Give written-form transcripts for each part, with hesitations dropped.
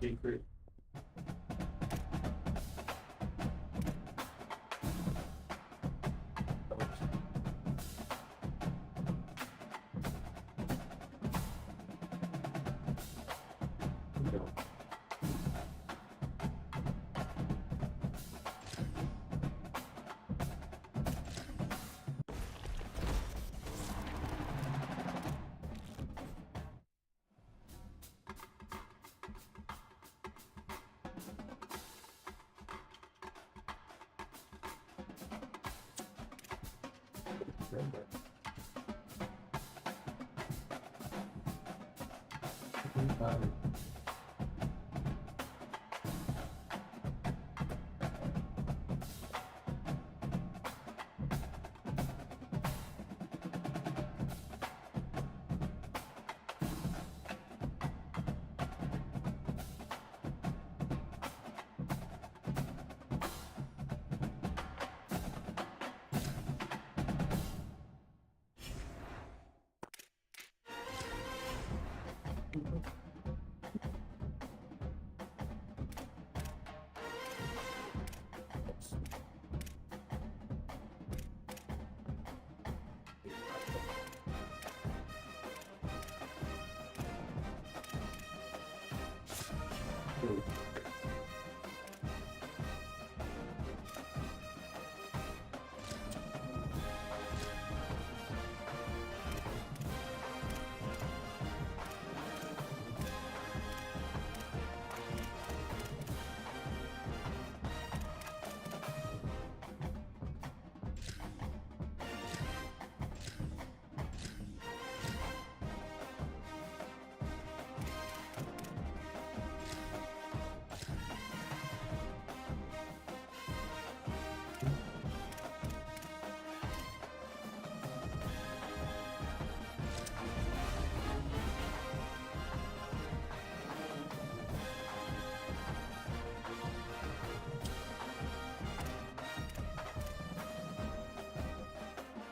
Secret.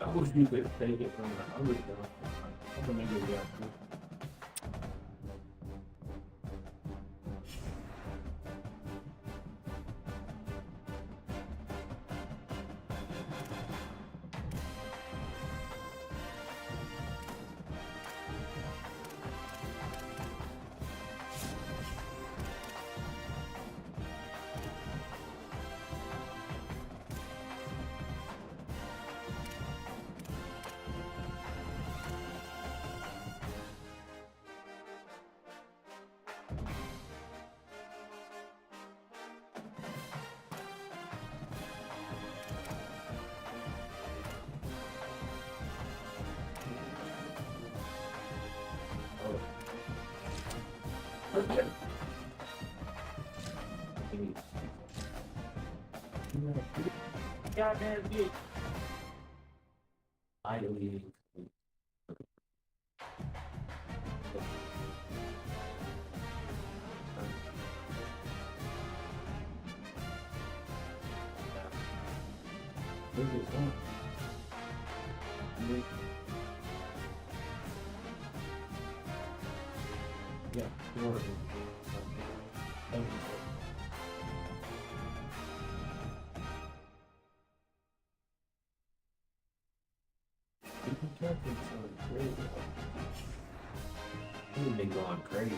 I wish you could take it from the other stuff. I'm gonna go back to goddamn bitch. I don't even. Yeah, you're You've been going crazy.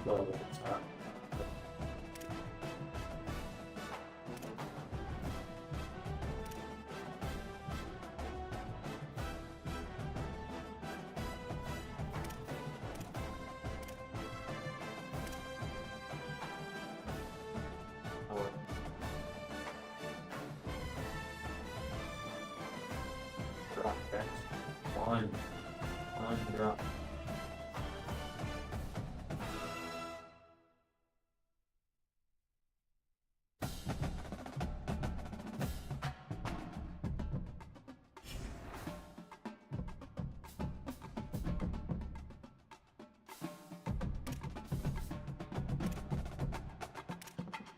go inside. Drop, guys. One drop.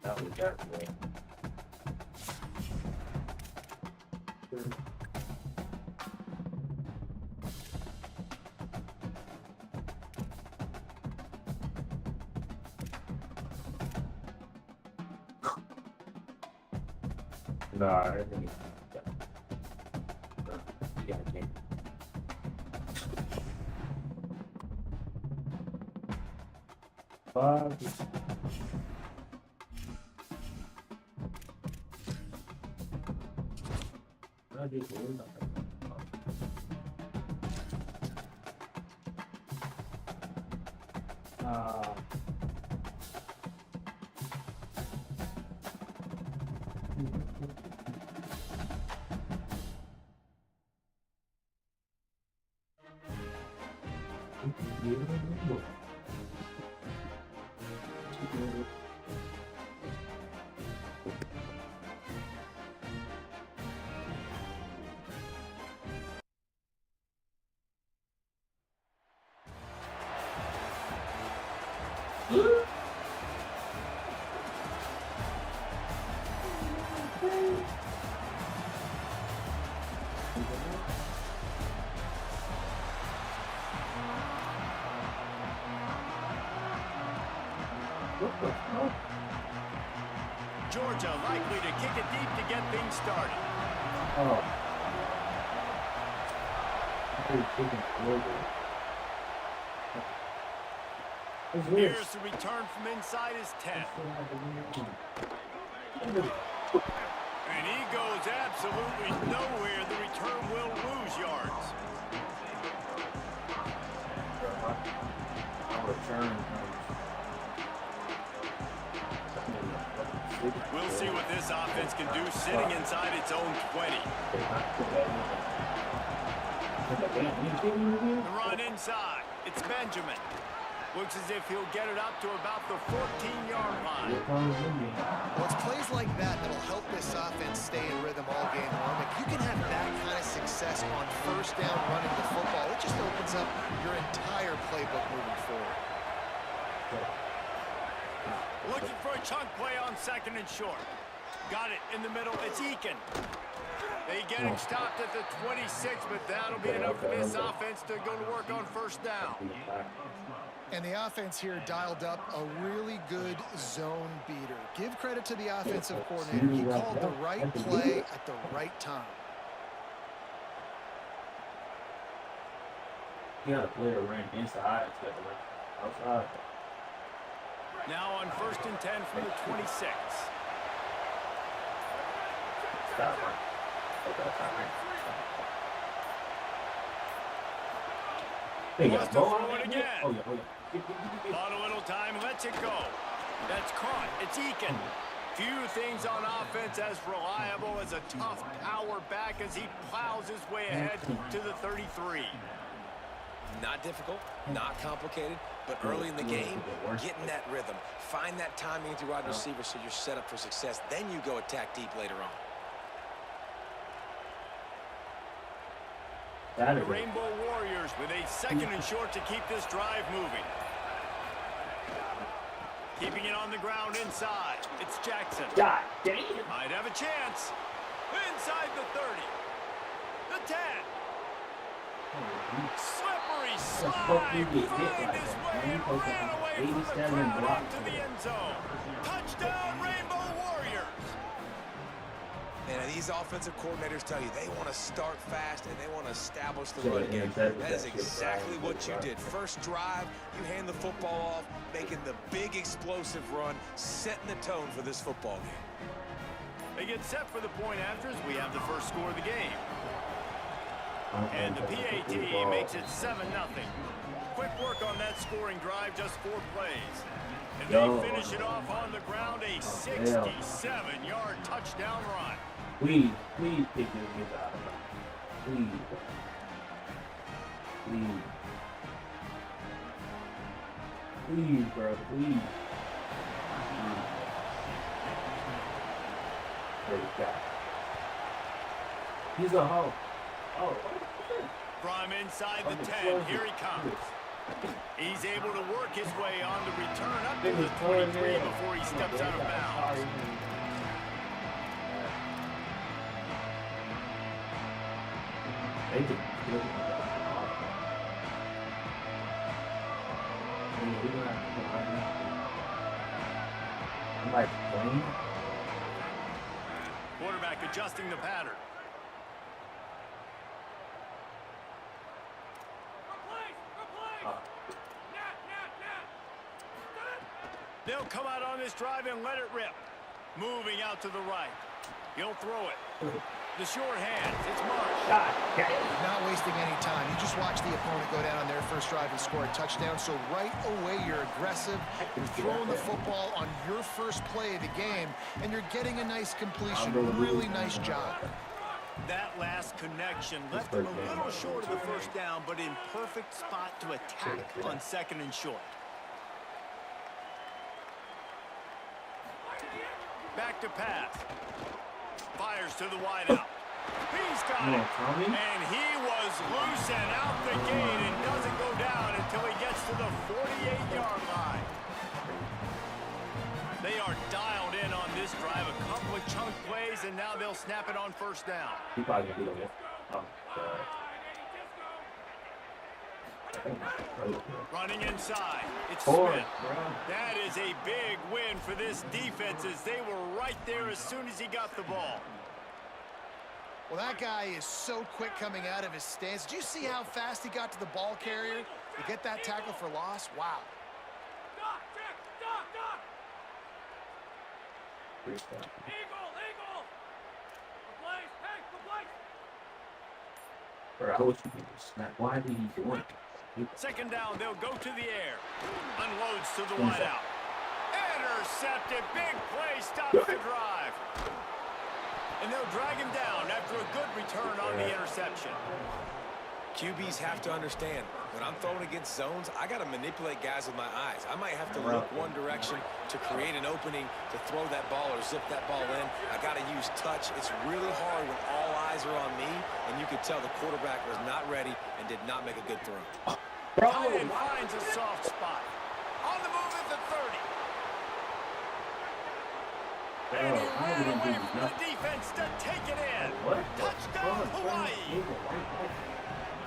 That we got it. No, I think yeah, I can't. Five. I just win. Georgia likely to kick it deep to get things started. Oh. Here's the return from inside his 10. And he goes absolutely nowhere. The return will lose yards. We'll see what this offense can do sitting inside its own 20. The run inside. It's Benjamin. Looks as if he'll get it up to about the 14-yard line. Well, it's plays like that that'll help this offense stay in rhythm all game long. If you can have that kind of success on first down running the football, it just opens up your entire playbook moving forward. Looking for a chunk play on second and short. Got it in the middle. It's Eakin. They get him stopped at the 26, but that'll be enough for this offense to go to work on first down. And the offense here dialed up a really good zone beater. Give credit to the offensive coordinator. He called the right play at the right time. You got a player ran inside instead of outside. Now on first and 10 from the 26. Stop right. Wants to throw it again. Oh, yeah. On a little time, lets it go. That's caught. It's Eakin. Few things on offense as reliable as a tough power back as he plows his way ahead to the 33. Not difficult, not complicated, but early in the game, get in that rhythm. Find that timing with your wide receiver so you're set up for success. Then you go attack deep later on. The Rainbow Warriors with a second and short to keep this drive moving. Keeping it on the ground inside. It's Jackson. God damn. Might have a chance. Inside the 30. The 10. Slippery slide. Find his way and ran away from the crowd into the end zone. Touchdown, Rainbow Warriors. And these offensive coordinators tell you they want to start fast and they want to establish the run game. That is exactly what you did. First drive, you hand the football off, making the big explosive run, setting the tone for this football game. They get set for the point afters. We have the first score of the game. And the PAT makes it 7-0. Quick work on that scoring drive, just 4 plays. And they finish it off on the ground, a 67-yard touchdown run. Please take this bitch out of it. Please. Please, bro. Please. There you go. He's a hoe. Oh. From inside the 10, here he comes. He's able to work his way on the return up to the 23 before he steps out of bounds. I'm like playing. Quarterback adjusting the pattern. They'll come out on this drive and let it rip. Moving out to the right. He'll throw it. The short hands. It's Marsh. Not wasting any time. You just watch the opponent go down on their first drive and score a touchdown. So right away, you're aggressive. You're throwing the football on your first play of the game, and you're getting a nice completion. Really nice job. That last connection left him a little short of the first down, but in perfect spot to attack on 2nd and short. Back to pass. Fires to the wideout. He's got it. And he was loose and out the gate and doesn't go down until he gets to the 48-yard line. They are dialed in on this drive. A couple of chunk plays, and now they'll snap it on first down. He probably gonna be over. Running inside. It's Smith. That is a big win for this defense as they were right there as soon as he got the ball. Well, that guy is so quick coming out of his stance. Did you see how fast he got to the ball carrier to get that tackle for loss? Wow. Bro, I wish you could snap. Why did he do it? 2nd down, they'll go to the air. Unloads to the wideout. Intercepted. Big play stops the drive. And they'll drag him down after a good return on the interception. QBs have to understand, when I'm throwing against zones, I got to manipulate guys with my eyes. I might have to look one direction to create an opening to throw that ball or zip that ball in. I got to use touch. It's really hard when all eyes are on me, and you could tell the quarterback was not ready and did not make a good throw. Ryan finds a soft spot. On the move at the 30. And he ran away from the defense to take it in. Touchdown, Hawaii.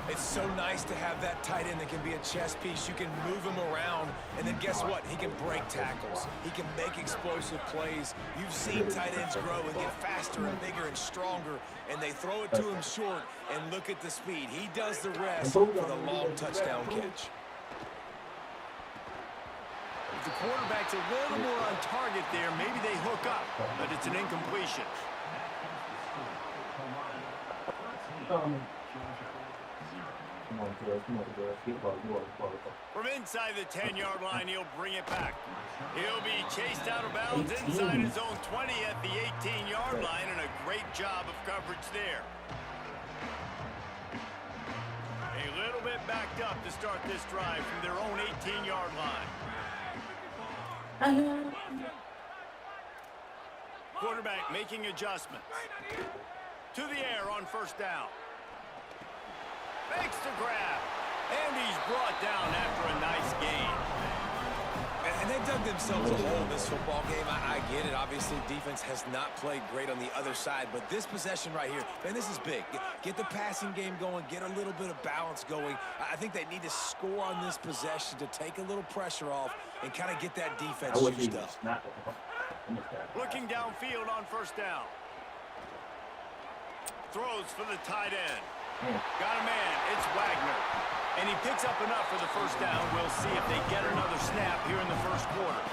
It's so nice to have that tight end that can be a chess piece. You can move him around, and then guess what? He can break tackles. He can make explosive plays. You've seen tight ends grow and get faster and bigger and stronger, and they throw it to him short, and look at the speed. He does the rest for the long touchdown catch. If the quarterback's a little more on target there, maybe they hook up, but it's an incompletion. From inside the 10-yard line, he'll bring it back. He'll be chased out of bounds inside his own 20 at the 18-yard line, and a great job of coverage there. A little bit backed up to start this drive from their own 18-yard line. Quarterback making adjustments. To the air on first down. Makes the grab. And he's brought down after a nice gain. And they dug themselves a hole in this football game. I get it. Obviously, defense has not played great on the other side. But this possession right here, man, this is big. Get the passing game going. Get a little bit of balance going. I think they need to score on this possession to take a little pressure off and kind of get that defense juiced up. Looking downfield on first down. throws for the tight end. Got a man. It's Wagner. And he picks up enough for the first down. We'll see if they get another snap here in the first quarter.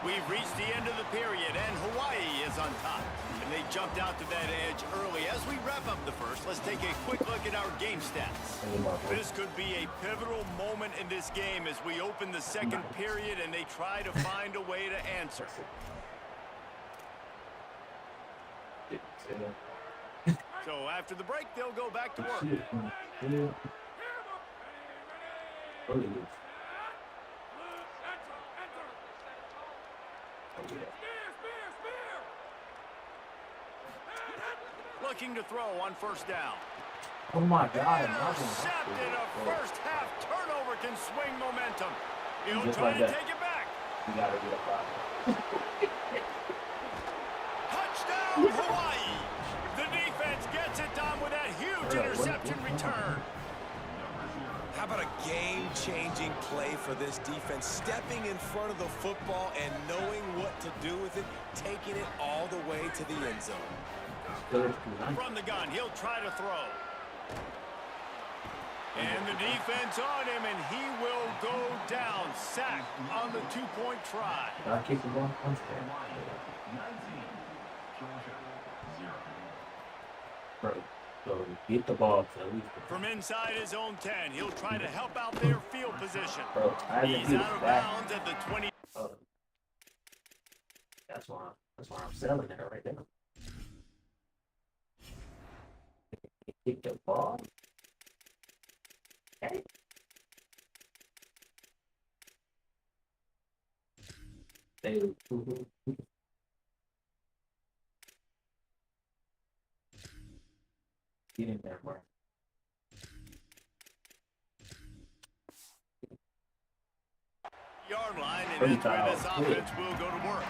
We've reached the end of the period, and Hawaii is on top. And they jumped out to that edge early. As we wrap up the first, let's take a quick look at our game stats. This could be a pivotal moment in this game as we open the second period and they try to find a way to answer. So after the break, they'll go back to work. Looking to throw on first down. Oh my God! Intercepted. A first half turnover can swing momentum. He'll Just try like to that. take it back. You gotta get a foul. Touchdown, Hawaii. The defense gets it done with that huge interception return. How about a game-changing play for this defense? Stepping in front of the football and knowing what to do with it, taking it all the way to the end zone. From the gun, he'll try to throw. And the defense on him, and he will go down. Sacked on the two-point try. Bro, so get the ball to at least. From inside his own 10, he'll try to help out their field position. Bro, He's out of bounds at the 20. That's why I'm selling it right now. Kick the ball. Okay. Get in there, bro. Yard line, and that's where this offense will go to work.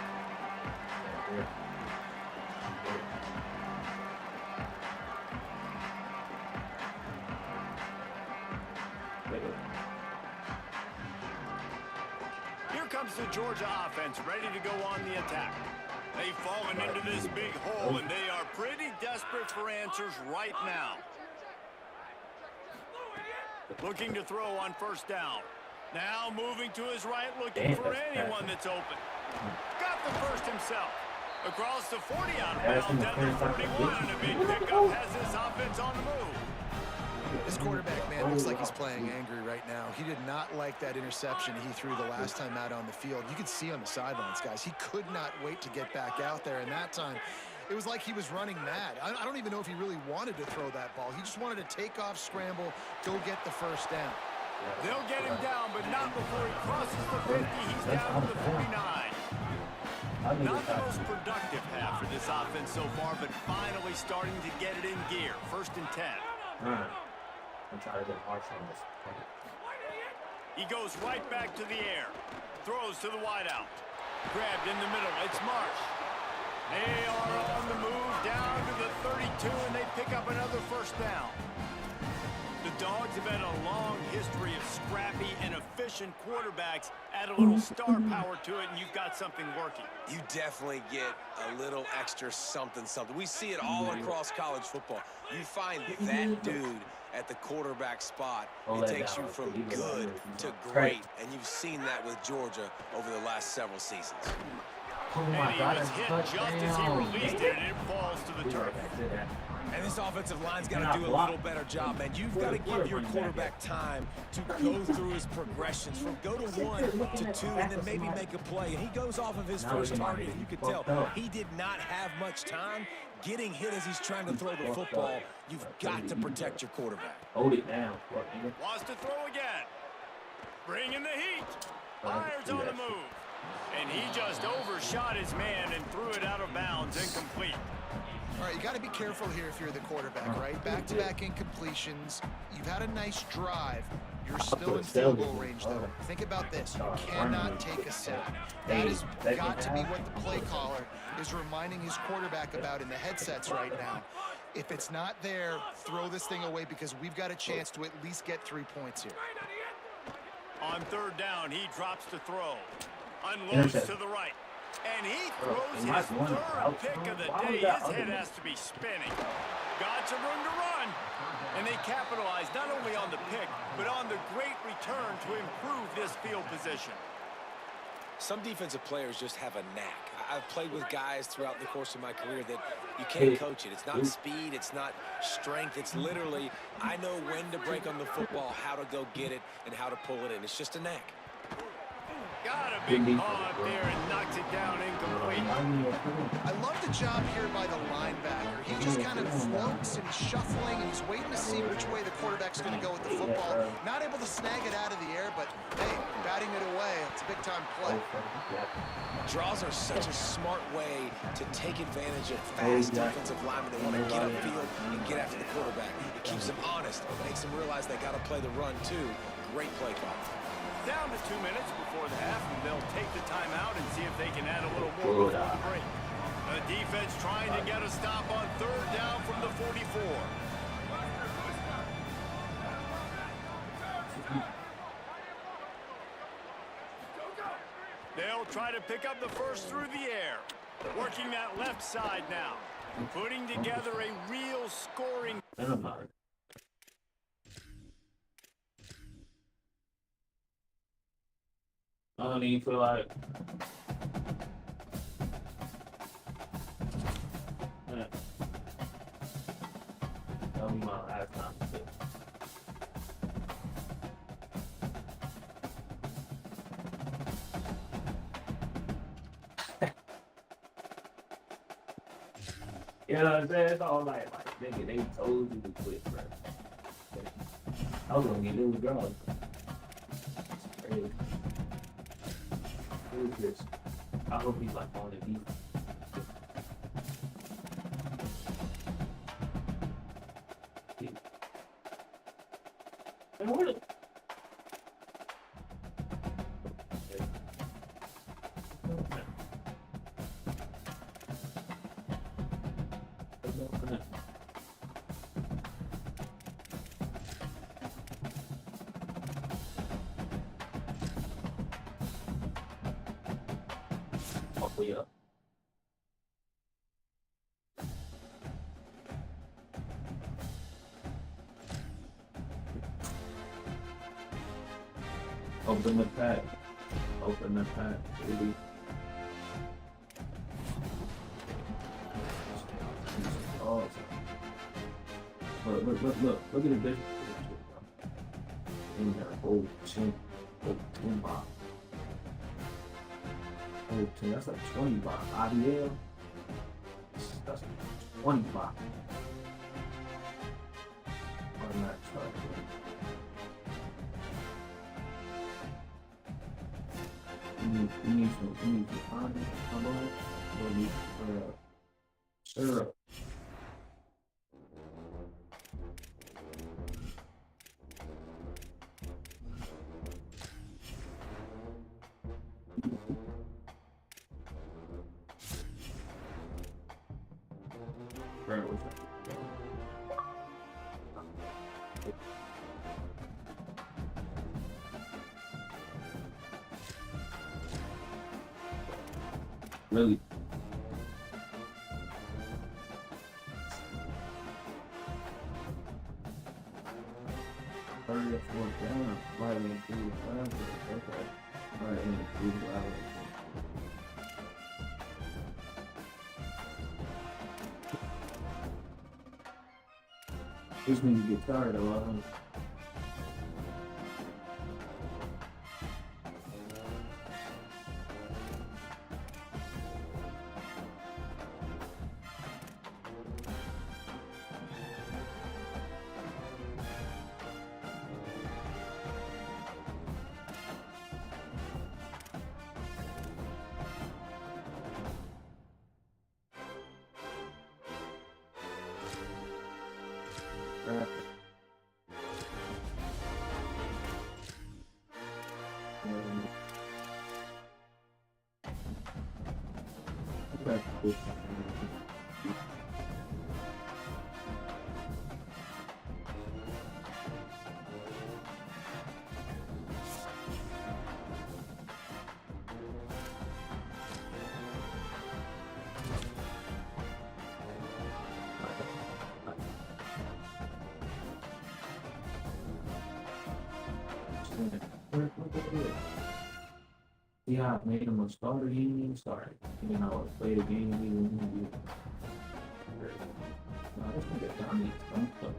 Here comes the Georgia offense, ready to go on the attack. They've fallen into this big hole, and they are pretty desperate for answers right now. Looking to throw on first down. Now moving to his right, looking for anyone that's open. Got the first himself. Across the 40 out of bounds, down to 41, and a big pickup has this offense on the move. This quarterback, man, looks like he's playing angry right now. He did not like that interception he threw the last time out on the field. You could see on the sidelines, guys, he could not wait to get back out there. And that time, it was like he was running mad. I don't even know if he really wanted to throw that ball. He just wanted to take off, scramble, go get the first down. They'll get him down, but not before he crosses the 50. He's down to the 49. Not the most productive half for this offense so far, but finally starting to get it in gear. First and 10. I'm trying to get hard on this. He goes right back to the air. Throws to the wideout. Grabbed in the middle. It's Marsh. They are on the move down to the 32, and they pick up another first down. The Dogs have had a long history of scrappy and efficient quarterbacks. Add a little star power to it, and you've got something working. You definitely get a little extra something. We see it all across college football. You find that dude at the quarterback spot. It takes you from good to great, and you've seen that with Georgia over the last several seasons. Oh And my he God, was hit just as he released it, and it falls to the turf. And this offensive line's got to do a little better job, man. You've got to give your quarterback time to go through his progressions from go to 1 to 2 and then maybe make a play. And he goes off of his first target, and you can tell he did not have much time getting hit as he's trying to throw the football. You've got to protect your quarterback. Hold it down. Wants to throw again. Bringing the heat. Fires on the move. And he just overshot his man and threw it out of bounds, incomplete. All right, you got to be careful here if you're the quarterback, right? Back-to-back incompletions. You've had a nice drive. You're still in field goal range, though. Think about this. You cannot take a sack. That has got to be what the play caller is reminding his quarterback about in the headsets right now. If it's not there, throw this thing away because we've got a chance to at least get 3 points here. On third down, he drops to throw. Unloads to the right. And he Bro, throws am I his going third out? pick of the Why day. was that His other head one? has to be spinning. Got some room to run. And they capitalize not only on the pick, but on the great return to improve this field position. Some defensive players just have a knack. I've played with guys throughout the course of my career that you can't coach it. It's not speed, it's not strength. It's literally, I know when to break on the football, how to go get it, and how to pull it in. It's just a knack. Got a big paw up there and knocks it down incomplete. I love the job here by the linebacker. He just kind of floats and he's shuffling and he's waiting to see which way the quarterback's going to go with the football. Not able to snag it out of the air, but hey, batting it away. It's a big-time play. Draws are such a smart way to take advantage of fast defensive linemen that want to get upfield and get after the quarterback. It keeps them honest, makes them realize they got to play the run too. Great play call. Down to 2 minutes before the half, and they'll take the timeout and see if they can add a little more before the break. The defense trying to get a stop on third down from the 44. They'll try to pick up the first through the air. Working that left side now. Putting together a real scoring. I don't even feel like that'll be my last time. You know what I'm saying? It's all like nigga, they told you to quit, bro. I was gonna get new girls. Crazy. Who is this? I hope he's like on the beat. And what? Yeah. Open the pack. Open the pack, baby. Oh, look at the bitch. In there, whole chin, whole 10 box. Whole 10, that's like 20 box. IDL, that's 20 box. Automatic strike. We need some honey, or we need syrup. Right, what's that? Really? Third or fourth down, right in through the five. Okay, right in through the five. Just need to get tired of it. Yeah, I made him a starter. He didn't even start. You know, play the game. He didn't do it. No, this nigga dominates. Don't fuck.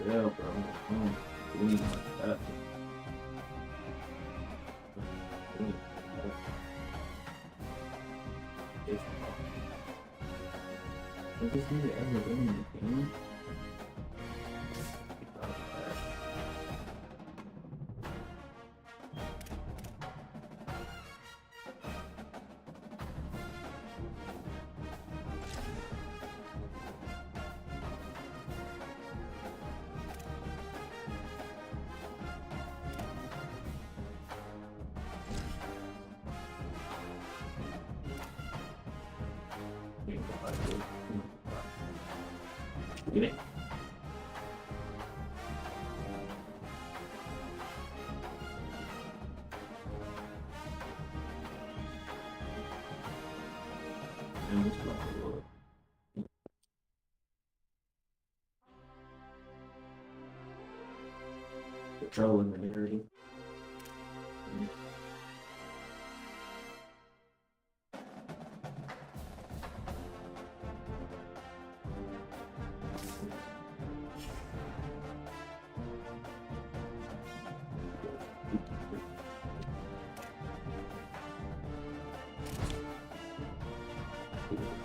Yeah, bro. Doing like that. Does this nigga ever win the game? Get it. And this one, patrolling the area.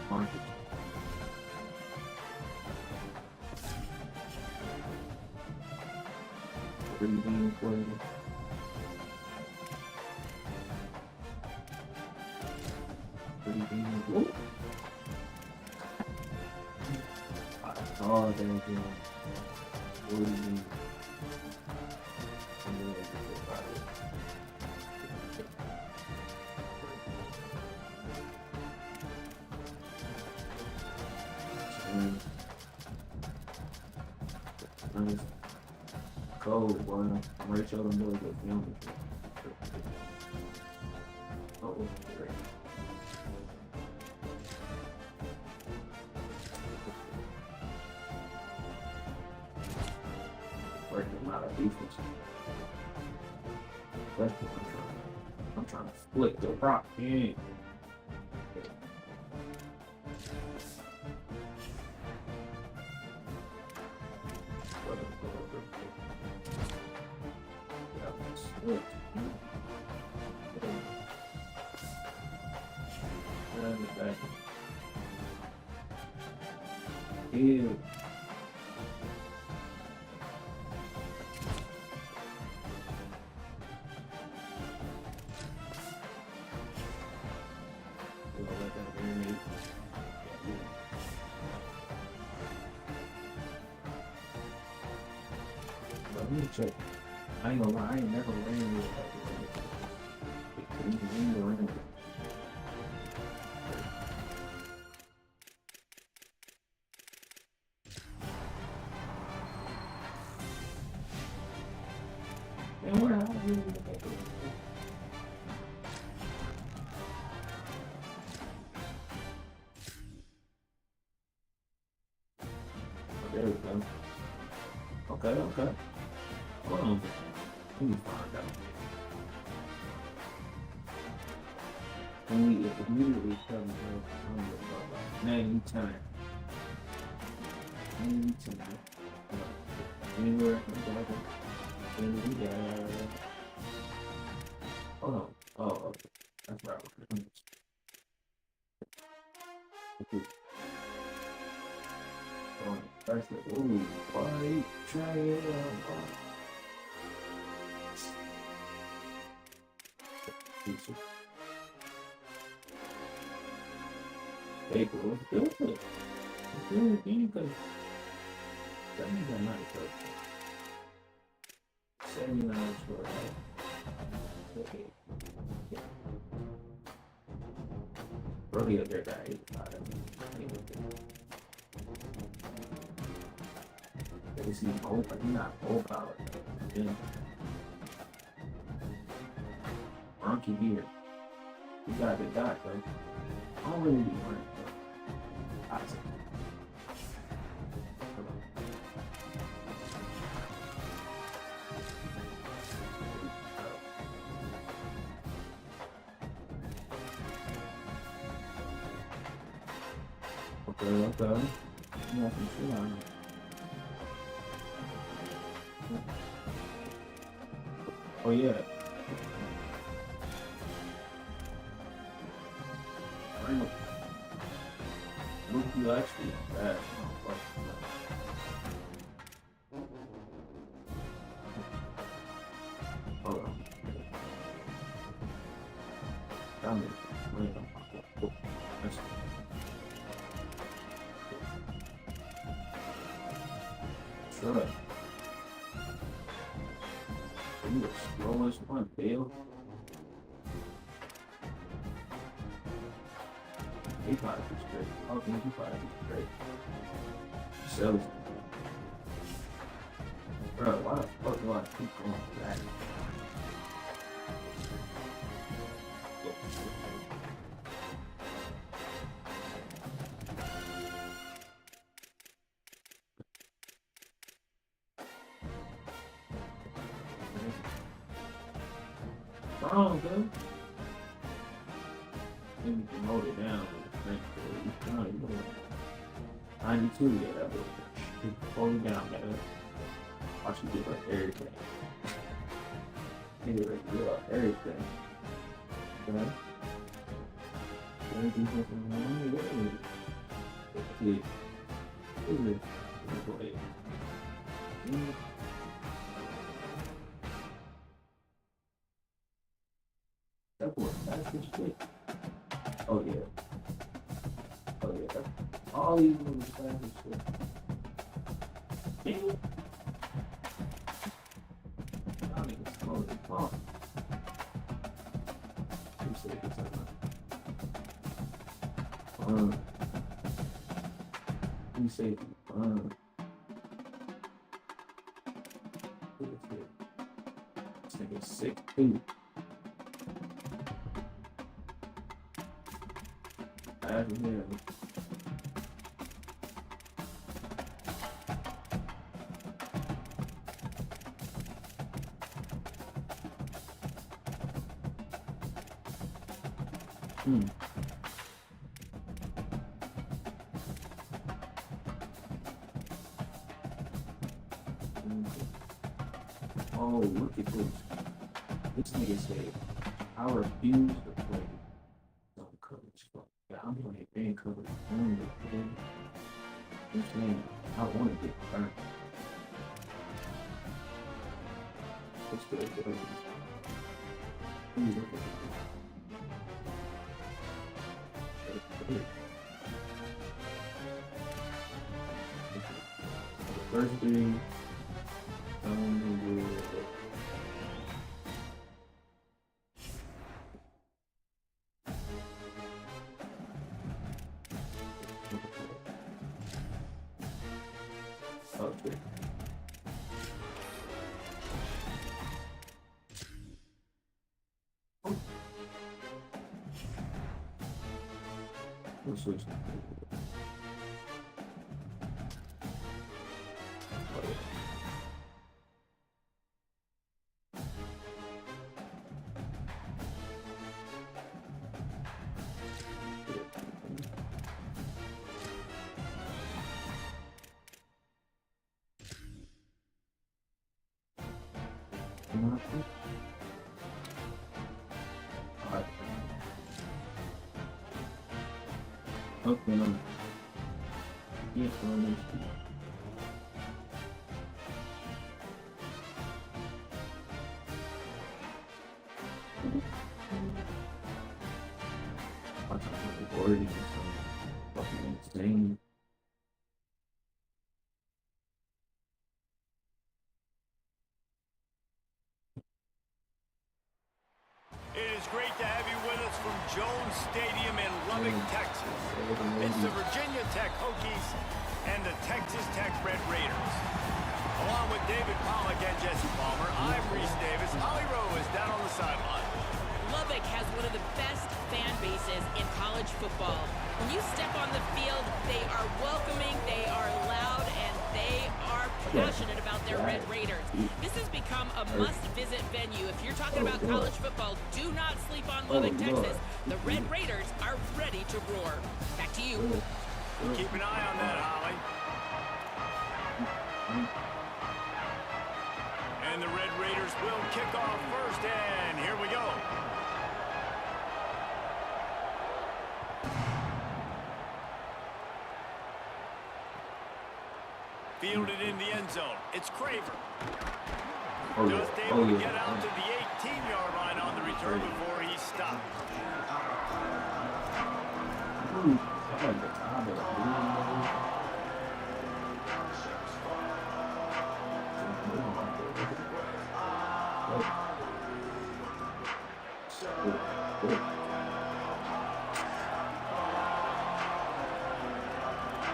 Market. Breathing for you. Breathing. Whoop. Oh, there you go. Breathing. Nice. Cold, boy. I'm ready to show them boys what film is. Oh, great. Working a lot of defense. I'm trying to split the rock in. Ew. Let me check. I ain't gonna lie, I ain't never ran with that. And what I really look at it. There we go. Okay. Hold on. Let me find out. And we immediately tell me anytime. Anywhere. Hold on. Oh, okay. That's right. Okay. First, ooh, why try it out? Baker was good. Good, because that means I'm not a coach. 79 for okay. Yeah. Brody up there got 85. They see old, but he's not old power. Yeah. Monkey here. You got the dot, though. I don't really be running. I see. Okay. Nothing shit on it. Oh yeah. Look, you actually bad. Hold on. Damn it. Sure. You the slowest one, Bill. He probably be straight. I think he probably be straight. So, bro, why the fuck do I keep going back? Wrong, dude. Then you can hold it down with the strength. 92, yeah, that was hold it down, man. Watch you get like everything. Nigga, like, do like everything. Okay? Everything from the money, yeah. Look at it. That boy, that's his shit. Oh yeah. Oh yeah. All these movies fast as shit. Yeah. Y'all niggas slow as fuck. You say this fun. You say fun. Look at this. This nigga's sick too. As of here. Oh, look at this. This nigga said, I refuse to play no coverage. Yeah, I'm playing man coverage only. I'm saying, I want to get burnt. What's the other? Let me look at this. The first thing, okay. We'll switch. Alright. Okay, no. Yes, no. Already insane. It is great to have you with us from Jones Stadium in Lubbock, Texas. It's the Virginia Tech Hokies and the Texas Tech Red Raiders. Along with David Pollack and Jesse Palmer, I'm Reese Davis. Holly Rowe is down on the sideline. Lubbock has one of the best fan bases in college football. When you step on the field, they are welcoming, they are loud, and they are passionate about their Red Raiders. This has become a must-visit venue. If you're talking about college football, do not sleep on Lubbock, Texas. The Red Raiders are ready to roar. Back to you. Keep an eye on that, Holly. And the Red Raiders will kick off first, and here we go. Fielded in the end zone. It's Craver. Just able to get out to the 18-yard line on the return before he's stopped.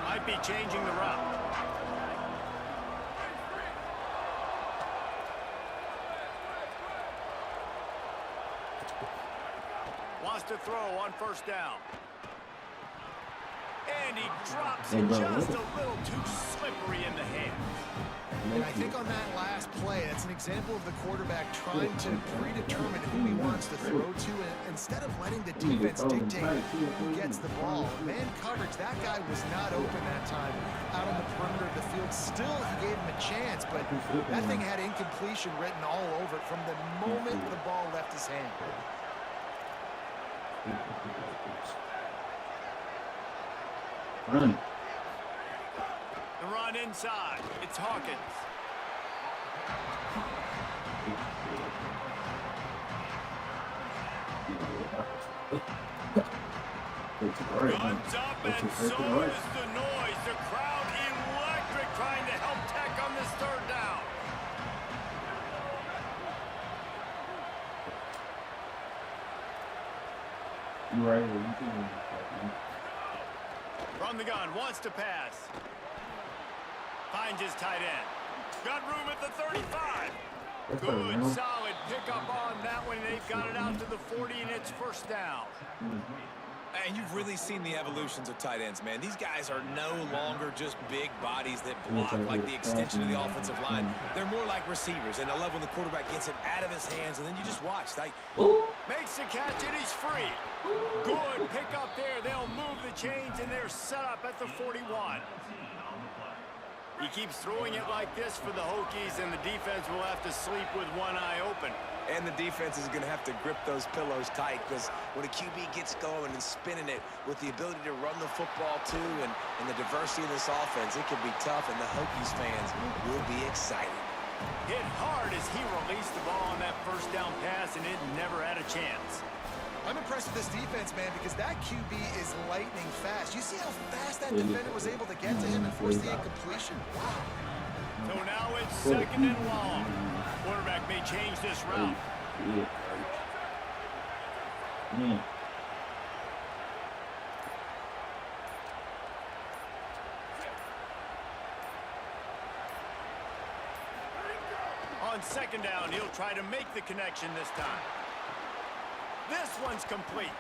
Might be changing the route. Wants to throw on first down. And he drops it just a little too slippery in the hands. And I think on that last play, that's an example of the quarterback trying to predetermine who he wants to throw to, and instead of letting the defense dictate who gets the ball. Man coverage, that guy was not open that time out on the perimeter of the field. Still, he gave him a chance, but that thing had incompletion written all over it from the moment the ball left his hand. Run. The run inside. It's Hawkins. Guns up, and so is the noise. The crowd electric, trying to help Tech on this third down. You right here. You can. From the gun, wants to pass. Finds his tight end. Got room at the 35. Good, solid pickup on that one. They've got it out to the 40, and it's first down. And you've really seen the evolutions of tight ends, man. These guys are no longer just big bodies that block like the extension of the offensive line. They're more like receivers, and I love when the quarterback gets it out of his hands, and then you just watch. Makes the catch, and he's free. Good pick up there. They'll move the chains, and they're set up at the 41. He keeps throwing it like this for the Hokies, and the defense will have to sleep with one eye open. And the defense is going to have to grip those pillows tight, because when a QB gets going and spinning it with the ability to run the football too, and the diversity of this offense, it can be tough, and the Hokies fans will be excited. Hit hard as he released the ball on that first down pass, and it never had a chance. I'm impressed with this defense, man, because that QB is lightning fast. You see how fast that defender was able to get to him and force the incompletion? Wow. So now it's second and long. Quarterback may change this route. On second down, he'll try to make the connection this time. This one's complete.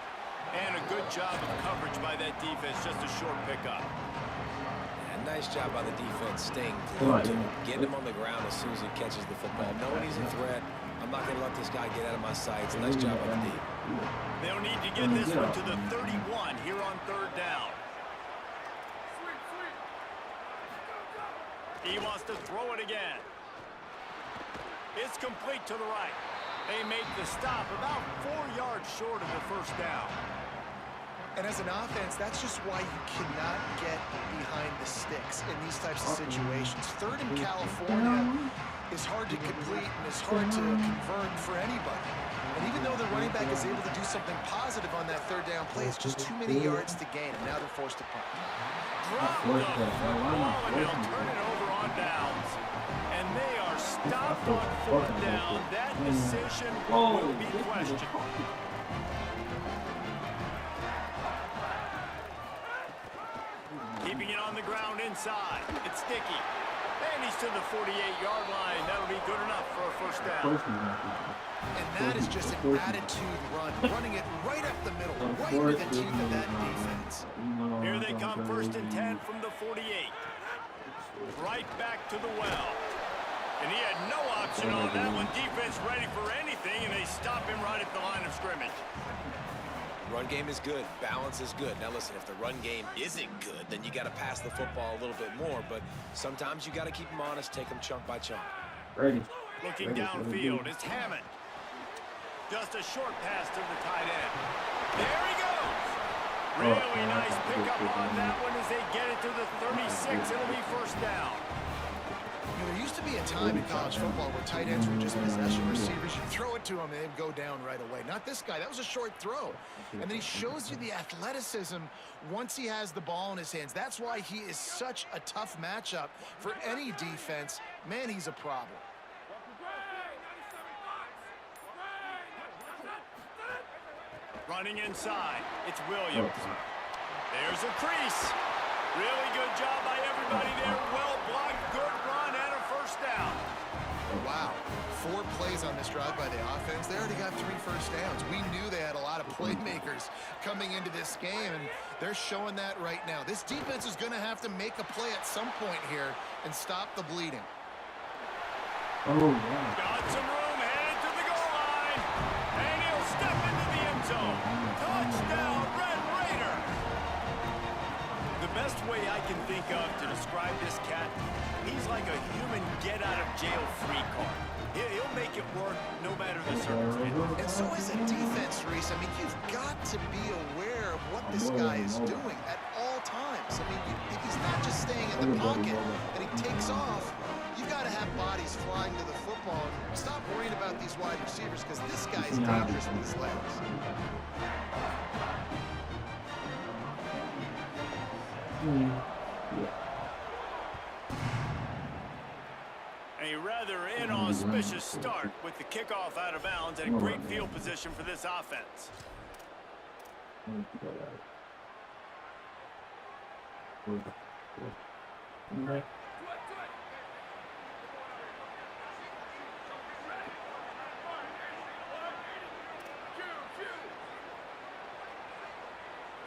And a good job of coverage by that defense, just a short pickup. Yeah, nice job by the defense staying glued to him, getting him on the ground as soon as he catches the football. Knowing he's a threat, I'm not going to let this guy get out of my sights. Nice job by the D. They'll need to get this one to the 31 here on third down. He wants to throw it again. It's complete to the right. They make the stop about 4 yards short of the first down. And as an offense, that's just why you cannot get behind the sticks in these types of situations. Third in California is hard to complete and is hard to convert for anybody. And even though the running back is able to do something positive on that third down play, it's just too many yards to gain, and now they're forced to punt. Drop the football, and they'll turn it over on downs. And they are stopped on fourth down. That decision will be questioned. Keeping it on the ground inside. It's Sticky. And he's to the 48-yard line. That'll be good enough for a first down. And that is just an attitude run, running it right up the middle, right into the teeth of that defense. Here they come, 1st and 10 from the 48. Right back to the well. And he had no option on that one. Defense ready for anything, and they stop him right at the line of scrimmage. Run game is good. Balance is good. Now listen, if the run game isn't good, then you got to pass the football a little bit more. But sometimes you got to keep them honest, take them chunk by chunk. Looking downfield, it's Hammond. Just a short pass to the tight end. There he goes. Really nice pickup on that one as they get it to the 36. It'll be first down. You know, there used to be a time in college football where tight ends were just possession receivers. You throw it to them and they'd go down right away. Not this guy. That was a short throw. And then he shows you the athleticism once he has the ball in his hands. That's why he is such a tough matchup for any defense. Man, he's a problem. Running inside, it's Williams. There's a crease. Really good job by everybody there. Well blocked, good run, and a first down. Wow. 4 plays on this drive by the offense. They already got 3 first downs. We knew they had a lot of playmakers coming into this game, and they're showing that right now. This defense is going to have to make a play at some point here and stop the bleeding. Got some room, headed to the goal line, and he'll step into the end zone. Touchdown, Red Raider. The best way I can think of to describe this cat, he's like a human get-out-of-jail-free card. He'll make it work no matter the circumstance. And so is a defense, Reese. I mean, you've got to be aware of what this guy is doing at all times. I mean, if he's not just staying in the pocket and he takes off, you've got to have bodies flying to the football. And stop worrying about these wide receivers because this guy's dangerous with his legs. A rather inauspicious start with the kickoff out of bounds and a great field position for this offense.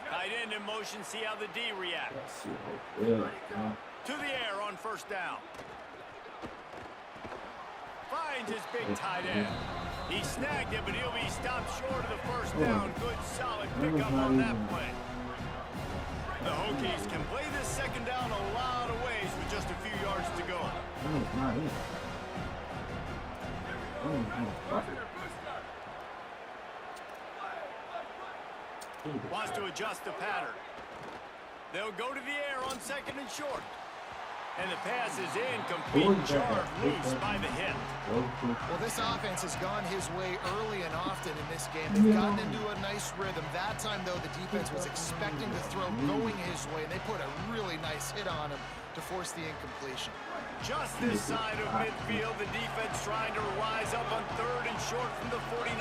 Tight end in motion, see how the D reacts. To the air on first down. Finds his big tight end. He snagged it, but he'll be stopped short of the first down. Good, solid pickup on that play. The Hokies can play this second down a lot of ways with just a few yards to go. Wants to adjust the pattern. They'll go to the air on 2nd and short. And the pass is incomplete, jarred loose by the hip. Well, this offense has gone his way early and often in this game. They've gotten into a nice rhythm. That time, though, the defense was expecting the throw going his way, and they put a really nice hit on him to force the incompletion. Just this side of midfield, the defense trying to rise up on 3rd and short from the 49.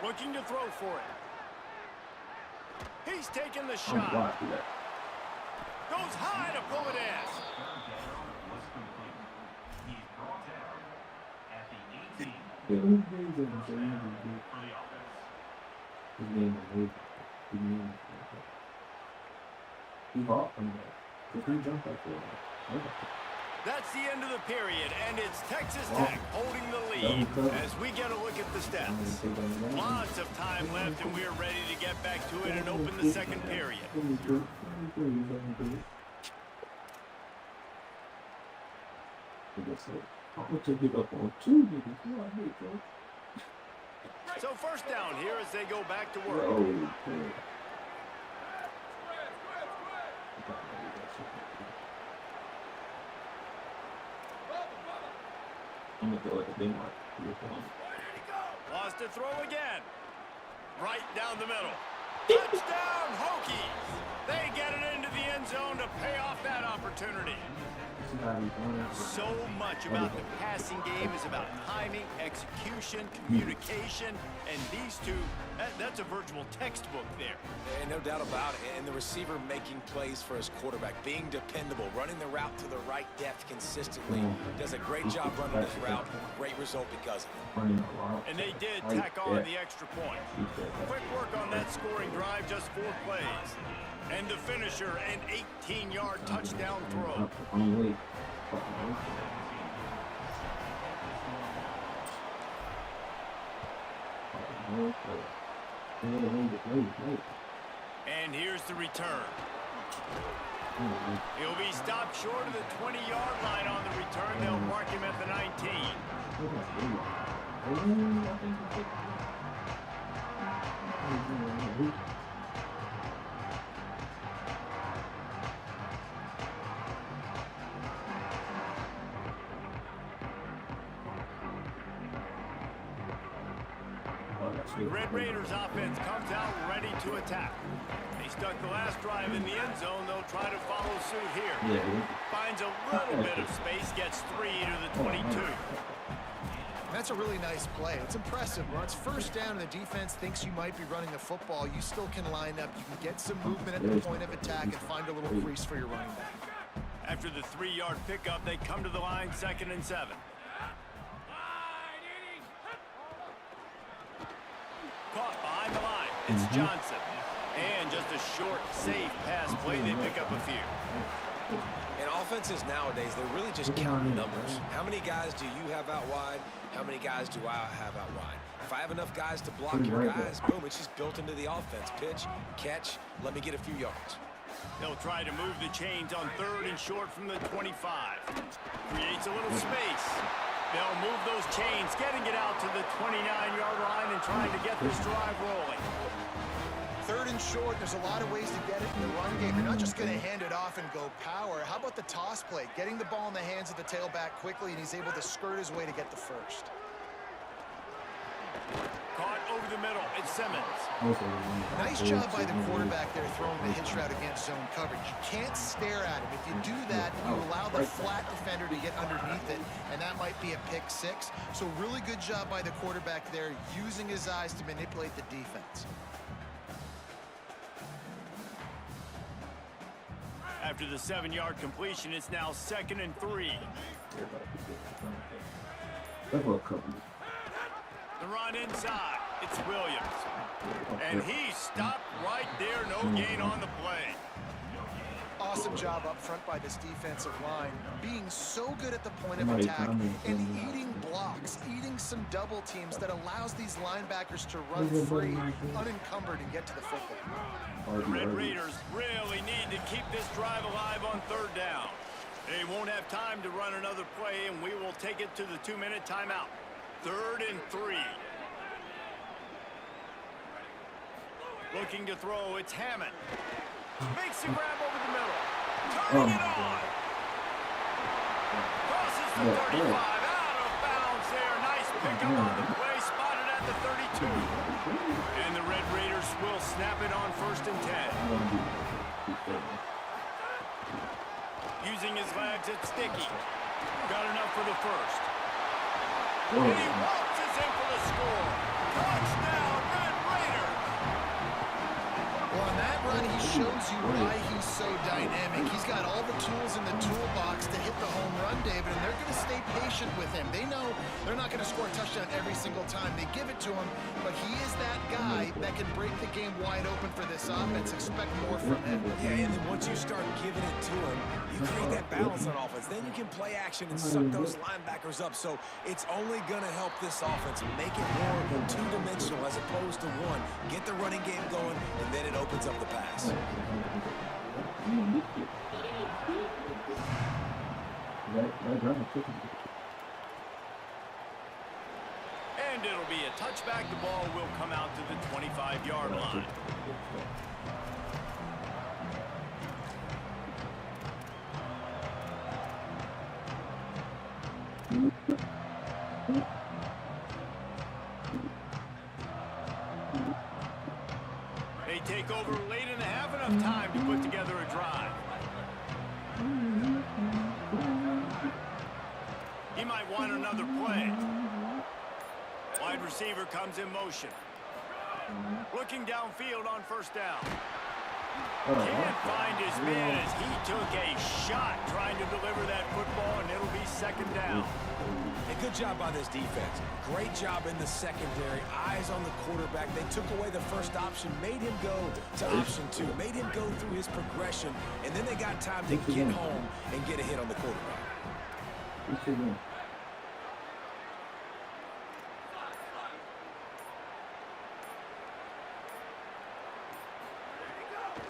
Looking to throw for it. He's taking the shot. Goes high to pull it in. That's the end of the period, and it's Texas Tech holding the lead as we get a look at the stats. Lots of time left, and we're ready to get back to it and open the second period. So first down here as they go back to work. I'm gonna go with the big one. Lost to throw again. Right down the middle. Touchdown, Hokies. They get it into the end zone to pay off that opportunity. So much about the passing game is about timing, execution, communication, and these two, that's a virtual textbook there. And no doubt about it. And the receiver making plays for his quarterback, being dependable, running the route to the right depth consistently. Does a great job running his route. Great result because of it. And they did tack on the extra point. Quick work on that scoring drive, just 4 plays. And the finisher, an 18-yard touchdown throw. And here's the return. He'll be stopped short of the 20-yard line on the return. They'll mark him at the 19. The Red Raiders offense comes out ready to attack. They stuck the last drive in the end zone. They'll try to follow suit here. Finds a little bit of space, gets 3 to the 22. That's a really nice play. It's impressive. When it's first down and the defense thinks you might be running the football, you still can line up. You can get some movement at the point of attack and find a little crease for your running back. After the 3-yard pickup, they come to the line, 2nd and 7. Caught behind the line. It's Johnson. And just a short, safe pass play. They pick up a few. In offenses nowadays, they're really just counting numbers. How many guys do you have out wide? How many guys do I have out wide? If I have enough guys to block your guys, boom, it's just built into the offense. Pitch, catch, let me get a few yards. They'll try to move the chains on 3rd and short from the 25. Creates a little space. They'll move those chains, getting it out to the 29-yard line and trying to get this drive rolling. 3rd and short, there's a lot of ways to get it in the run game. You're not just going to hand it off and go power. How about the toss play? Getting the ball in the hands of the tailback quickly, and he's able to skirt his way to get the first. Caught over the middle. It's Simmons. Nice job by the quarterback there throwing the hitch route against zone coverage. You can't stare at him. If you do that, you allow the flat defender to get underneath it, and that might be a pick 6. So really good job by the quarterback there, using his eyes to manipulate the defense. After the 7-yard completion, it's now 2nd and 3. The run inside. It's Williams. And he's stopped right there. No gain on the play. Awesome job up front by this defensive line, being so good at the point of attack and eating blocks, eating some double teams that allows these linebackers to run free, unencumbered, and get to the football. The Red Raiders really need to keep this drive alive on 3rd down. They won't have time to run another play, and we will take it to the 2-minute timeout. 3rd and 3. Looking to throw, it's Hammond. Makes the grab over the middle. Turning it on. Crosses the 35. Out of bounds there. Nice pickup on the play. Spotted at the 32. And the Red Raiders will snap it on 1st and 10. Using his legs, it's Sticky. Got enough for the first. And he waltzes in for the score. Touchdown, Red Raiders! Well, on that run, he shows you why he's so dynamic. He's got all the tools in the toolbox to hit the home run, David, and they're going to stay patient with him. They know they're not going to score a touchdown every single time they give it to him, but he is that guy that can break the game wide open for this offense. Expect more from him. Yeah, and then once you start giving it to him, you create that balance on offense. Then you can play action and suck those linebackers up. So it's only going to help this offense make it more two-dimensional as opposed to one. Get the running game going, and then it opens up the pass. And it'll be a touchback. The ball will come out to the 25-yard line. They take over late and have enough time to put together a drive. He might want another play. Wide receiver comes in motion. Looking downfield on first down. Can't find his man as he took a shot trying to deliver that football, and it'll be second down. A good job by this defense. Great job in the secondary. Eyes on the quarterback. They took away the first option, made him go to option 2, made him go through his progression, and then they got time to get home and get a hit on the quarterback.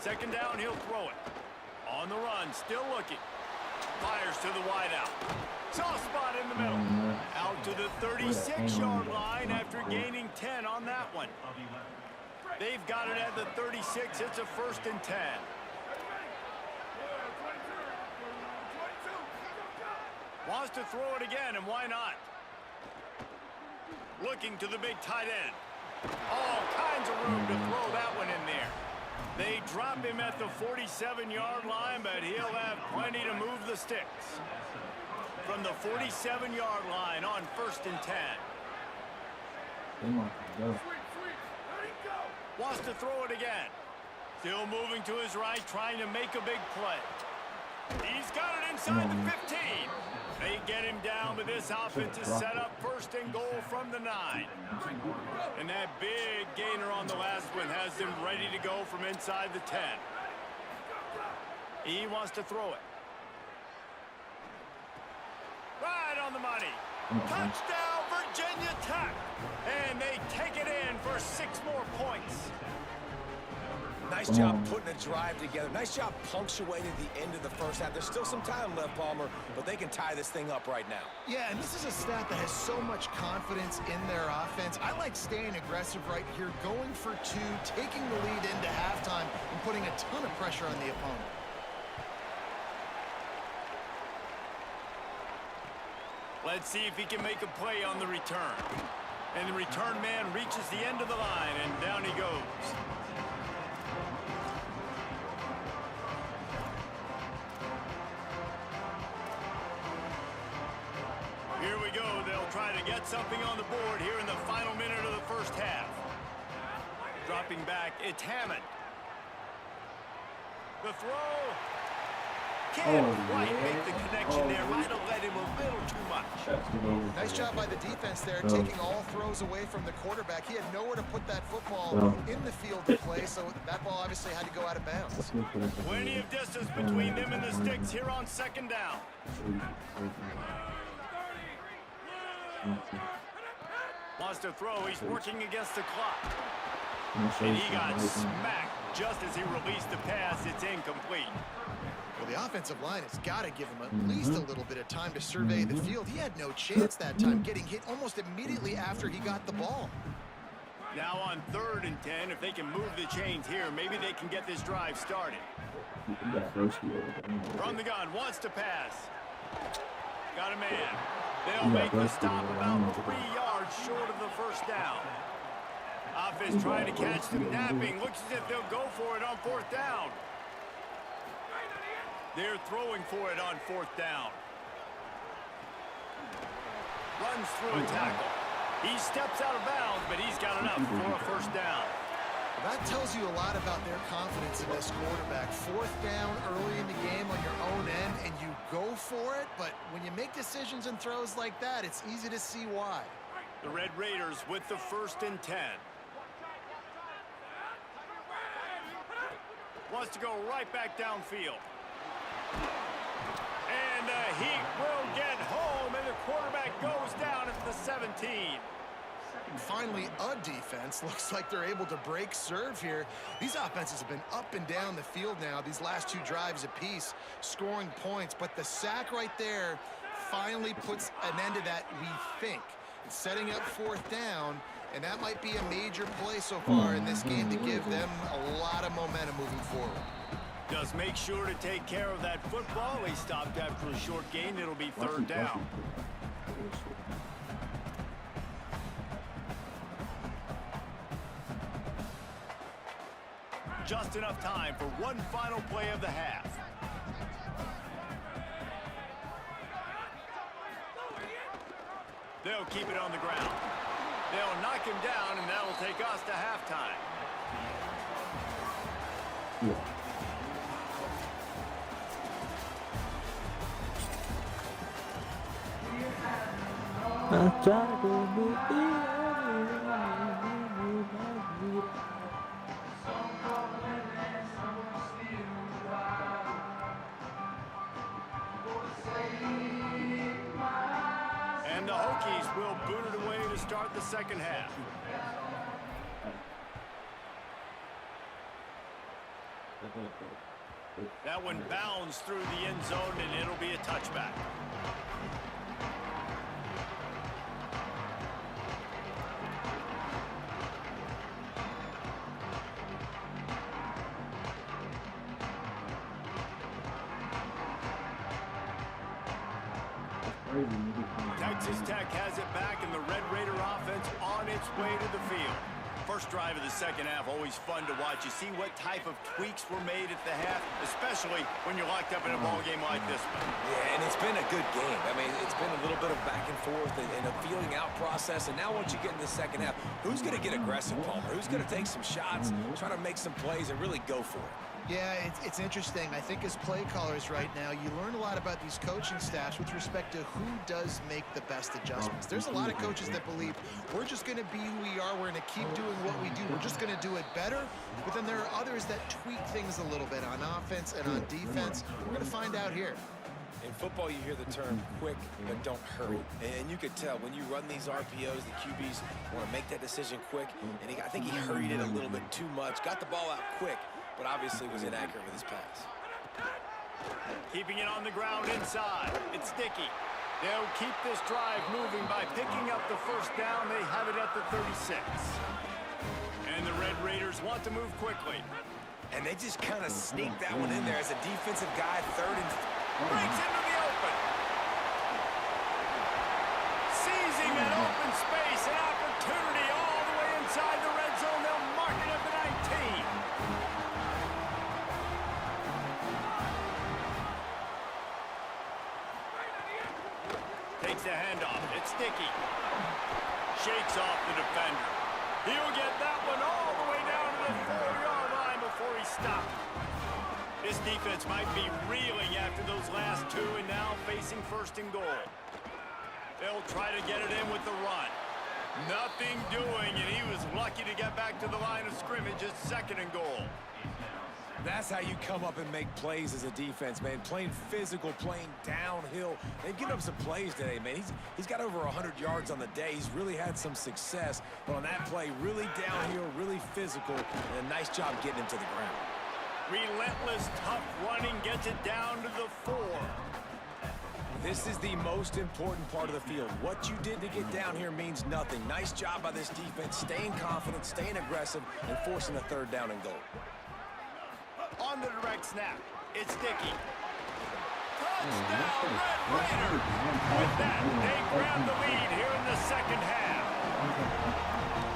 Second down, he'll throw it. On the run, still looking. Fires to the wideout. Soft spot in the middle. Out to the 36-yard line after gaining 10 on that one. They've got it at the 36. It's a 1st and 10. Wants to throw it again, and why not? Looking to the big tight end. All kinds of room to throw that one in there. They drop him at the 47-yard line, but he'll have plenty to move the sticks. From the 47-yard line on 1st and 10. Wants to throw it again. Still moving to his right, trying to make a big play. He's got it inside the 15. They get him down, but this offense is set up 1st and goal from the 9. And that big gainer on the last one has them ready to go from inside the 10. He wants to throw it. Right on the money. Touchdown, Virginia Tech. And they take it in for 6 more points. Nice job putting a drive together. Nice job punctuating the end of the first half. There's still some time left, Palmer, but they can tie this thing up right now. Yeah, and this is a stat that has so much confidence in their offense. I like staying aggressive right here, going for 2, taking the lead into halftime, and putting a ton of pressure on the opponent. Let's see if he can make a play on the return. And the return man reaches the end of the line, and down he goes. Here we go. They'll try to get something on the board here in the final minute of the first half. Dropping back, it's Hammond. The throw. Can't quite make the connection there. Might have led him a little too much. Nice job by the defense there, taking all throws away from the quarterback. He had nowhere to put that football in the field to play, so that ball obviously had to go out of bounds. Plenty of distance between them and the sticks here on 2nd down. Wants to throw. He's working against the clock. And he got smacked just as he released the pass. It's incomplete. Well, the offensive line has got to give him at least a little bit of time to survey the field. He had no chance that time, getting hit almost immediately after he got the ball. Now on 3rd and 10, if they can move the chains here, maybe they can get this drive started. From the gun, wants to pass. Got a man. They'll make the stop about 3 yards short of the first down. Offense trying to catch them napping. Looks as if they'll go for it on 4th down. They're throwing for it on 4th down. Runs through a tackle. He steps out of bounds, but he's got enough for a 1st down. That tells you a lot about their confidence in this quarterback. 4th down early in the game on your own end, and you go for it, but when you make decisions and throws like that, it's easy to see why. The Red Raiders with the 1st and 10. Wants to go right back downfield. And the Heat will get home, and the quarterback goes down at the 17. Finally, a defense. Looks like they're able to break serve here. These offenses have been up and down the field now, these last 2 drives apiece, scoring points. But the sack right there finally puts an end to that, we think. It's setting up 4th down, and that might be a major play so far in this game to give them a lot of momentum moving forward. Does make sure to take care of that football. He stopped after a short gain. It'll be 3rd down. just enough time for one final play of the half. They'll keep it on the ground. They'll knock him down, and that'll take us to halftime. Yeah. I try to be And the Hokies will boot it away to start the second half. That one bounds through the end zone, and it'll be a touchback. Texas Tech has it back, and the Red Raider offense on its way to the field. First drive of the second half, always fun to watch. You see what type of tweaks were made at the half, especially when you're locked up in a ball game like this one. Yeah, and it's been a good game. I mean, it's been a little bit of back and forth and a feeling out process. And now once you get in the second half, who's going to get aggressive, Palmer? Who's going to take some shots, try to make some plays, and really go for it? Yeah, it's interesting. I think as play callers right now, you learn a lot about these coaching staffs with respect to who does make the best adjustments. There's a lot of coaches that believe we're just going to be who we are. We're going to keep doing what we do. We're just going to do it better. But then there are others that tweak things a little bit on offense and on defense. We're going to find out here. In football, you hear the term quick, but don't hurry. And you could tell when you run these RPOs, the QBs want to make that decision quick. And I think he hurried it a little bit too much, got the ball out quick, but obviously was inaccurate with his pass. Keeping it on the ground inside. It's sticky. They'll keep this drive moving by picking up the first down. They have it at the 36. And the Red Raiders want to move quickly. And they just kind of sneaked that one in there as a defensive guy, third and breaks into the open. Seizing that open space, an opportunity all the way inside the red zone. They'll mark it at the 19. Takes the handoff. It's sticky. Shakes off the defender. He'll get that one all the way down to the 4-yard line before he stopped. This defense might be reeling after those last two and now facing first and goal. They'll try to get it in with the run. Nothing doing, and he was lucky to get back to the line of scrimmage at second and goal. That's how you come up and make plays as a defense, man. Playing physical, playing downhill. They've given up some plays today, man. He's got over 100 yards on the day. He's really had some success. But on that play, really downhill, really physical, and a nice job getting him to the ground. Relentless, tough running gets it down to the 4. This is the most important part of the field. What you did to get down here means nothing. Nice job by this defense, staying confident, staying aggressive, and forcing a third down and goal. On the direct snap, it's sticky. Touchdown, Red Raiders! With that, they grab the lead here in the second half.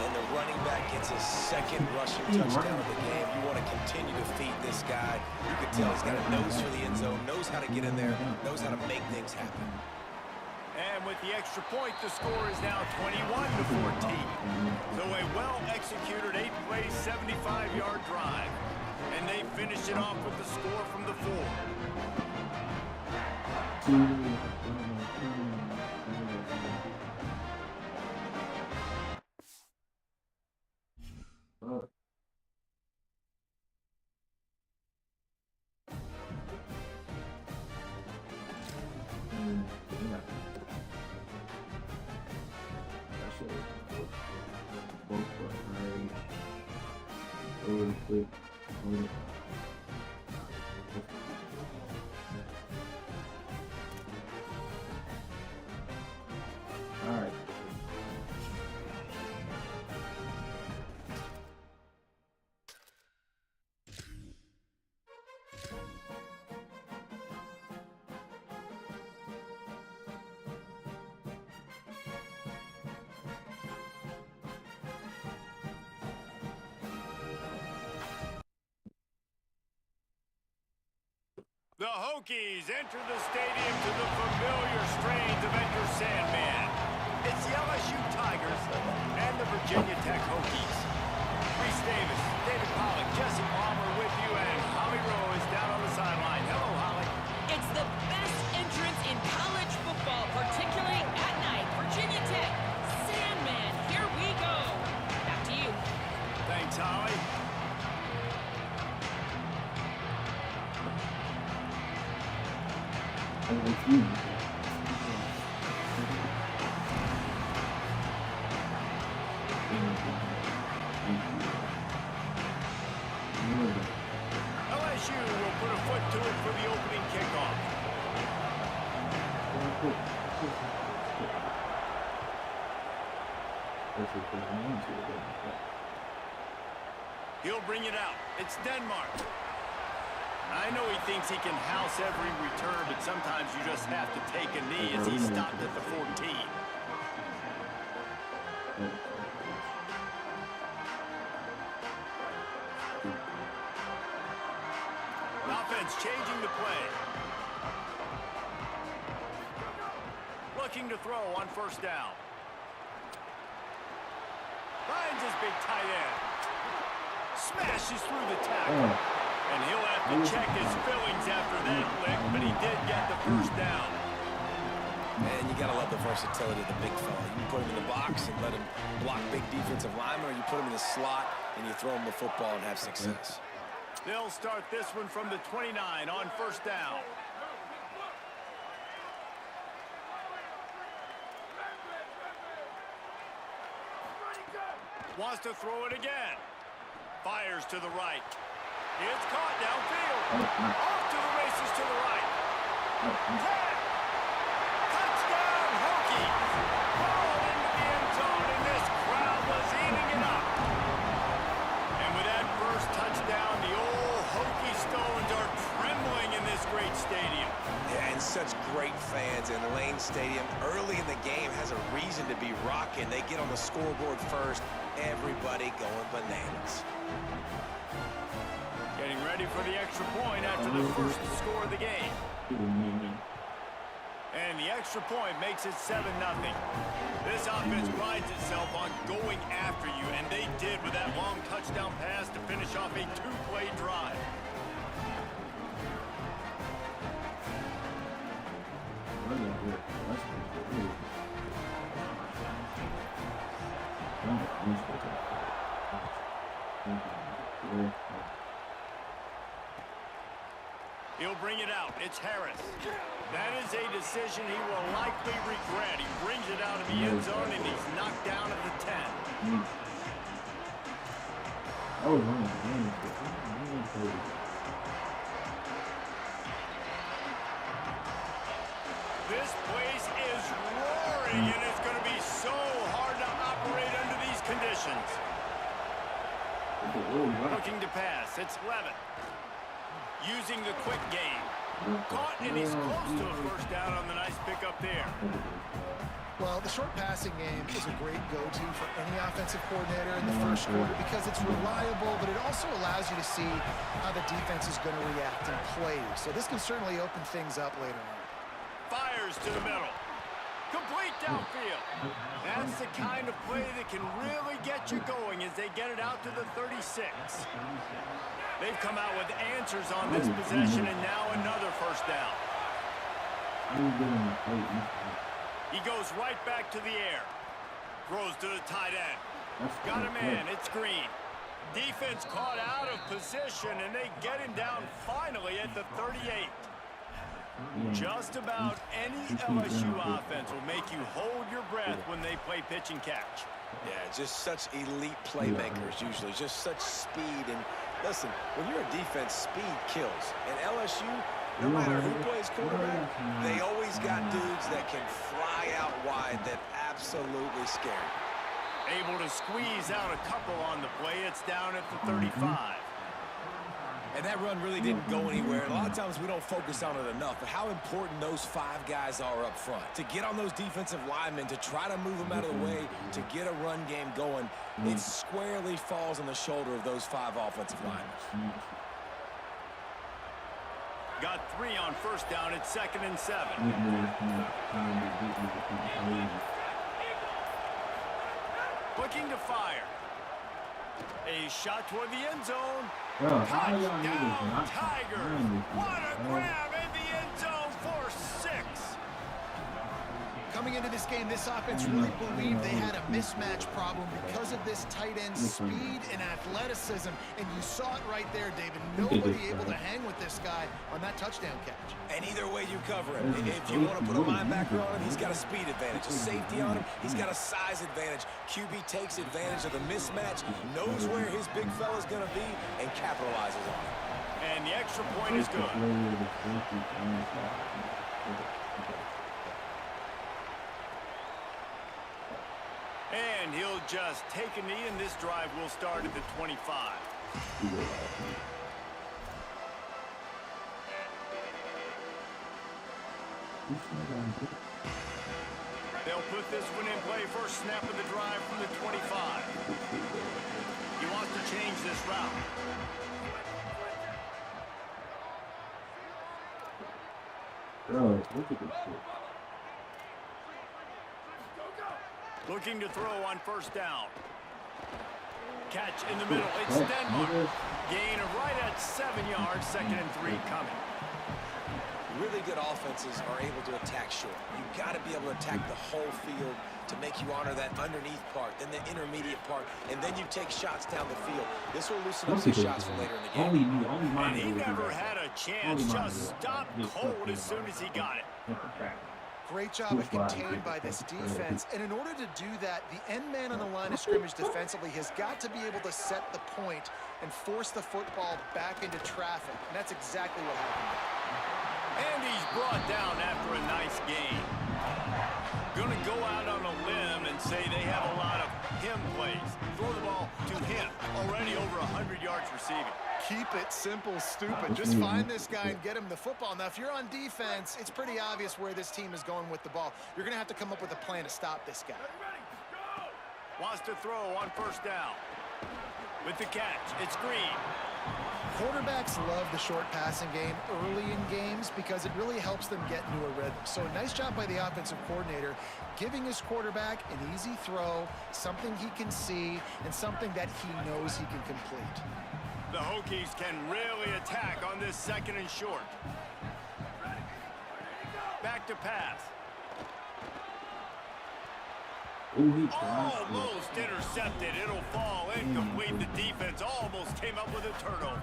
And the running back gets his second rushing touchdown of the game. You want to continue to feed this guy. You can tell he's got a nose for the end zone, knows how to get in there, knows how to make things happen. And with the extra point, the score is now 21-14. So a well-executed 8-play, 75-yard drive. And they finish it off with the score from the 4. All right. The Hokies enter the stadium to the familiar strains of Enter Sandman. It's the LSU Tigers and the Virginia Tech Hokies. Reese Davis, David Pollock, Jesse Palmer with you, and Holly Rowe is down on the sideline. Hello, Holly. It's the best entrance in college football, particularly at night. Virginia Tech, Sandman, here we go. Back to you. Thanks, Holly. LSU will put a foot to it for the opening kickoff. He'll bring it out. It's Denmark. I know he thinks he can house every return, but sometimes you just have to take a knee as he stopped at the 14. Offense changing the play. Looking to throw on first down. Finds his big tight end. Smashes through the tackle. And he'll have to check his fillings after that lick, but he did get the first down. Man, you gotta love the versatility of the big fella. You can put him in the box and let him block big defensive linemen, or you put him in the slot and you throw him the football and have success. They'll start this one from the 29 on first down. Wants to throw it again. Fires to the right. It's caught downfield. Off to the races to the right. Touchdown, Hokies. Ball into the end zone, and this crowd was eating it up. And with that first touchdown, the old Hokie Stones are trembling in this great stadium. Yeah, and such great fans. And Lane Stadium early in the game has a reason to be rocking. They get on the scoreboard first. Everybody going bananas. Getting ready for the extra point after the first score of the game. And the extra point makes it 7-0. This offense prides itself on going after you, and they did with that long touchdown pass to finish off a two-play drive. He'll bring it out. It's Harris. That is a decision he will likely regret. He brings it out of the end zone, and he's knocked down at the 10. This place is roaring, and it's going to be so hard to operate under these conditions. Looking to pass. It's Levitt. Using the quick game. Caught, and he's close to a first down on the nice pickup there. Well, the short passing game is a great go-to for any offensive coordinator in the first quarter because it's reliable, but it also allows you to see how the defense is going to react and play. So this can certainly open things up later on. Fires to the middle. Complete downfield. That's the kind of play that can really get you going as they get it out to the 36. They've come out with answers on this possession, and now another first down. He goes right back to the air. Throws to the tight end. Got a man. It's Green. Defense caught out of position, and they get him down finally at the 38. Just about any LSU offense will make you hold your breath when they play pitch and catch. Yeah, just such elite playmakers usually, just such speed. And listen, when you're a defense, speed kills. And LSU, no matter who plays quarterback, they always got dudes that can fly out wide that absolutely scare. Able to squeeze out a couple on the play. It's down at the 35. And that run really didn't go anywhere. And a lot of times we don't focus on it enough, but how important those five guys are up front. To get on those defensive linemen, to try to move them out of the way, to get a run game going, it squarely falls on the shoulder of those five offensive linemen. Got 3 on first down at 2nd and 7. Looking to fire. A shot toward the end zone. Touchdown, Tigers. What a grab in the end zone for 6. Coming into this game, this offense really believed they had a mismatch problem because of this tight end's speed and athleticism. And you saw it right there, David. Nobody able to hang with this guy on that touchdown catch. And either way you cover him, if you want to put a linebacker on him, he's got a speed advantage. A safety on him, he's got a size advantage. QB takes advantage of the mismatch, knows where his big fella's going to be, and capitalizes on it. And the extra point is good. And he'll just take a knee, and this drive will start at the 25. They'll put this one in play. First snap of the drive from the 25. He wants to change this route. Bro, look at this shit. Looking to throw on first down. Catch in the middle. It's Denmark. Gain of right at 7 yards. 2nd and 3 coming. Really good offenses are able to attack short. You've got to be able to attack the whole field to make you honor that underneath part, then the intermediate part, and then you take shots down the field. This will loosen up some shots for later in the game. And he never had a chance. Just stopped cold as soon as he got it. Great job of contained by this defense. And in order to do that, the end man on the line of scrimmage defensively has got to be able to set the point and force the football back into traffic. And that's exactly what happened. And he's brought down after a nice game. Going to go out on a limb and say they have a lot of him plays. Throw the ball to him. Already over 100 yards receiving. Keep it simple, stupid. Just find this guy and get him the football. Now, if you're on defense, it's pretty obvious where this team is going with the ball. You're going to have to come up with a plan to stop this guy. Wants to throw on first down. With the catch, it's Green. Quarterbacks love the short passing game early in games because it really helps them get into a rhythm. So nice job by the offensive coordinator giving his quarterback an easy throw, something he can see, and something that he knows he can complete. The Hokies can really attack on this 2nd and short. Back to pass. Almost intercepted. It'll fall incomplete. The defense almost came up with a turnover.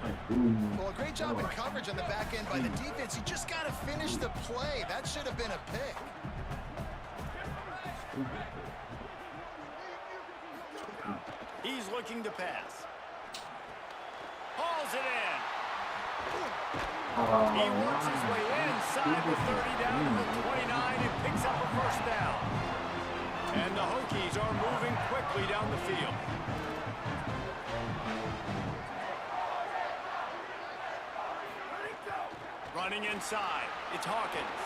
Well, a great job in coverage on the back end by the defense. You just got to finish the play. That should have been a pick. He's looking to pass. Hauls it in. He works his way inside the 30 down to the 29 and picks up a first down. And the Hokies are moving quickly down the field. Running inside. It's Hawkins.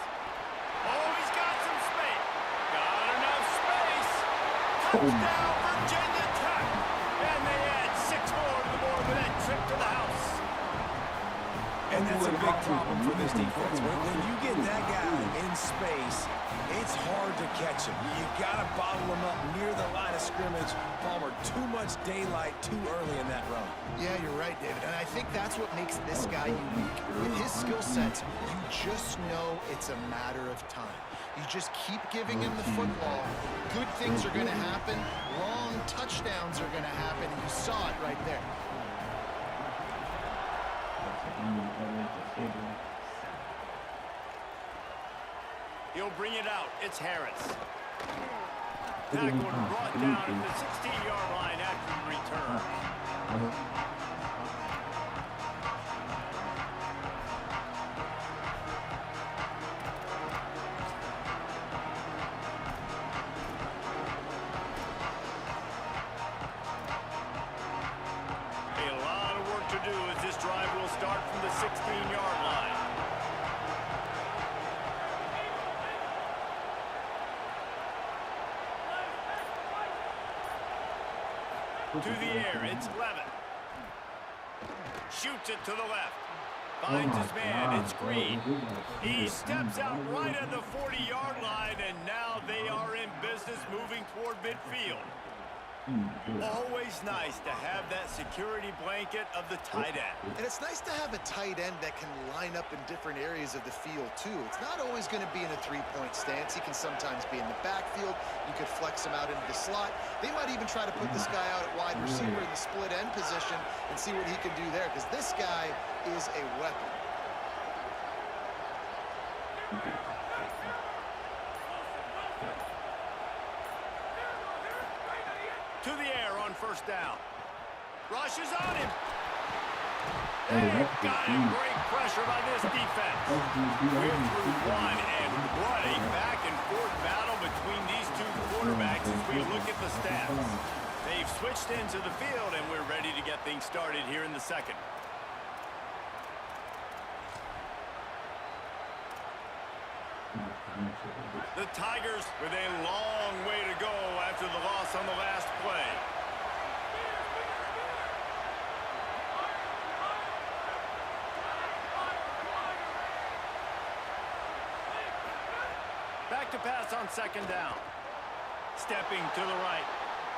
Oh, he's got some space. Got enough space. Touchdown, Virginia Tech. And they add 6 more to the board with that trip to the house. And that's a big problem for this defense. When you get that guy in space, it's hard to catch him. You got to bottle him up near the line of scrimmage. Palmer, too much daylight too early in that run. Yeah, you're right, David. And I think that's what makes this guy unique. With his skill sets, you just know it's a matter of time. You just keep giving him the football. Good things are going to happen. Long touchdowns are going to happen. And you saw it right there. He'll bring it out. It's Harris. Tackled and brought down at the 16-yard line after the return. A lot of work to do as this drive will start from the 16-yard line. To the air, it's Levin. Shoots it to the left. Finds his man. It's bro. Green. He steps out right at the 40-yard line, and now they are in business moving toward midfield. Always nice to have that security blanket of the tight end. And it's nice to have a tight end that can line up in different areas of the field, too. It's not always going to be in a three-point stance. He can sometimes be in the backfield. You could flex him out into the slot. They might even try to put this guy out at wide receiver in the split end position and see what he can do there, because this guy is a weapon. To the air on first down. Rushes on him. Hey, They've that's got the him. key. Great pressure by this defense. That's the We're through one, and what a back-and-forth battle between these two quarterbacks as we look at the stats. They've switched into the field, and we're ready to get things started here in the second. The Tigers with a long way to go after the loss on the last play. Back to pass on second down. Stepping to the right.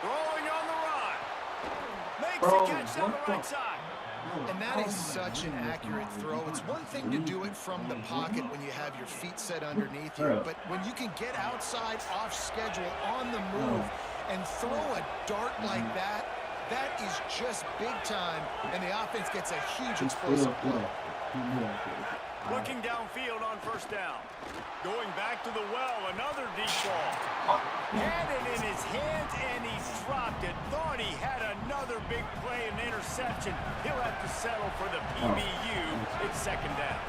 Throwing on the run. Makes Bro, a catch down what the right the- side. And that is such an accurate throw. It's one thing to do it from the pocket when you have your feet set underneath you, but when you can get outside, off schedule, on the move, and throw a dart like that, that is just big time, and the offense gets a huge explosive play. Looking downfield on first down. Going back to the well, another deep ball. Had it in his hands, and he dropped it. Thought he had another big play and interception. He'll have to settle for the PBU. It's second down.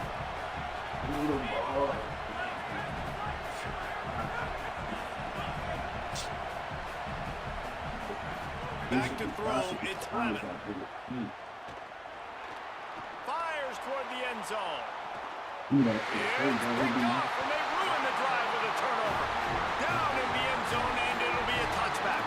Back to throw, it's Lemon. Fires toward the end zone. Here's picked off, and they ruin the drive with a turnover. Down in the end zone, and it'll be a touchback.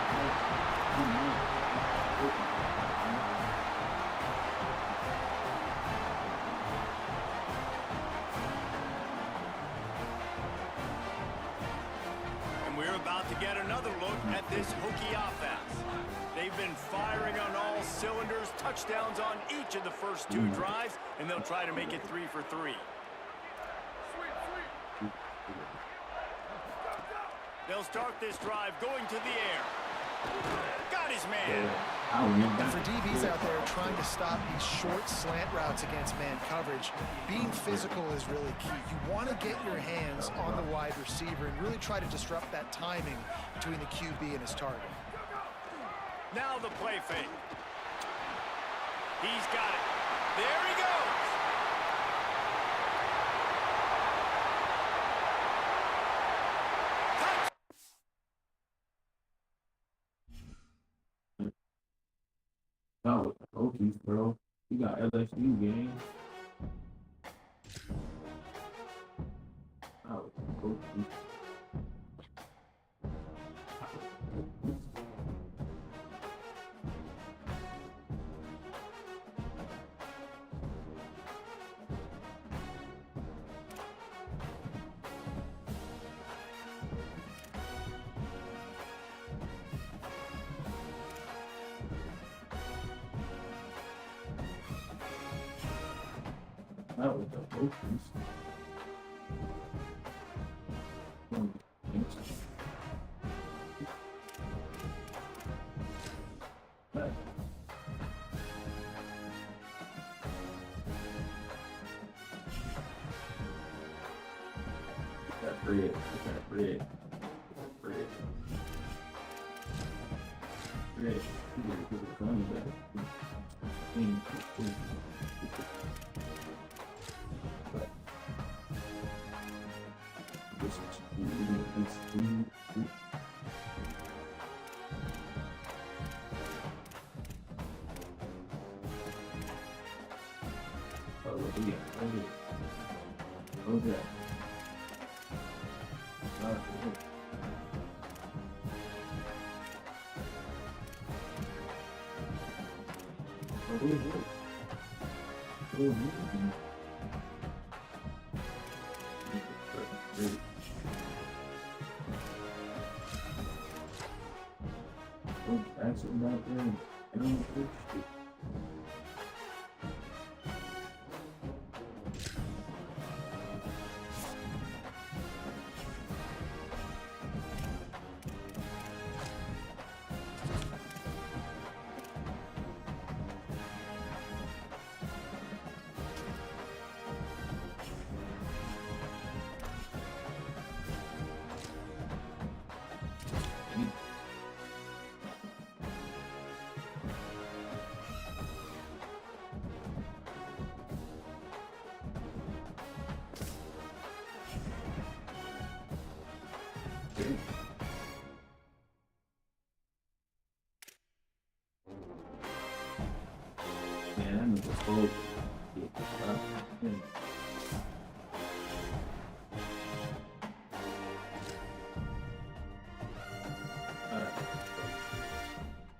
And we're about to get another look at this Hokie offense. They've been firing on all cylinders, touchdowns on each of the first two drives, and they'll try to make it 3 for 3. They'll start this drive going to the air. Got his man. And for DBs out there trying to stop these short slant routes against man coverage, being physical is really key. You want to get your hands on the wide receiver and really try to disrupt that timing between the QB and his target. Now the play fake. He's got it. There he goes. Oh, Hokies, bro. You got LSU game. Oh, Hokies. That was the Hokies. But that bread, that bread, bread. Bread. You gotta give it funny back. But this is oh yeah. Coach Jackson out there and Coach. Man, I'm just old.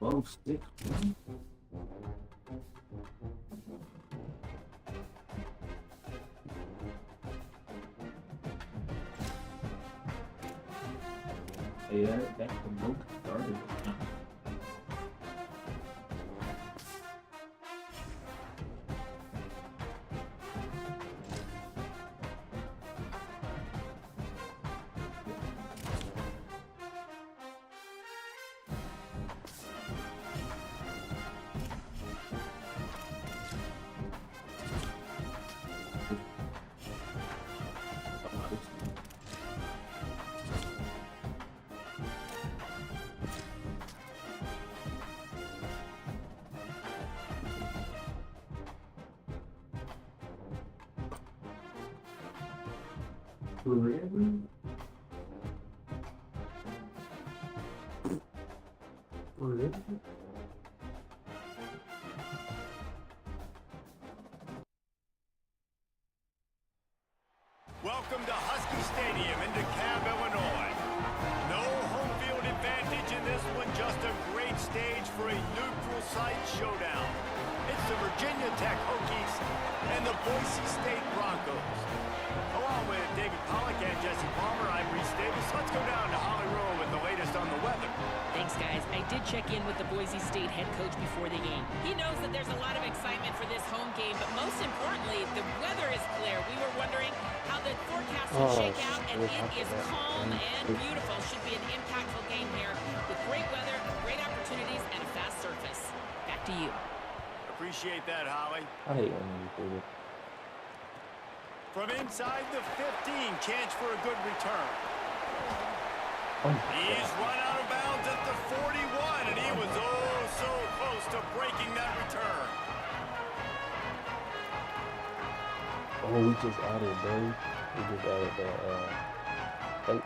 Both sticks. Yeah, that's the most started. Forever? Forever? Welcome to Husky Stadium in DeKalb, Illinois. No home field advantage in this one, just a great stage for a neutral site showdown. It's the Virginia Tech Hokies and the Boise State Broncos. Along with David Pollack and Jesse Palmer, I'm Reese Davis. Let's go down to Holly Rowe with the latest on the weather. Thanks, guys. I did check in with the Boise State head coach before the game. He knows that there's a lot of excitement for this home game, but most importantly, the weather is clear. We were wondering how the forecast would shake out, and it is calm and beautiful. Should be an impactful game here with great weather, great opportunities, and a fast surface. Back to you. Appreciate that, Holly. I hate when you do it. From inside the 15, chance for a good return. He's run out of bounds at the 41, and he was oh so close to breaking that return. Oh, we just added, bro. We just added the 13,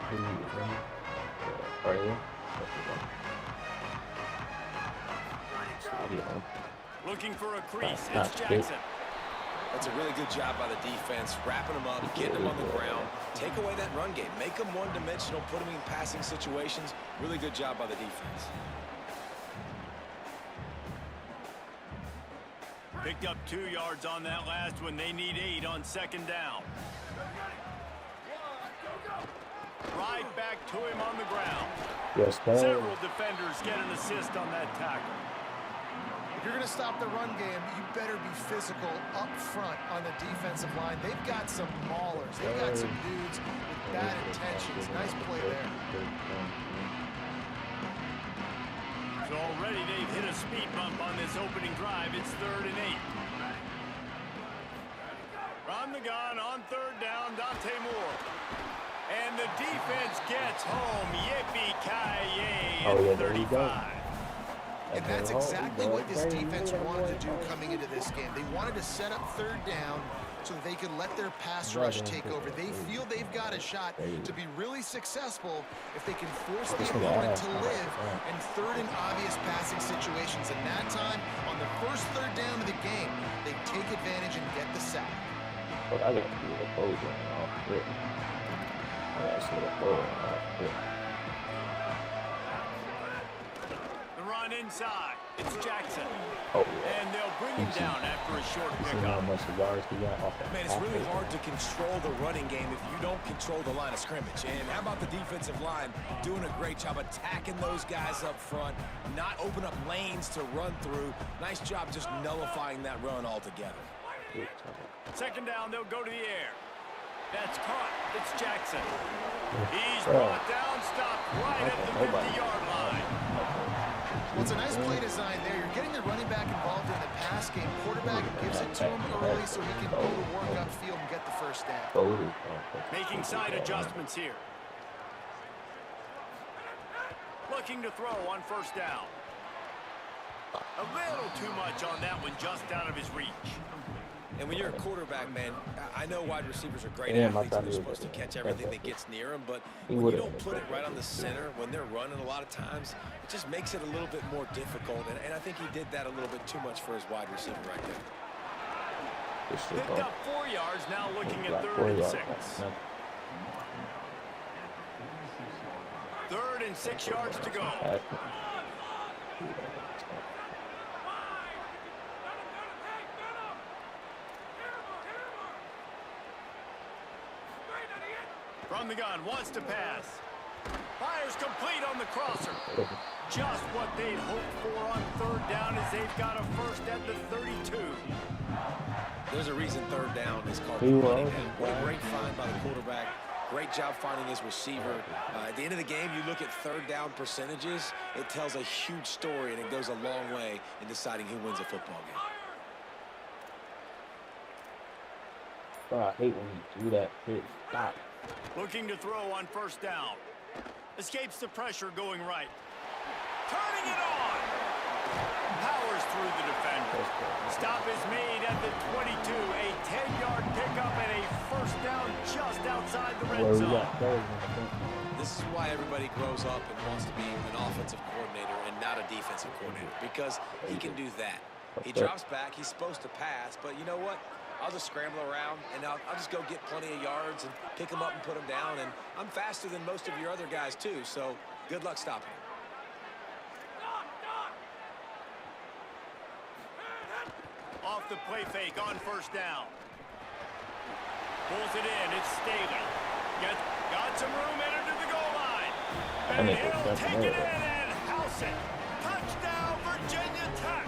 right here. Looking for a crease, That's it's not Jackson. That's a really good job by the defense, wrapping them up, getting them on the ground. Take away that run game. Make them one-dimensional, put them in passing situations. Really good job by the defense. Picked up 2 yards on that last one. They need 8 on second down. Right back to him on the ground. Yes, sir. Several defenders get an assist on that tackle. If you're going to stop the run game, you better be physical up front on the defensive line. They've got some maulers. They've got some dudes with bad intentions. Nice play there. So already they've hit a speed bump on this opening drive. It's 3rd and 8. From the gun on 3rd down, Dante Moore. And the defense gets home. Yippee-ki-yay at the 35. And that's exactly what this defense wanted to do coming into this game. They wanted to set up 3rd down so that they could let their pass rush take over. They feel they've got a shot to be really successful if they can force the opponent to live in 3rd and obvious passing situations. And that time, on the first 3rd down of the game, they take advantage and get the sack. But I got to do the closing off it. I got to see the closing off it. Inside. It's Jackson. Oh, yeah. And they'll bring him down after a short See how pickup. much yards he got off that. Man, it's really hard to control the running game if you don't control the line of scrimmage. And how about the defensive line doing a great job attacking those guys up front, not open up lanes to run through. Nice job just nullifying that run altogether. Second down, they'll go to the air. That's caught. It's Jackson. He's brought down, stopped right at the 50-yard line. Well, it's a nice play design there. You're getting the running back involved in the pass game. Quarterback gives it to him early so he can go to work upfield and get the first down. Making side adjustments here. Looking to throw on first down. A little too much on that one, just out of his reach. And when you're a quarterback, man, I know wide receivers are great Damn, I athletes thought and they're he supposed to was catch gonna everything catch that gets near them, but He when you would've don't put it right on the center, when they're running a lot of times, it just makes it a little bit more difficult. And I think he did that a little bit too much for his wide receiver right there. Picked up 4 yards, now looking at 3rd and 6. 3rd and 6 yards to go. From the gun, wants to pass. Fires complete on the crosser. Just what they'd hoped for on 3rd down as they've got a first at the 32. There's a reason 3rd down is called He running was. down. What a great find by the quarterback. Great job finding his receiver. At the end of the game, you look at 3rd down percentages. It tells a huge story, and it goes a long way in deciding who wins a football game. Bro, I hate when you do that. Stop. Looking to throw on first down. Escapes the pressure going right. Turning it on. Powers through the defender. Stop is made at the 22. A 10-yard pickup and a first down just outside the red zone. This is why everybody grows up and wants to be an offensive coordinator and not a defensive coordinator, because he can do that. He drops back. He's supposed to pass, but you know what? I'll just scramble around, and I'll just go get plenty of yards and pick them up and put them down. And I'm faster than most of your other guys, too, so good luck stopping him. Off the play fake on first down. Pulls it in. It's Staley. Got some room entered to the goal line. And he'll take it in and house it. Touchdown, Virginia Tech.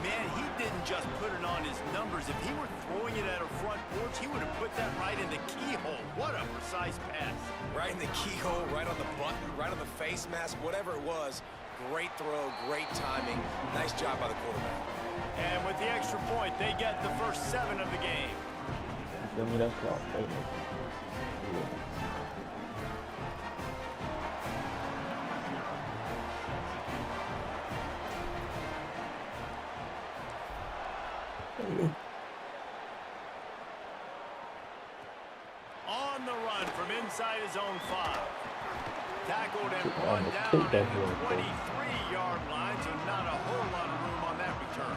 Man, he didn't just put it on his numbers. If he were throwing it at a front porch, he would have put that right in the keyhole. What a precise pass. Right in the keyhole, right on the button, right on the face mask, whatever it was. Great throw, great timing. Nice job by the quarterback. And with the extra point, they get the first 7 of the game. Feel me? That's called On the run from inside his own 5. Tackled and brought down at the 23-yard line, so not a whole lot of room on that return.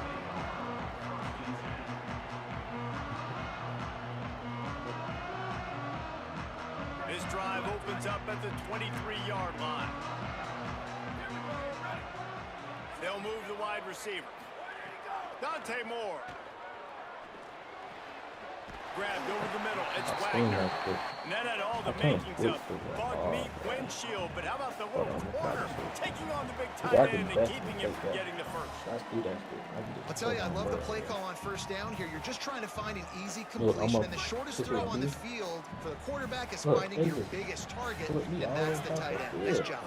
This drive opens up at the 23-yard line. They'll move the wide receiver. Dante Moore. Grabbed over the middle. It's Wagner. And that had all the makings of bug meat windshield. But how about the little corner taking on the big tight end and keeping him from getting the first? I'll tell you, I love the play call on first down here. You're just trying to find an easy completion, and the shortest throw on the field for the quarterback is finding your biggest target, and that's the tight end. Nice job.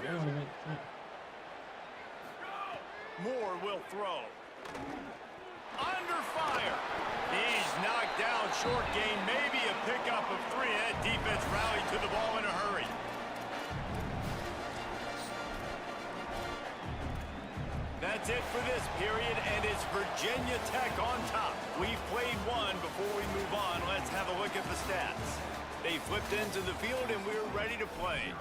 Moore will throw. Under fire. He's knocked down, short gain, maybe a pickup of 3. That defense rallied to the ball in a hurry. That's it for this period, and it's Virginia Tech on top. We've played one. Before we move on, let's have a look at the stats. They flipped into the field, and we're ready to play.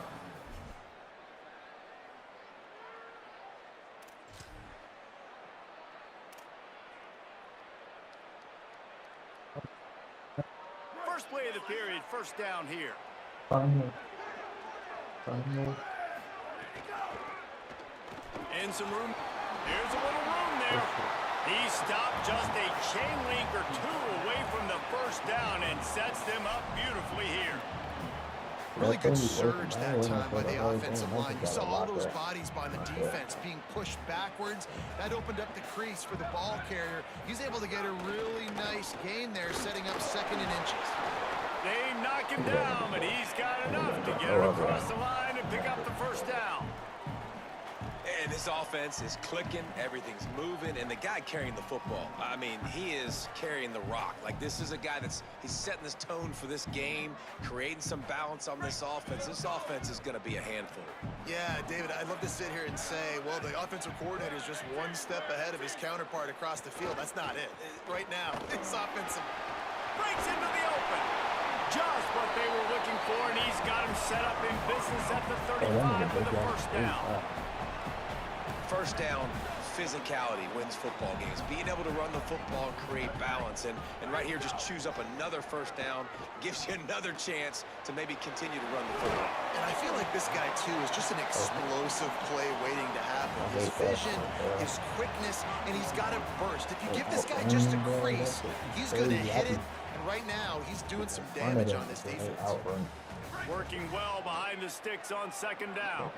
First play of the period, first down here. And some room. There's a little room there. He stopped just a chain link or two away from the first down and sets them up beautifully here. Really good surge that time by the offensive line. You saw all those bodies by the defense being pushed backwards. That opened up the crease for the ball carrier. He's able to get a really nice gain there, setting up 2nd and inches. They knock him down, but he's got enough to get it across the line and pick up the first down. And this offense is clicking, everything's moving, and the guy carrying the football, I mean, he is carrying the rock. Like, this is a guy he's setting this tone for this game, creating some balance on this offense. This offense is going to be a handful. Yeah, David, I'd love to sit here and say, well, the offensive coordinator is just one step ahead of his counterpart across the field. That's not it. Right now, this offensive Breaks into the open. Just what they were looking for, and he's got him set up in business at the 35 for the first down. First down, physicality wins football games. Being able to run the football and create balance. And right here, just choose up another first down, gives you another chance to maybe continue to run the football. And I feel like this guy, too, is just an explosive play waiting to happen. His vision, his quickness, and he's got a burst. If you give this guy just a crease, he's going to hit it. And right now, he's doing some damage on this defense. Working well behind the sticks on 2nd down.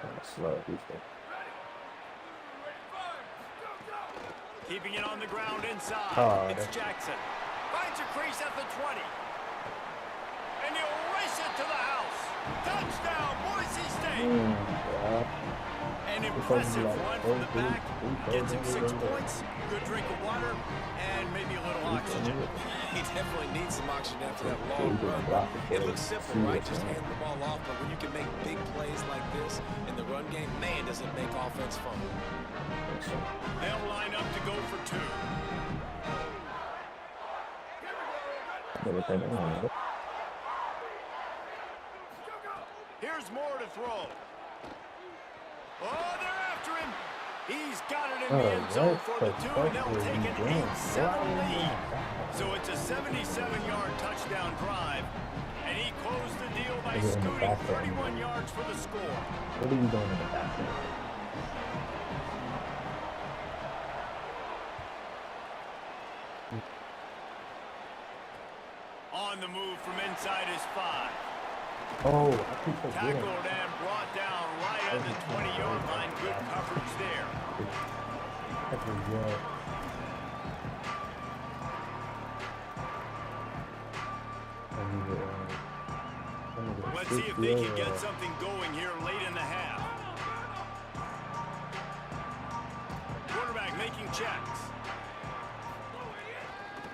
Keeping it on the ground inside. It's Jackson. Finds a crease at the 20. And he'll race it to the house. Touchdown, Boise State. An impressive run from the back. Gets him 6 points. Good drink of water. And maybe a little oxygen. He definitely needs some oxygen after that long run. It looks simple, right? Just hand the ball off. But when you can make big plays like this in the run game, man, does it make offense fun. They'll line up to go for 2. Here's more to throw. Oh, they're after him. He's got it in the end zone for the 2, and they'll take an 8-7 lead. So it's a 77-yard touchdown drive, and he closed the deal by scooting 31 yards for the score. What are you doing in the back there? On the move from inside his 5. Oh, I keep forgetting. Tackled and brought down right at the 20-yard line. Good coverage there. Let's see if they can get something going here late in the half. Quarterback making checks.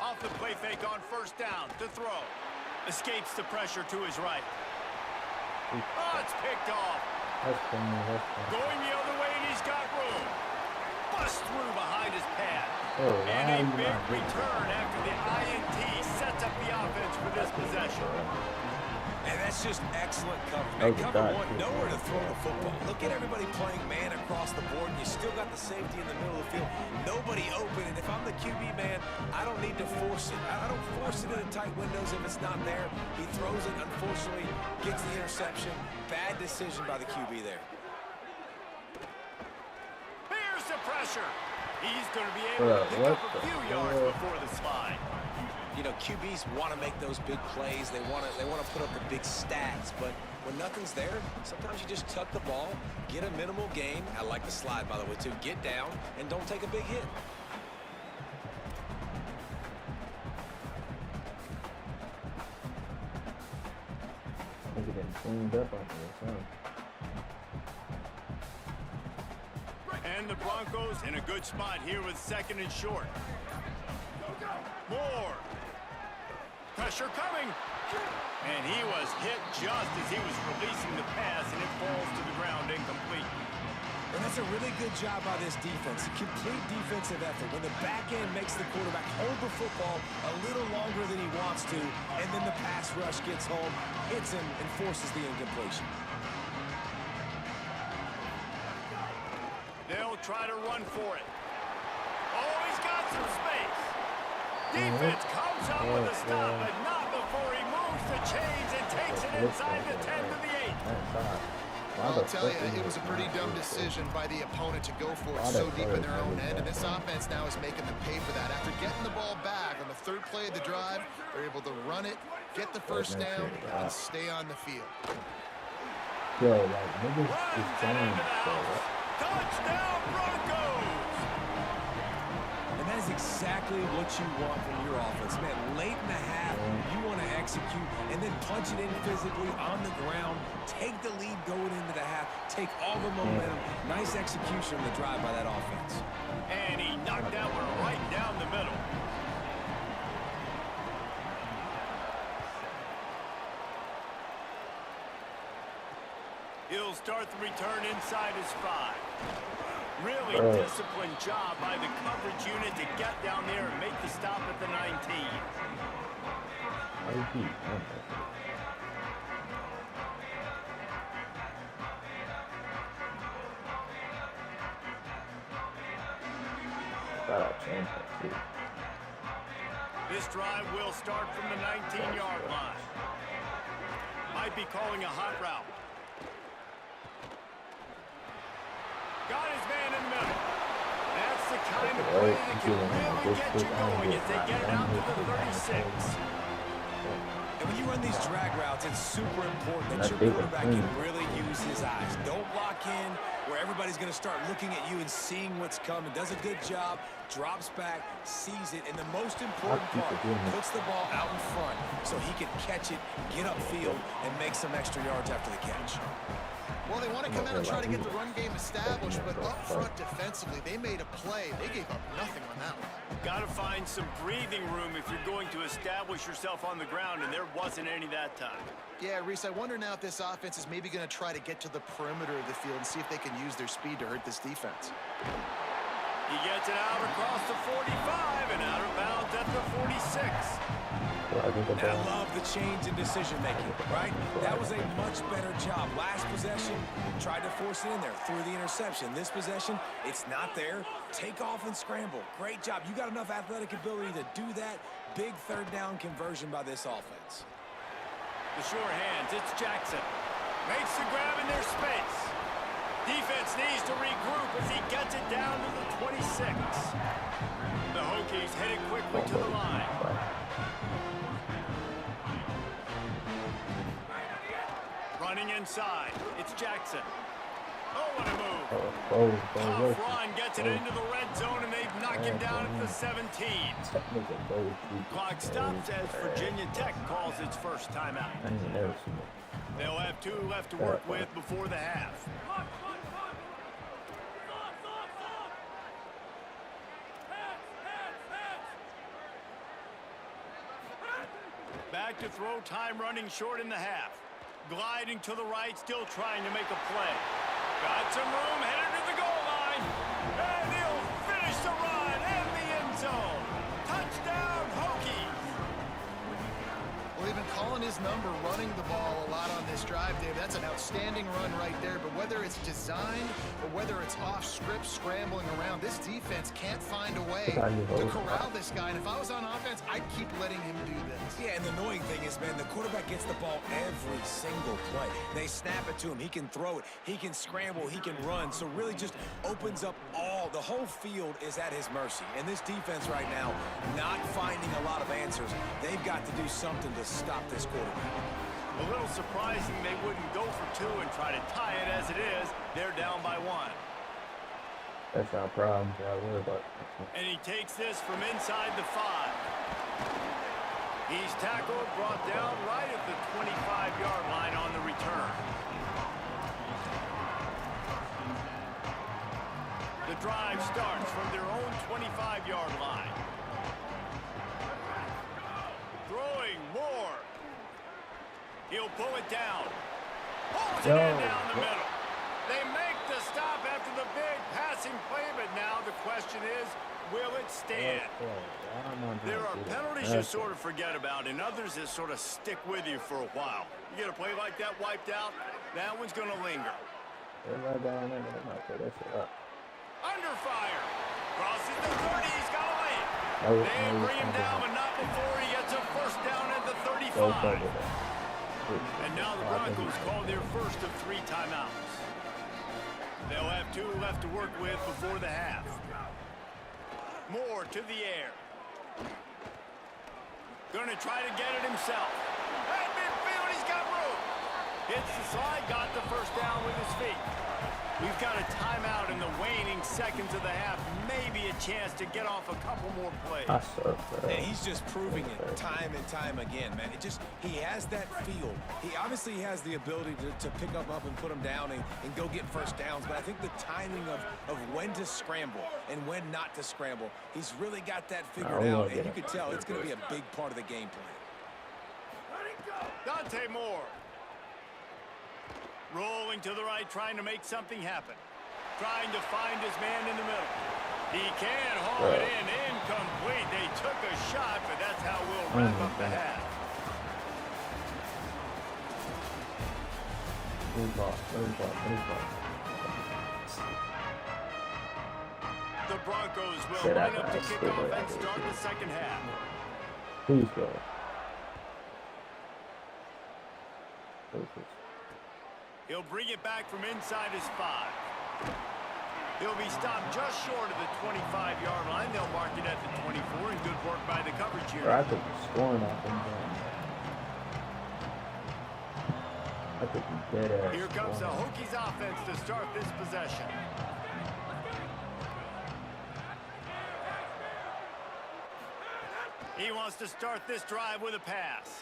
Off the play fake on 1st down to throw. Escapes the pressure to his right. Oh, it's picked off. Going the other way, and he's got room. Bust through behind his pad. And a big return after the INT sets up the offense for this possession. And that's just excellent coverage. Cover 1, nowhere to throw the football. Look at everybody playing man across the board, and you still got the safety in the middle of the field. Nobody open, and if I'm the QB man, I don't need to force it. I don't force it in the tight windows if it's not there. He throws it, unfortunately, gets the interception. Bad decision by the QB there. Here's the pressure. He's going to be able to pick up a few yards before the slide. You know, QBs want to make those big plays. They want to put up the big stats. But when nothing's there, sometimes you just tuck the ball, get a minimal gain. I like the slide, by the way, too. Get down and don't take a big hit. Look at them cleaned up on this, huh? And the Broncos in a good spot here with 2nd and short. Moore. Pressure coming. And he was hit just as he was releasing the pass, and it falls to the ground incomplete. And that's a really good job by this defense. A complete defensive effort. When the back end makes the quarterback hold the football a little longer than he wants to, and then the pass rush gets home, hits him, and forces the incompletion. They'll try to run for it. Oh, he's got some space. Defense comes up with a stop, but not before he moves the chains and takes it inside the 10 to the 8. I'll tell you, it was a pretty dumb decision by the opponent to go for it so deep in their own end, and this offense now is making them pay for that. After getting the ball back on the third play of the drive, they're able to run it, get the first down, and stay on the field. Yo, like, niggas is playing, bro. Touchdown Broncos! And that is exactly what you want from your offense, man. Late in the half, you want to execute and then punch it in physically on the ground, take the lead going into the half, take all the momentum. Nice execution on the drive by that offense. And he knocked that one right down the middle. He'll start the return inside his 5. Really disciplined job by the coverage unit to get down there and make the stop at the 19. This drive will start from the 19-yard line. Might be calling a hot route. Got his man in the middle. That's the kind of play that can really get you going as they get it out to the 36. And when you run these drag routes, it's super important that your quarterback can really use his eyes. Don't lock in where everybody's going to start looking at you and seeing what's coming. Does a good job, drops back, sees it, and the most important part, puts the ball out in front so he can catch it, get upfield, and make some extra yards after the catch. Well, they want to come out and try to get the run game established, but up front defensively, they made a play. They gave up nothing on that one. Got to find some breathing room if you're going to establish yourself on the ground, and there wasn't any that time. Yeah, Reese, I wonder now if this offense is maybe going to try to get to the perimeter of the field and see if they can use their speed to hurt this defense. He gets it out across the 45 and out of bounds at the 46. And I love the change in decision-making, right? That was a much better job. Last possession, tried to force it in there, threw the interception. This possession, it's not there. Take off and scramble. Great job. You got enough athletic ability to do that. Big third down conversion by this offense. The sure hands, it's Jackson. Makes the grab in their space. Defense needs to regroup as he gets it down to the 26. The Hokies headed quickly to the line. Running inside, it's Jackson. Oh, what a move. Tough run gets it into the red zone, and they've knocked him down at the 17. Clock stops as Virginia Tech calls its first timeout. They'll have 2 left to work with before the half. Back to throw, time running short in the half. Gliding to the right, still trying to make a play. Got some room, headed to the goal line. And he'll finish the run in the end zone. Touchdown, Hokies. Well, they've been calling his number, running the ball a lot on this drive, Dave. That's an outstanding run right there. But whether it's designed or whether it's off script, scrambling around, this defense can't find a way to corral this guy. And if I was on offense, I'd keep letting him do this. Yeah, and the annoying thing is, man, the quarterback gets the ball every single play. They snap it to him. He can throw it. He can scramble. He can run. So really just opens up the whole field is at his mercy. And this defense right now, not finding a lot of answers. They've got to do something to stop this quarterback. A little surprising they wouldn't go for 2 and try to tie it. As it is, they're down by 1. That's our problem. Yeah, worry about it. And he takes this from inside the 5. He's tackled, brought down right at the 25-yard line on the return. The drive starts from their own 25-yard line. Throwing more. He'll pull it down. Pulls it in down the middle. They make the stop after the big passing play, but now the question is, will it stand? There are penalties you sort of forget about, and others that sort of stick with you for a while. You get a play like that wiped out, that one's going to linger. Under fire. Crosses the 30, he's got a lane. They bring him down, but not before he gets a first down at the 35. And now the Broncos call their first of 3 timeouts. They'll have 2 left to work with before the half. Moore to the air. Going to try to get it himself. At midfield, he's got room. Hits the slide, got the first down with his feet. We've got a timeout in the waning seconds of the half. Maybe a chance to get off a couple more plays. And he's just proving it time and time again, man. He has that feel. He obviously has the ability to pick up and put them down and go get first downs. But I think the timing of when to scramble and when not to scramble, he's really got that figured out. And you can tell it's going to be a big part of the game plan. Dante Moore. Rolling to the right, trying to make something happen. Trying to find his man in the middle. He can haul it in. Incomplete. They took a shot, but that's how we'll wrap up the half. The Broncos will line up to kick off and start the second half. Please go. He'll bring it back from inside his 5. He'll be stopped just short of the 25-yard line. They'll mark it at the 24, and good work by the coverage here. I could be scoring off them. I could be dead ass. Here comes the Hokies offense to start this possession. He wants to start this drive with a pass.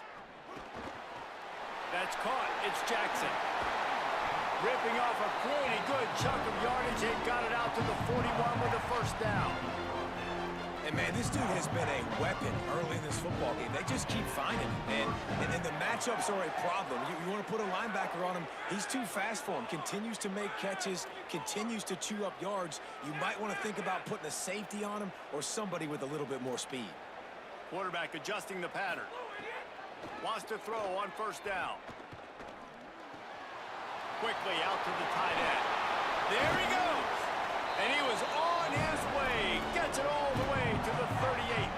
That's caught. It's Jackson. Ripping off a pretty good chunk of yardage. They got it out to the 41 with a first down. And, man, this dude has been a weapon early in this football game. They just keep finding him, man. And the matchups are a problem. You want to put a linebacker on him, he's too fast for him. Continues to make catches, continues to chew up yards. You might want to think about putting a safety on him or somebody with a little bit more speed. Quarterback adjusting the pattern. Wants to throw on first down. Quickly out to the tight end. There he goes. And he was on his way. Gets it all the way to the 38.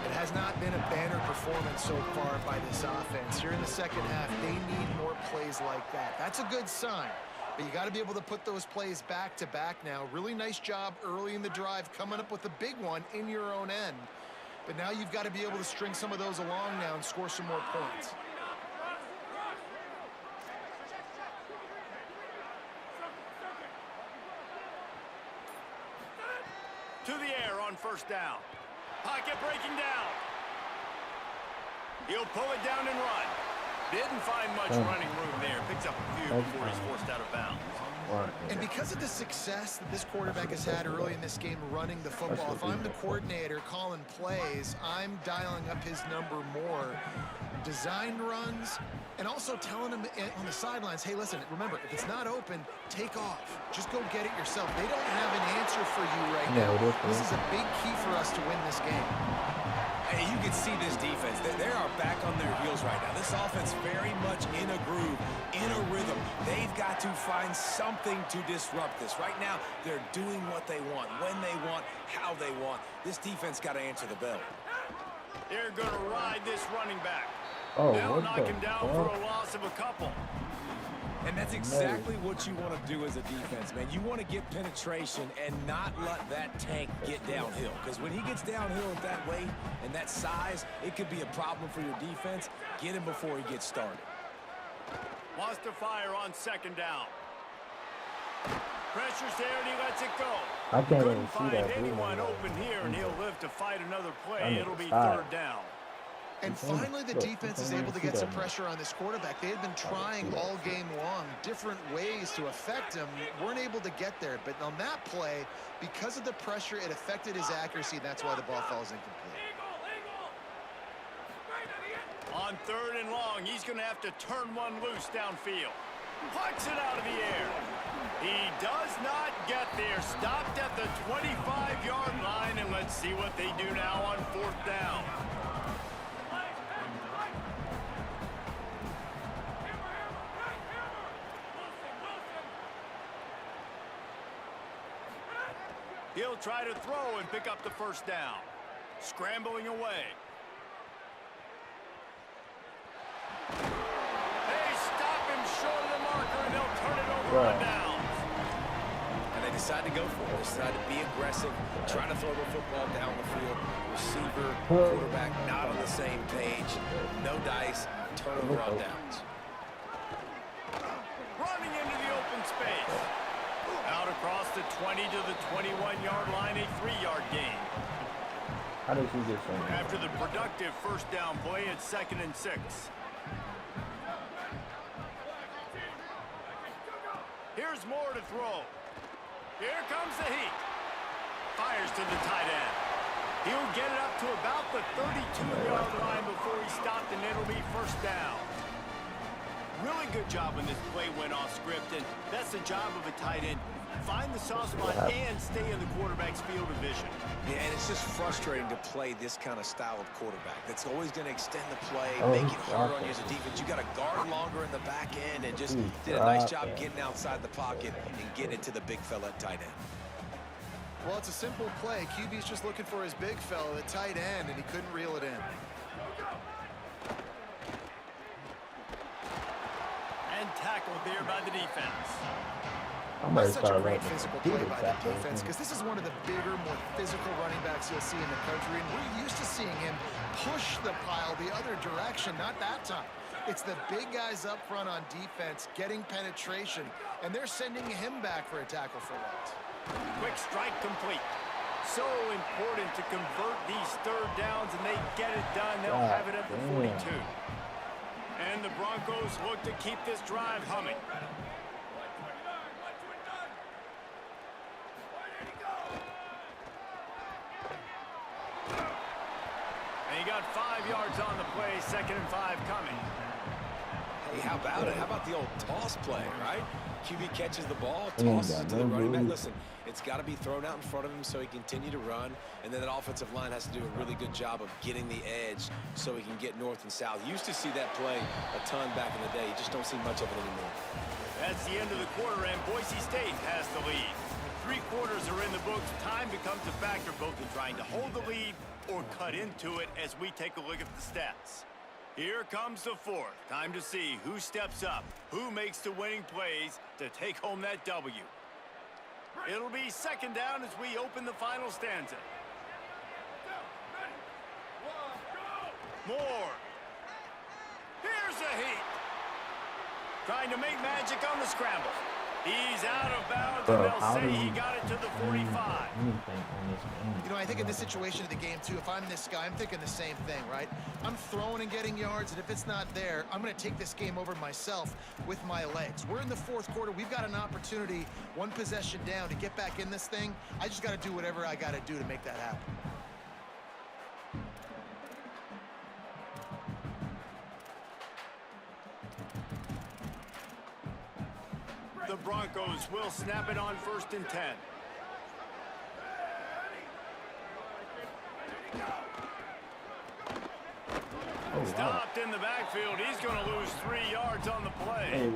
It has not been a banner performance so far by this offense. Here in the second half, they need more plays like that. That's a good sign. But you got to be able to put those plays back to back now. Really nice job early in the drive coming up with a big one in your own end. But now you've got to be able to string some of those along now and score some more points. To the air on first down. Pocket breaking down. He'll pull it down and run. Didn't find much running room there. Picks up a few before he's forced out of bounds. And because of the success that this quarterback has had early in this game running the football, if I'm the coordinator calling plays, I'm dialing up his number more. Designed runs, and also telling him on the sidelines, hey, listen, remember, if it's not open, take off. Just go get it yourself. They don't have an answer for you right now. This is a big key for us to win this game. Hey, you can see this defense. They are back on their heels right now. This offense very much in a groove, in a rhythm. They've got to find something to disrupt this. Right now, they're doing what they want, when they want, how they want. This defense got to answer the bell. They're going to ride this running back. Oh, they'll knock him down for a loss of a couple. And that's exactly what you want to do as a defense, man. You want to get penetration and not let that tank get downhill. Because when he gets downhill at that weight and that size, it could be a problem for your defense. Get him before he gets started. Wants to fire on second down. Pressure's there and he lets it go. I can't even Couldn't see find that. anyone open here, and he'll live to fight another play. It'll be third down. And finally, the defense is able to get some pressure on this quarterback. They had been trying all game long, different ways to affect him, weren't able to get there. But on that play, because of the pressure, it affected his accuracy, and that's why the ball falls incomplete. On third and long, he's going to have to turn one loose downfield. Puts it out of the air. He does not get there. Stopped at the 25-yard line, and let's see what they do now on fourth down. He'll try to throw and pick up the first down. Scrambling away. on downs. And they decide to go for it. They decide to be aggressive, trying to throw the football down the field. Receiver, quarterback, not on the same page. No dice, turnover on downs. Running into the open space. Out across the 20 to the 21-yard line, a 3-yard gain. How does he get something? After the productive first down play, it's 2nd and 6. Here's Moore to throw. Here comes the heat. Fires to the tight end. He'll get it up to about the 32-yard line before he stopped, and it'll be first down. Really good job when this play went off script, and that's the job of a tight end. Find the soft spot and stay in the quarterback's field of vision. Yeah, and it's just frustrating to play this kind of style of quarterback. That's always going to extend the play, make it hard on you as a defense. You got to guard longer in the back end, and just did a nice job getting outside the pocket and getting it to the big fella at tight end. Well, it's a simple play. QB's just looking for his big fella at tight end, and he couldn't reel it in. And tackled there by the defense. That's such a great physical play by the defense, because this is one of the bigger, more physical running backs you'll see in the country, and we're used to seeing him push the pile the other direction. Not that time. It's the big guys up front on defense getting penetration, and they're sending him back for a tackle for loss. Quick strike complete. So important to convert these third downs, and they get it done. They'll have it at the 42. And the Broncos look to keep this drive humming. And he got 5 yards on the play, 2nd and 5 coming. Hey, how about it? How about the old toss play, right? QB catches the ball, tosses it to the running back. Listen, it's got to be thrown out in front of him so he can continue to run, and then that offensive line has to do a really good job of getting the edge so he can get north and south. You used to see that play a ton back in the day. You just don't see much of it anymore. That's the end of the quarter, and Boise State has the lead. 3 quarters are in the books. Time becomes a factor both in trying to hold the lead or cut into it as we take a look at the stats. Here comes the 4th. Time to see who steps up, who makes the winning plays to take home that W. It'll be 2nd down as we open the final stanza. Moore. Here's a heat. Trying to make magic on the scramble. He's out of bounds, and they'll say he got it to the 45. You know, I think in this situation of the game, too, if I'm this guy, I'm thinking the same thing, right? I'm throwing and getting yards, and if it's not there, I'm going to take this game over myself with my legs. We're in the 4th quarter. We've got an opportunity, 1 possession down, to get back in this thing. I just got to do whatever I got to do to make that happen. The Broncos will snap it on 1st and 10. Stopped in the backfield. He's going to lose 3 yards on the play.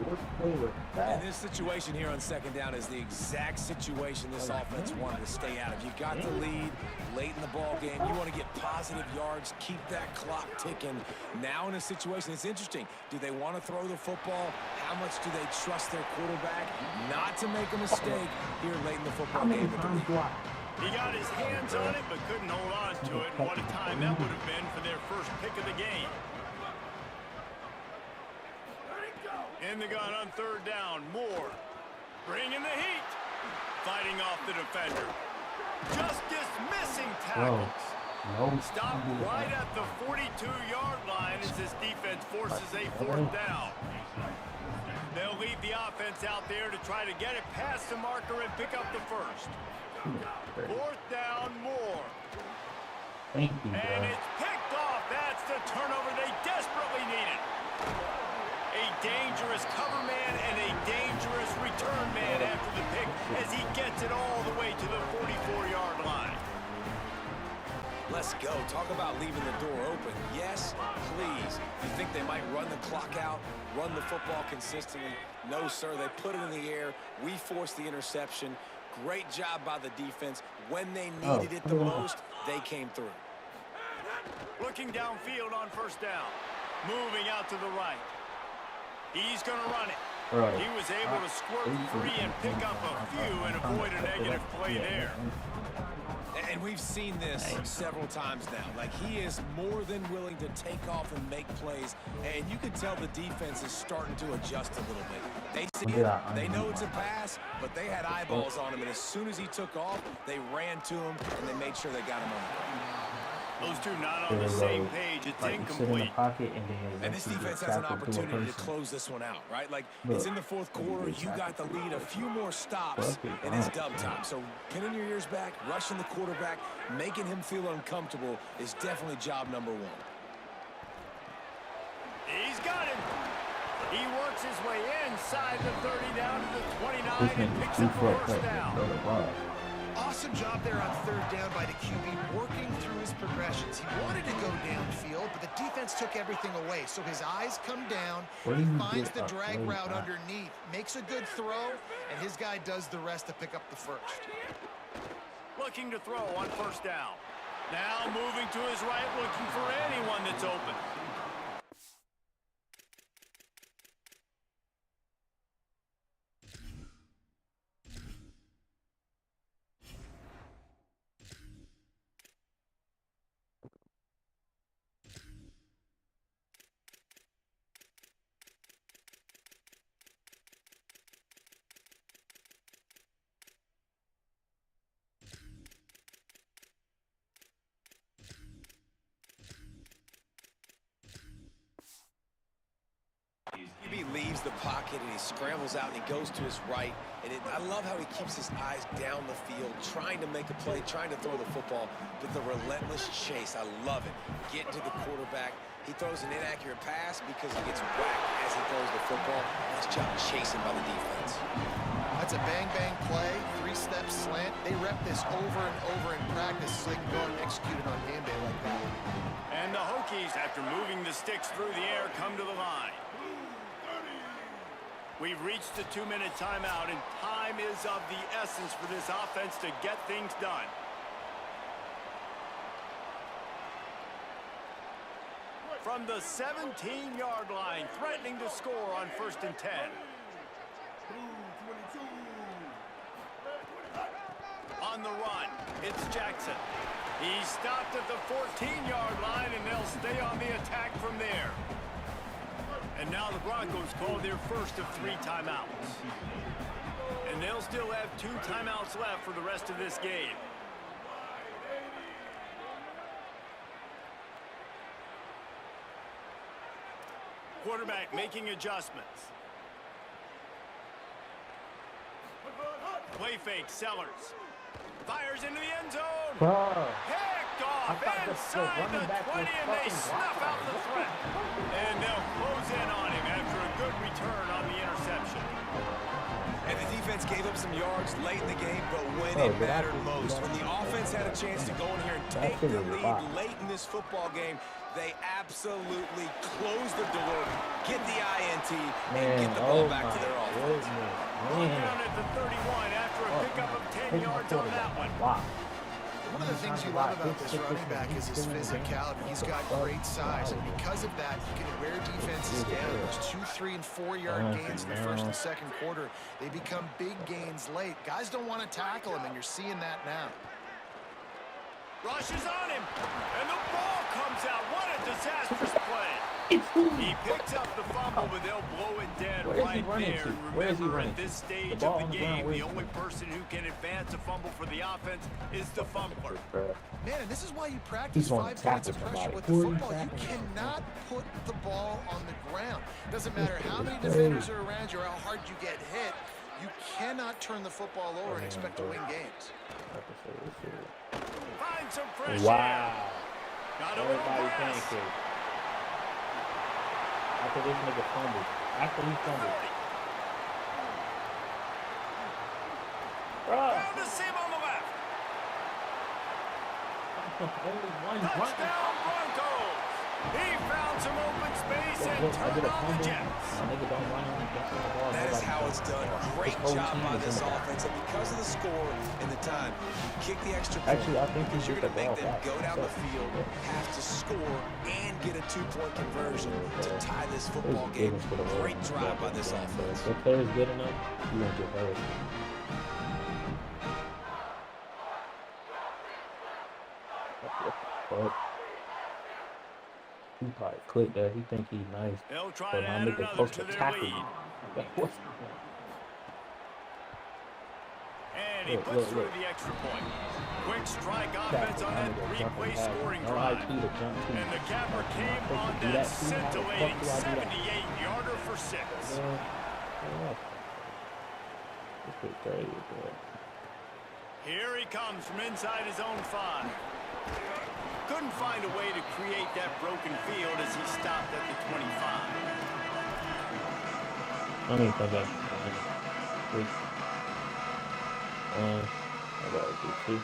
And this situation here on 2nd down is the exact situation this offense wanted to stay out of. You got the lead late in the ball game. You want to get positive yards, keep that clock ticking. Now in a situation, it's interesting. Do they want to throw the football? How much do they trust their quarterback not to make a mistake here late in the football game? He got his hands on it, but couldn't hold on to it. And what a time that would have been for their first pick of the game. In the gun on 3rd down, Moore. Bringing the heat. Fighting off the defender. Just dismissing tackles. Stopped right at the 42-yard line as this defense forces a 4th down. They'll leave the offense out there to try to get it past the marker and pick up the 1st. 4th down, Moore. Thank you, bro. And it's picked off. That's the turnover they desperately needed. A dangerous cover man and a dangerous return man after the pick as he gets it all the way to the 44-yard line. Let's go. Talk about leaving the door open. Yes, please. You think they might run the clock out, run the football consistently? No, sir. They put it in the air. We forced the interception. Great job by the defense. When they needed it the most, they came through. Looking downfield on 1st down. Moving out to the right. He's going to run it. Bro. He was able to squirt free and pick up a few and avoid a negative play there. And we've seen this several times now. Like, he is more than willing to take off and make plays. And you can tell the defense is starting to adjust a little bit. They see it, they know it's a pass, but they had eyeballs on him. And as soon as he took off, they ran to him, and they made sure they got him on the ground. Those two not on the same page. It's incomplete. And this defense has an opportunity to close this one out, right? Like, it's in the fourth quarter. You got the lead. A few more stops, and it's dub time. So pinning your ears back, rushing the quarterback, making him feel uncomfortable is definitely job number one. He's got him. He works his way inside the 30 down to the 29 and picks up a first down. Awesome job there on third down by the QB, working through his progressions. He wanted to go downfield, but the defense took everything away. So his eyes come down, he finds the drag route underneath, makes a good throw, and his guy does the rest to pick up the first. Looking to throw on first down. Now moving to his right, looking for anyone that's open. He leaves the pocket and he scrambles out and he goes to his right. And I love how he keeps his eyes down the field, trying to make a play, trying to throw the football, but the relentless chase, I love it. Getting to the quarterback. He throws an inaccurate pass because he gets whacked as he throws the football. Nice job chasing by the defense. That's a bang-bang play, three-step slant. They rep this over and over in practice so they can go and execute it on game day like that. And the Hokies, after moving the sticks through the air, come to the line. We've reached the 2-minute timeout, and time is of the essence for this offense to get things done. From the 17-yard line, threatening to score on 1st and 10. On the run, it's Jackson. He stopped at the 14-yard line, and they'll stay on the attack from there. And now the Broncos call their first of 3 timeouts. And they'll still have 2 timeouts left for the rest of this game. Quarterback making adjustments. Play fake, Sellers. Fires into the end zone. Picked off inside the 20, and they snuff out the threat. And they'll close in on him after a good return on the interception. And the defense gave up some yards late in the game, but when it mattered most, when the offense had a chance to go in here and take the lead late in this football game, they absolutely close the door, get the INT, and get the ball back to their offense. Down at the 31 after a pickup of 10 yards on that one. One of the things you love about this running back is his physicality. He's got great size, and because of that, he can wear defenses down. Those 2, 3, and 4-yard gains in the first and second quarter, they become big gains late. Guys don't want to tackle him, and you're seeing that now. Rushes on him, and the ball comes out. What a disastrous play. He picks up the fumble, but they'll blow it dead right there. Remember, at this stage of the game, the only person who can advance a fumble for the offense is the fumbler. Man, and this is why you practice 5 points of pressure with the football. You cannot put the ball on the ground. Doesn't matter how many defenders are around you or how hard you get hit. You cannot turn the football over and expect to win games. Find some fresh Wow. air. Got a little pass. After this nigga fumbled. After he fumbled. Found a seam on the left. Only one Touchdown Broncos. He found some open space and Look, I turned did a on the fumble. Jets. My nigga don't run on the ball. That is Nobody how it's does. done. Great This whole job team by is this in the back. offense, and because of the score and the time, kick the extra point. Actually, I think because he you're get going the to make ball them back. go down the So, field, have to score, and get a 2-point conversion to tie this there's football a game. given for the Great world. drive by this But offense. if the player's good enough, he won't get hurt. But he probably clicked that. He think he's nice. They'll try But to my add nigga another supposed to to their tackle lead. you. Like, what's And he Look, puts look, through look. the extra point. Quick strike tackle? offense on My that nigga jumping three-play past. scoring No drive. IQ to jump to. And the capper came supposed on to do that that too? How the fuck scintillating do I do that? 78-yarder for 6. Yeah. This is crazy, bro. Here he comes from inside his own 5. Couldn't find a way to create that broken field as he stopped at the 25. I don't even think I can. I gotta do 2.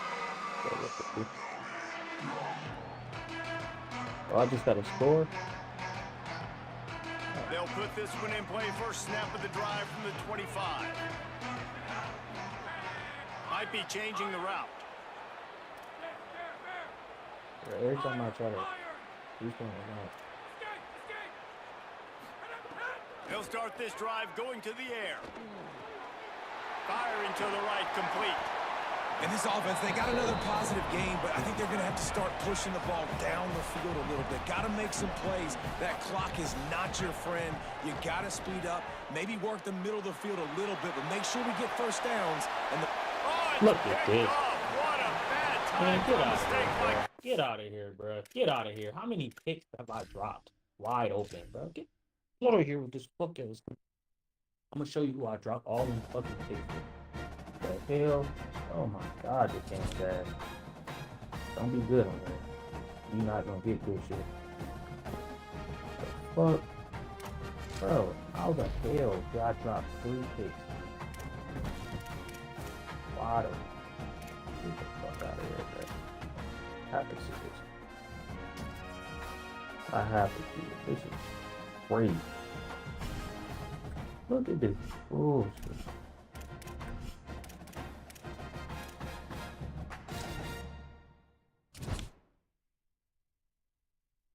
Oh, I just gotta score. They'll put this one in play first snap of the drive from the 25. Might be changing the route. Every time I try to do something like He'll start this drive going to the air. Firing to the right, complete. And this offense, they got another positive game, but I think they're going to have to start pushing the ball down the field a little bit. Got to make some plays. That clock is not your friend. You got to speed up, maybe work the middle of the field a little bit, but make sure we get first downs. And Look at this. What a bad time Man, for get a out of mistake here, like bro. Get out of here, bro. Get out of here. How many picks have I dropped? Wide open, bro. Get out of here with this fucking. I'm gonna show you who I dropped all them fucking picks. The hell? Oh my god, this game's bad. Don't be good on that. You're not gonna get good shit. The fuck? Bro, how the hell did I drop 3 picks? Wide open. Get the fuck out of here, bro. I have to see this. I have to see it. This is crazy. Look at this bullshit.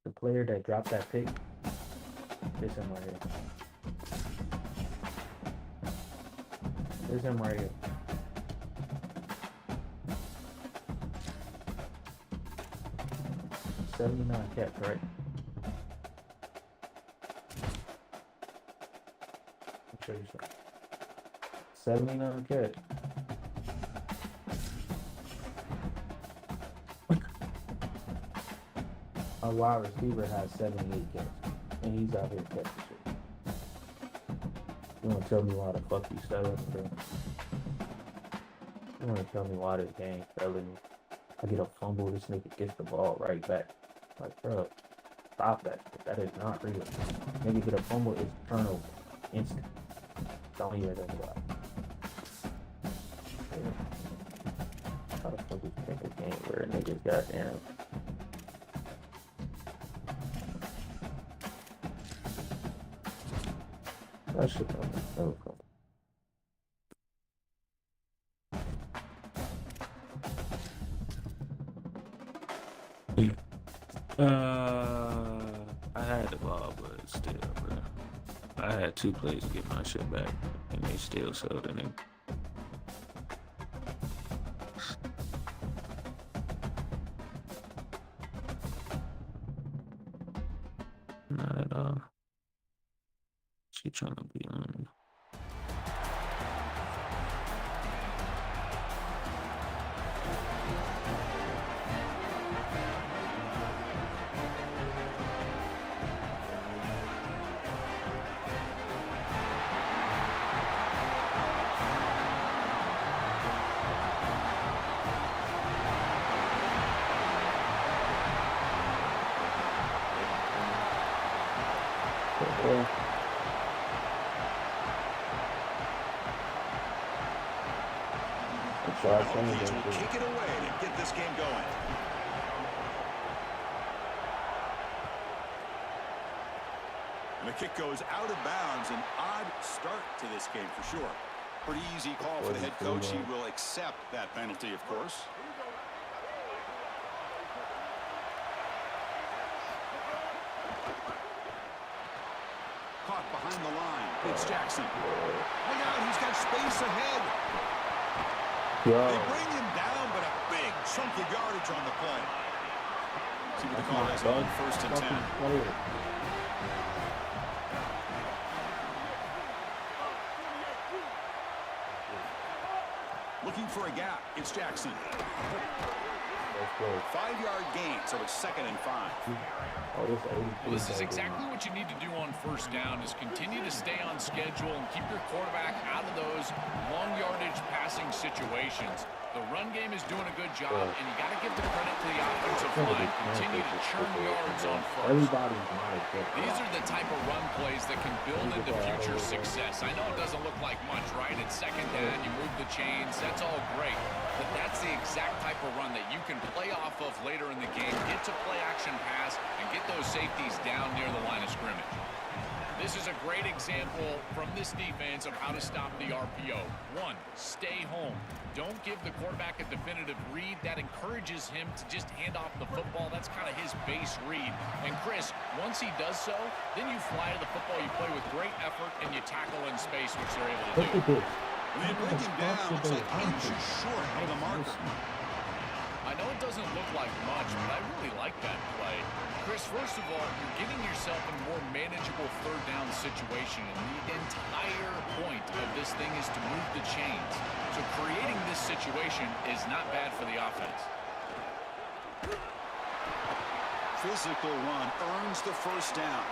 The player that dropped that pick, this him right here. This him right here. $79 catch, right? I'll show you something. 79 catch. Our wide receiver has 78 catch, and he's out here catching shit. You wanna tell me why the fuck you selling, bro? You wanna tell me why this game selling? I get a fumble, this nigga gets the ball right back. Like, bro, stop that shit. That is not real. Nigga get a fumble, it's turnover. Instant. Don't even think about it. How the fuck is pick a game where a nigga's goddamn. That shit don't make no sense. I had the ball, but still, bro. I had 2 plays to get my shit back, and they still sold it. Not at all. She trying to be on. Hokies will kick it away to get this game going. And the kick goes out of bounds. An odd start to this game for sure. Pretty easy call for the head coach. He will accept that penalty, of course. Caught behind the line. It's Jackson. Look out, he's got space ahead. They bring him down, but a big chunk of yardage on the play. See what the call is on 1st and 10. Looking for a gap. It's Jackson. 5-yard gain, so it's 2nd and 5. Well, this is exactly what you need to do on 1st down, is continue to stay on schedule and keep your quarterback out of those long yardage passing situations. The run game is doing a good job, and you got to give the credit to the offensive line. Continue to churn yards on 1st. These are the type of run plays that can build into future success. I know it doesn't look like much, right? It's 2nd down, you move the chains, that's all great. But that's the exact type of run that you can play off of later in the game, get to play action pass, and get those safeties down near the line of scrimmage. This is a great example from this defense of how to stop the RPO. 1, stay home. Don't give the quarterback a definitive read. That encourages him to just hand off the football. That's kind of his base read. And Chris, once he does so, then you fly to the football, you play with great effort, and you tackle in space, which they're able to do. They bring him down. Looks like inches short of the marker. I know it doesn't look like much, but I really like that play. Chris, first of all, you're getting yourself in a more manageable 3rd down situation, and the entire point of this thing is to move the chains. So creating this situation is not bad for the offense. Physical run earns the 1st down.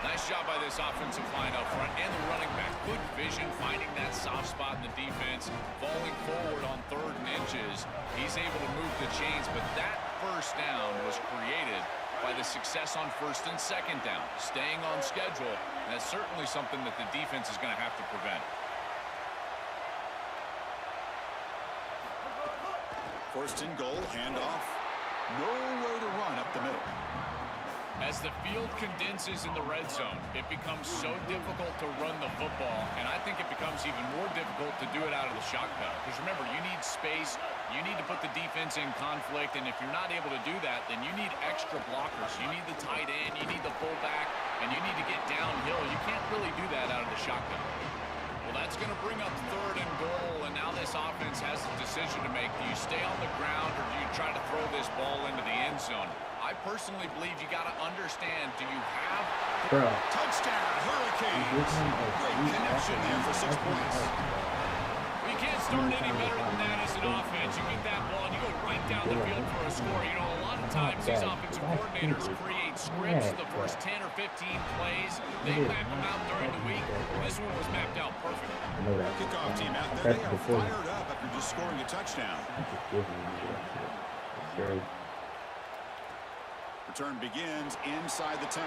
Nice job by this offensive line up front and the running back. Good vision, finding that soft spot in the defense, falling forward on 3rd and inches. He's able to move the chains, but that 1st down was created by the success on 1st and 2nd down. Staying on schedule, and that's certainly something that the defense is going to have to prevent. 1st and goal, handoff. Nowhere to run up the middle. As the field condenses in the red zone, it becomes so difficult to run the football, and I think it becomes even more difficult to do it out of the shotgun. Because remember, you need space, you need to put the defense in conflict, and if you're not able to do that, then you need extra blockers. You need the tight end, you need the fullback, and you need to get downhill. You can't really do that out of the shotgun. Well, that's going to bring up 3rd and goal, and now this offense has a decision to make. Do you stay on the ground, or do you try to throw this ball into the end zone? I personally believe you got to understand, do you have... Touchdown, Hurricanes. Great connection there for 6 points. You can't start any better than that as an offense. You get that ball and you go right down the field for a score. You know, a lot of times these offensive coordinators create scripts the first 10 or 15 plays. They map them out during the week. This one was mapped out perfect. Kickoff team out there. They are fired up after just scoring a touchdown. Return begins inside the 10.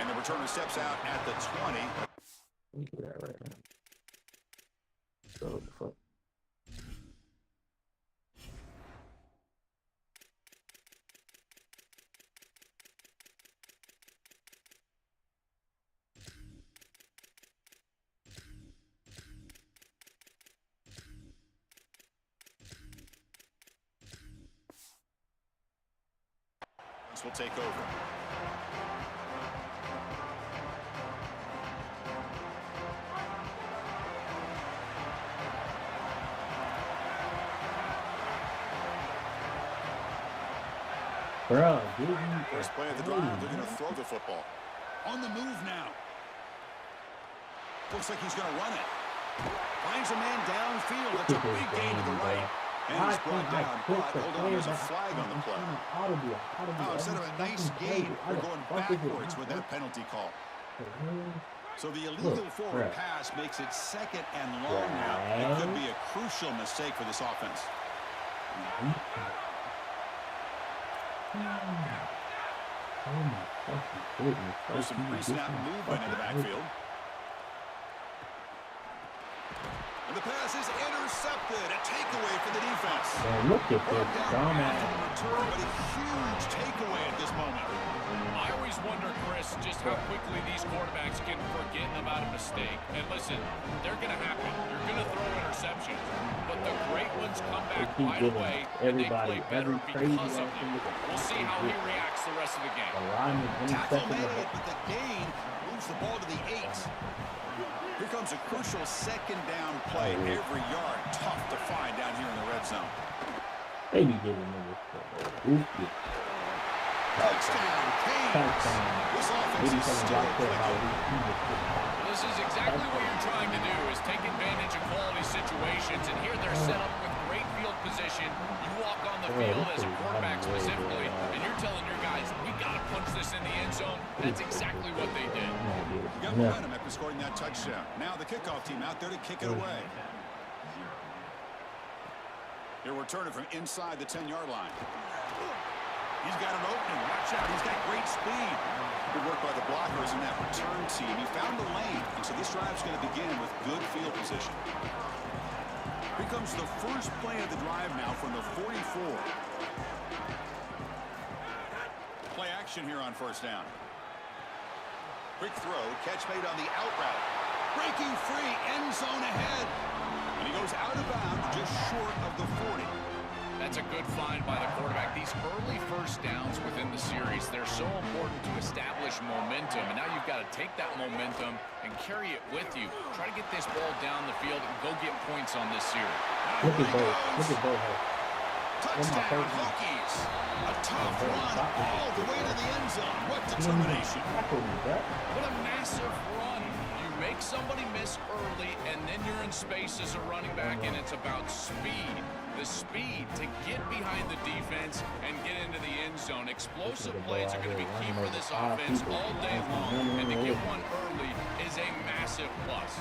And the returner steps out at the 20. Look at that right now. So what the fuck? This will take over. Bro, First play of the drive, they're going to throw the football. On the move now. Looks like he's going to run it. Finds a man downfield. That's a big gain to the right. And he's brought down, but hold on, there's a flag on the play. Oh, instead of a nice gain, they're going backwards with that penalty call. So the illegal forward pass makes it 2nd and long now. It could be a crucial mistake for this offense. There's some pre-snap movement in the backfield. And the pass is intercepted. A takeaway for the defense. Man, look at this dumbass. Return, but a huge takeaway at this moment. I always wonder, Chris, just how quickly these quarterbacks can forget about a mistake. And listen, they're going to happen. You're going to throw interceptions. But the great ones come back right away, and they play better because of them. We'll see how he reacts the rest of the game. Tackle made, but the gain moves the ball to the 8. Here comes a crucial second down play. Every yard tough to find down here in the red zone. They be giving me this. Touchdown, Canes. This offense is still clicking. This is exactly what you're trying to do, is take advantage of quality situations. And here they're set up with great field position. You walk on the field as a quarterback specifically, and you're telling your guys, we got to punch this in the end zone. That's exactly what they did. You got momentum after scoring that touchdown. Now the kickoff team out there to kick it away. He'll return it from inside the 10-yard line. He's got an opening. Watch out. He's got great speed. Good work by the blockers in that return team. He found a lane, and so this drive's going to begin with good field position. Here comes the first play of the drive now from the 44. Play action here on first down. Quick throw. Catch made on the out route. Breaking free. End zone ahead. And he goes out of bounds just short of the 40. That's a good find by the quarterback. These early first downs within the series, they're so important to establish momentum. And now you've got to take that momentum and carry it with you. Try to get this ball down the field and go get points on this series. Look at Bo. Look at Bo. Touchdown, Hokies. A tough run all the way to the end zone. What determination. What a massive run. You make somebody miss early, and then you're in space as a running back, and it's about speed. The speed to get behind the defense and get into the end zone. Explosive plays are going to be key for this offense all day long, and to get one early is a massive plus.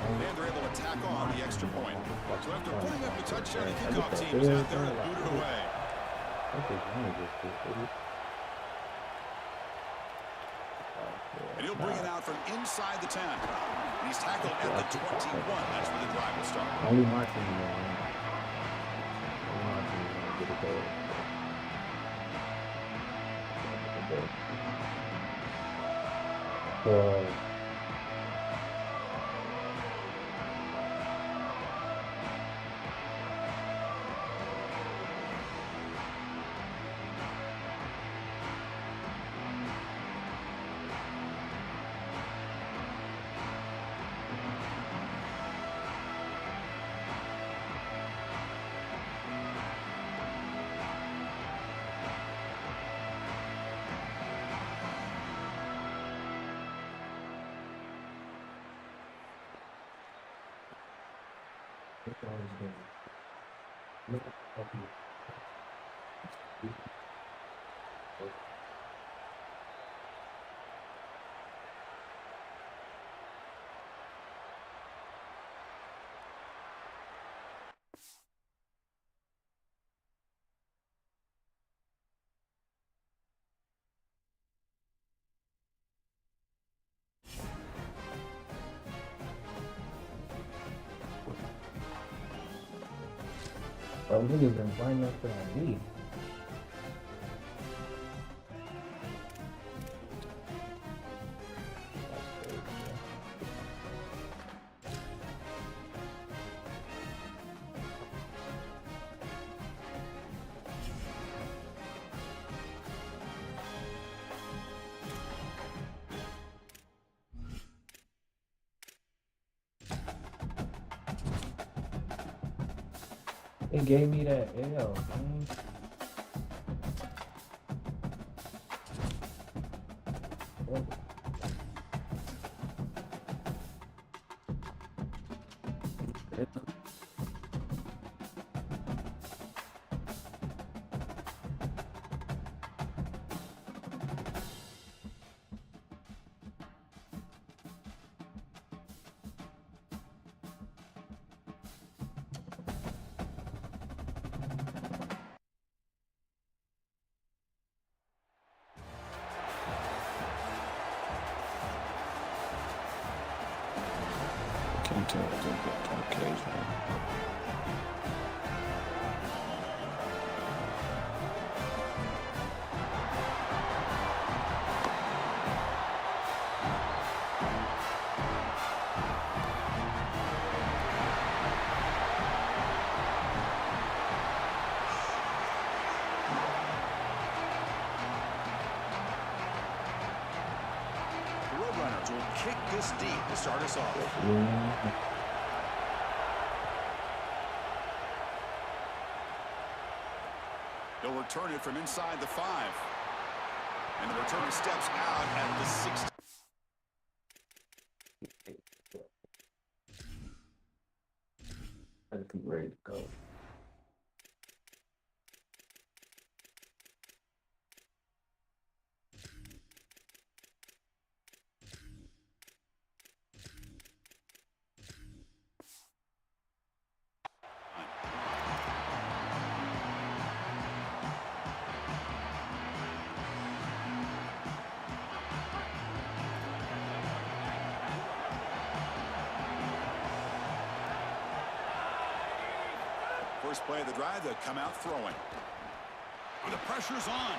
And they're able to tack on the extra point. So after putting up the touchdown, the kickoff team is out there to boot it away. And he'll bring it out from inside the 10. And he's tackled at the 21. That's where the drive will start. Only my team, man. Get it there. Oh, niggas been buying up on me. It gave me that L, man. telling you, get cage, man. The Roadrunners will kick this deep to start us off. They'll return it from inside the 5. And the returner steps out at the 6. I think I'm ready to go. First play of the drive, they'll come out throwing. The pressure's on.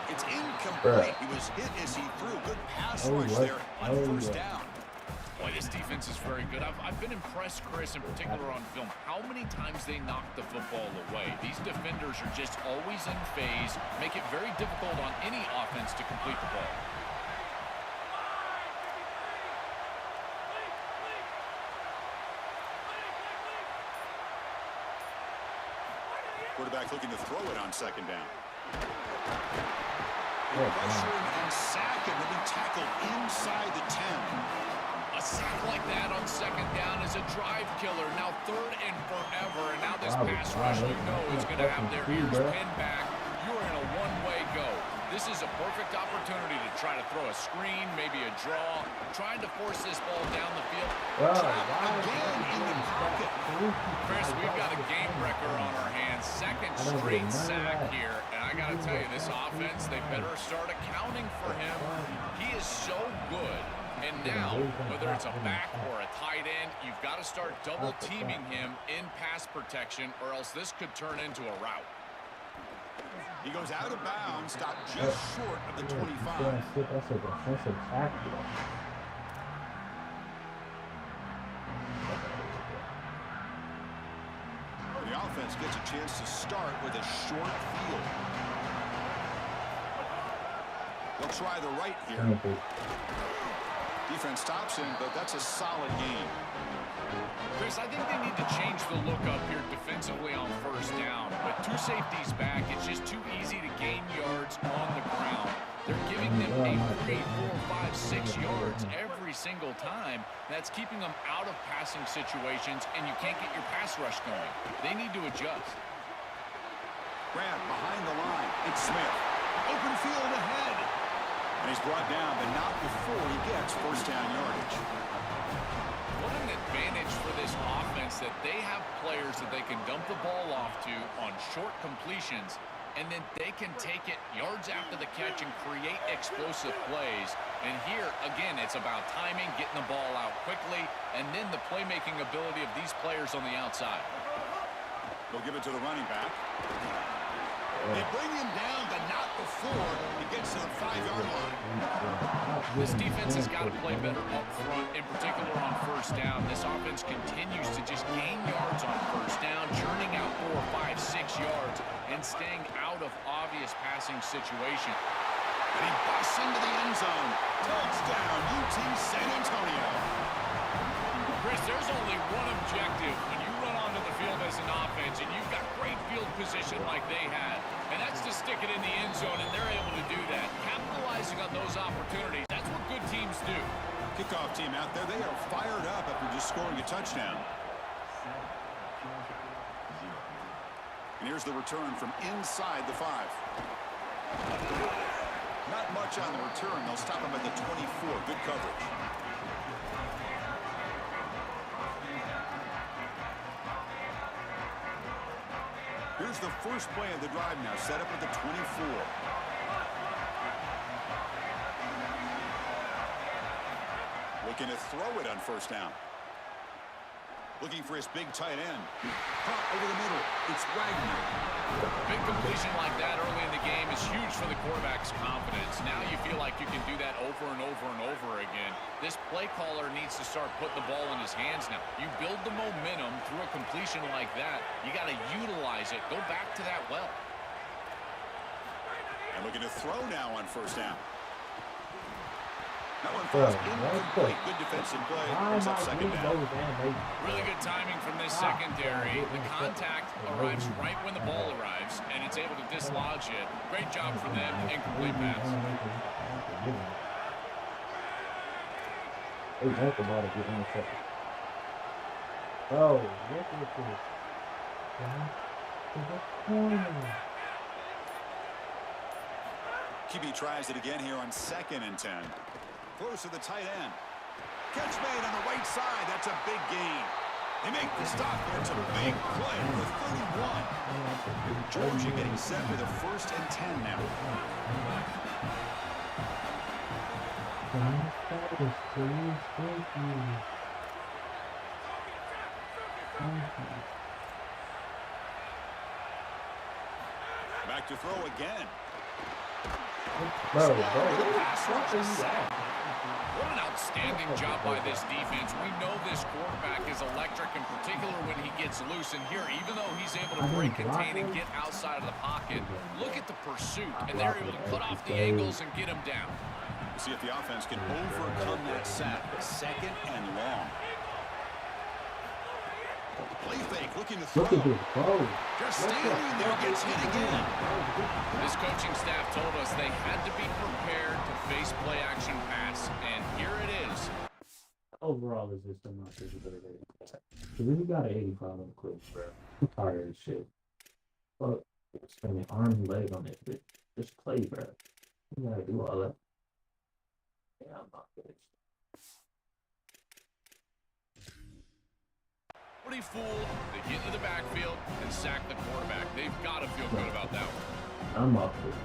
It's incomplete. He was hit as he threw. Good pass rush there on first down. Boy, this defense is very good. I've been impressed, Chris, in particular on film, how many times they knock the football away. These defenders are just always in phase, make it very difficult on any offense to complete the ball. Quarterback looking to throw it on second down. Pressure and sack, and will be tackled inside the 10. A sack like that on second down is a drive killer. Now third and forever, and now this pass rush, you know, is going to have their ears pinned back. You're in a one-way go. This is a perfect opportunity to try to throw a screen, maybe a draw, trying to force this ball down the field. Again in the pocket. Chris, we've got a game wrecker on our hands. Second straight sack here. And I got to tell you, this offense, they better start accounting for him. He is so good. And now, whether it's a back or a tight end, you've got to start double teaming him in pass protection, or else this could turn into a rout. He goes out of bounds, stopped just short of the 25. That's a defensive tackle. The offense gets a chance to start with a short field. They'll try the right here. Defense stops him, but that's a solid gain. Chris, I think they need to change the look up here defensively on first down. But two safeties back, it's just too easy to gain yards on the ground. They're giving them 8, 3, 4, 5, 6 yards every single time. That's keeping them out of passing situations, and you can't get your pass rush going. They need to adjust. Grant behind the line. It's Smith. Open field ahead. And he's brought down, but not before he gets first down yardage. What an advantage for this offense that they have players that they can dump the ball off to on short completions, and then they can take it yards after the catch and create explosive plays. And here, again, it's about timing, getting the ball out quickly, and then the playmaking ability of these players on the outside. They'll give it to the running back. They bring him down, but not before he gets to the 5-yard line. This defense has got to play better up front, in particular on first down. This offense continues to just gain yards on first down, churning out 4, 5, 6 yards, and staying out of obvious passing situations. And he busts into the end zone. Touchdown, UT San Antonio. Chris, there's only one objective when you run onto the field as an offense, and you've got great field position like they had, and that's to stick it in the end zone, and they're able to do that. Capitalizing on those opportunities, that's what good teams do. Kickoff team out there, they are fired up after just scoring a touchdown. And here's the return from inside the 5. Not much on the return. They'll stop him at the 24. Good coverage. Here's the first play of the drive now, set up at the 24. Looking to throw it on first down. Looking for his big tight end. Caught over the middle. It's Wagner. Big completion like that early in the game is huge for the quarterback's confidence. Now you feel like you can do that over and over and over again. This play caller needs to start putting the ball in his hands now. You build the momentum through a completion like that. You got to utilize it. Go back to that well. And looking to throw now on first down. That one falls incomplete. Good defensive play. Brings up second down. Really good timing from this secondary. The contact arrives right when the ball arrives, and it's able to dislodge it. Great job from them. Incomplete pass. Oh, look at this. QB tries it again here on 2nd and 10. Close to the tight end. Catch made on the right side. That's a big gain. They make the stop there. It's a big play for 31. Georgia getting set with a 1st and 10 now. Back to throw again. What an outstanding job by this defense. We know this quarterback is electric, in particular when he gets loose. And here, even though he's able to break, contain, and get outside of the pocket, look at the pursuit. And they're able to cut off the angles and get him down. We'll see if the offense can overcome that sack. 2nd and long. Play fake, looking to throw. Just standing there, gets hit again. This coaching staff told us they had to be prepared to face play-action pass, and here it is. Overall, is just not as good as it. Because if you got an 85 on the clip, bro, I'm tired of this shit. Fuck, spending arm and leg on it, but just play, bro. You gotta do all that. Yeah, I'm not good. Fooled, they get into the backfield and sack the quarterback. They've got to feel good about that one. I'm up for it.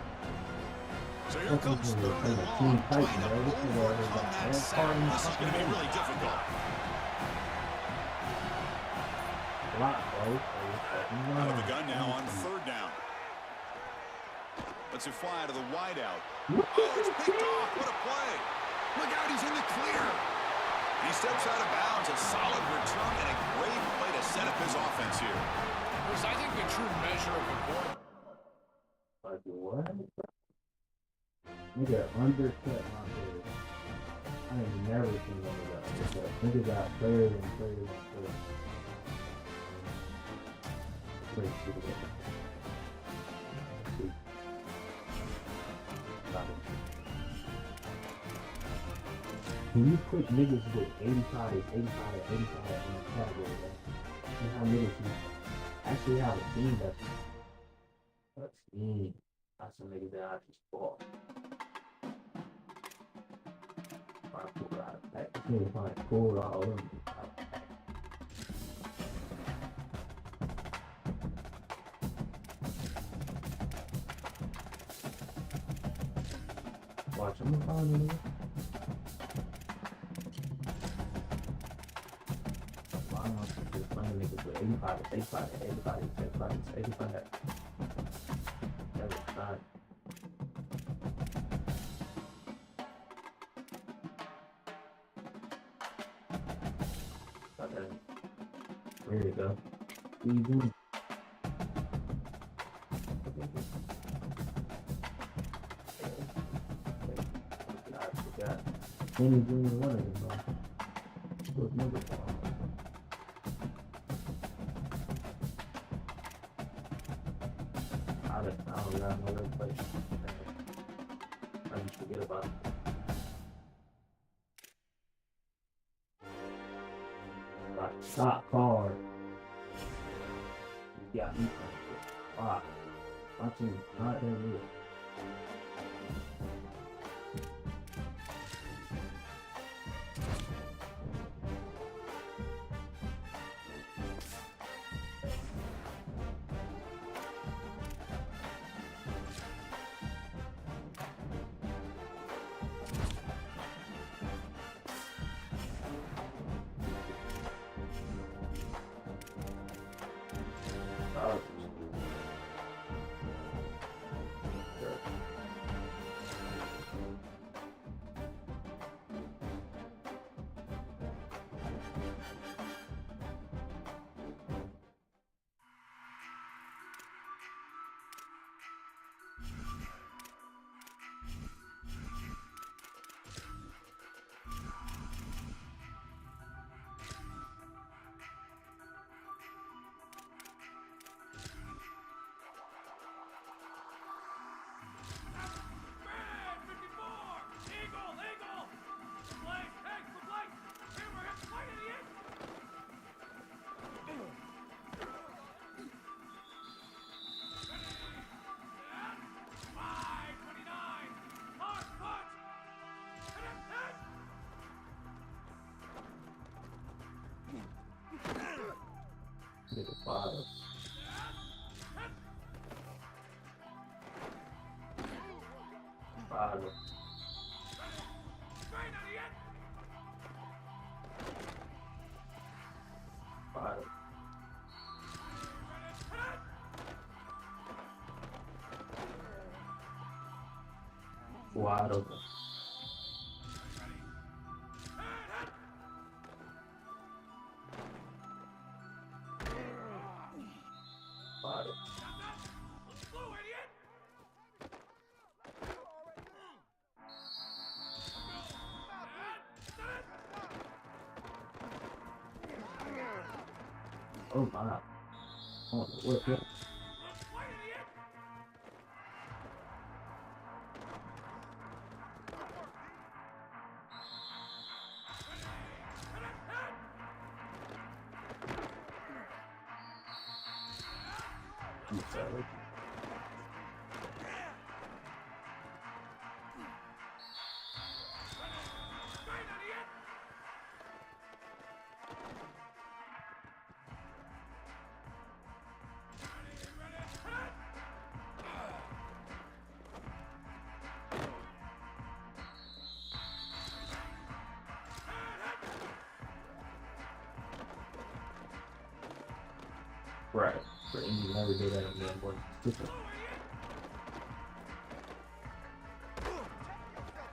So here comes 3rd and long, trying to overcome that sack. This is going to be really difficult. Out of the gun now on 3rd down. Lets it fly to the wideout. Oh, it's picked off. What a play. Look out, he's in the clear. He steps out of bounds. A solid return and a great play to set up his offense here. Because I think the true measure of the quarterback. Like what? Nigga undercut my players. I ain't never seen one of that. Nigga got players and players and players. Great shit again. When you put niggas with 85 in the category, right? And how niggas actually have a team that's team. That's some niggas that I just bought. I pulled out of that. I can't find pulled all of them. Watch, I'm gonna find them. Niggas with 85, 85, 85, 85, 85. That was not. Okay. There you go. Easy. I forgot. Any junior one of them, bro. Was number 4. I don't got no other place. I just forget about it. Like, stop card. You got me. Fuck. My team not that good. Nigga, fire. Fire. Fire. Wide open. Fire. Oh my. Oh, what? I'm sorry. Right. For Indy, never did that again, boy. Different.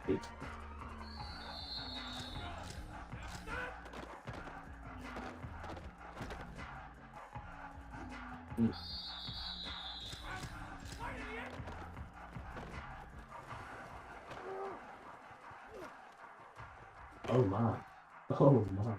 Eight. Oh my. Oh my.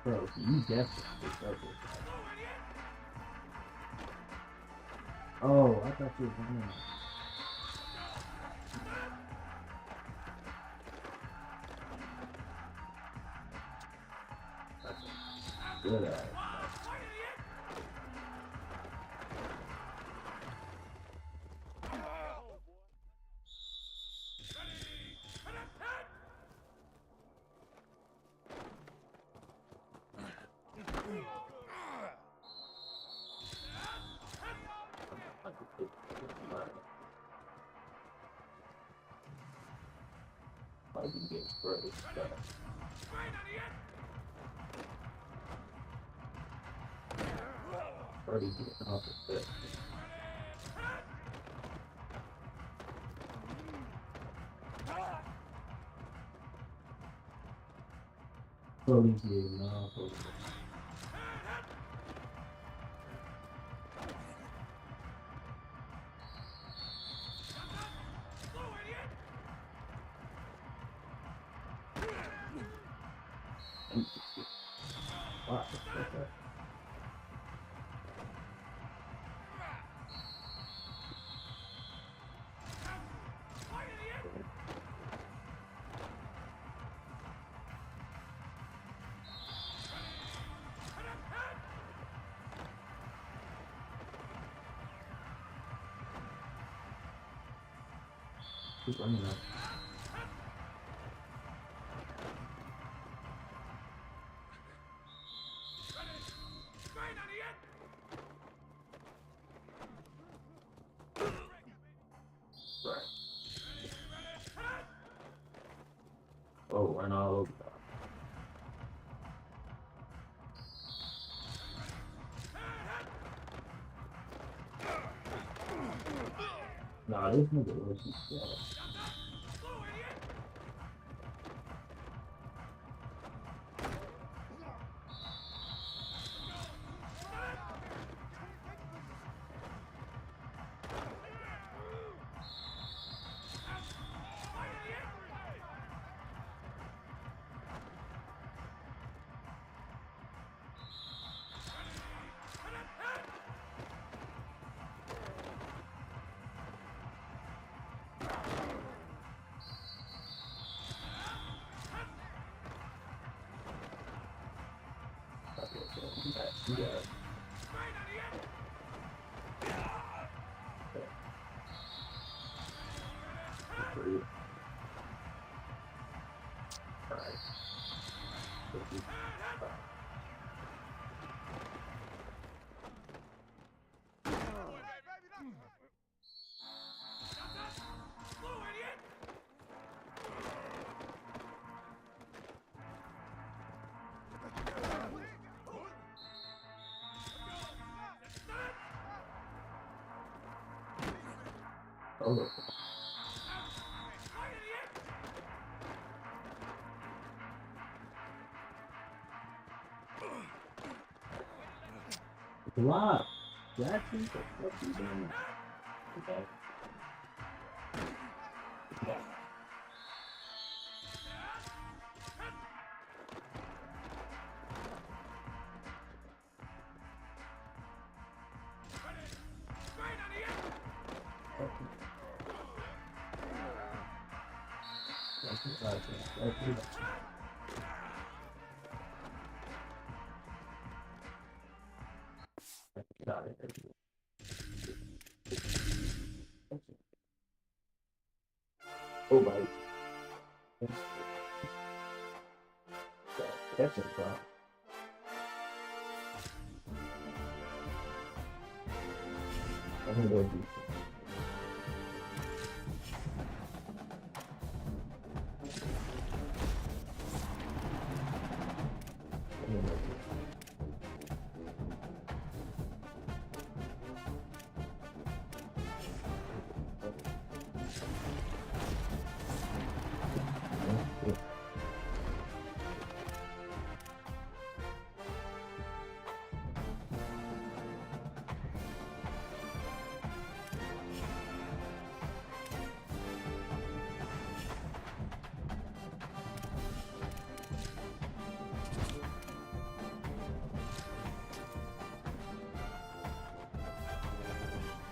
Bro, you definitely deserve it. Oh, I thought you were running. That's good at it. Fighting games, bro. Already getting off the fit. Slowly getting off of it. Wow, okay. Keep running out. Right. Oh, run all over that. Nah, this nigga was just Yeah. Oh. Block. Jackson, what you doing? Okay. Got it. Oh my. That's a problem. I'm gonna go deep.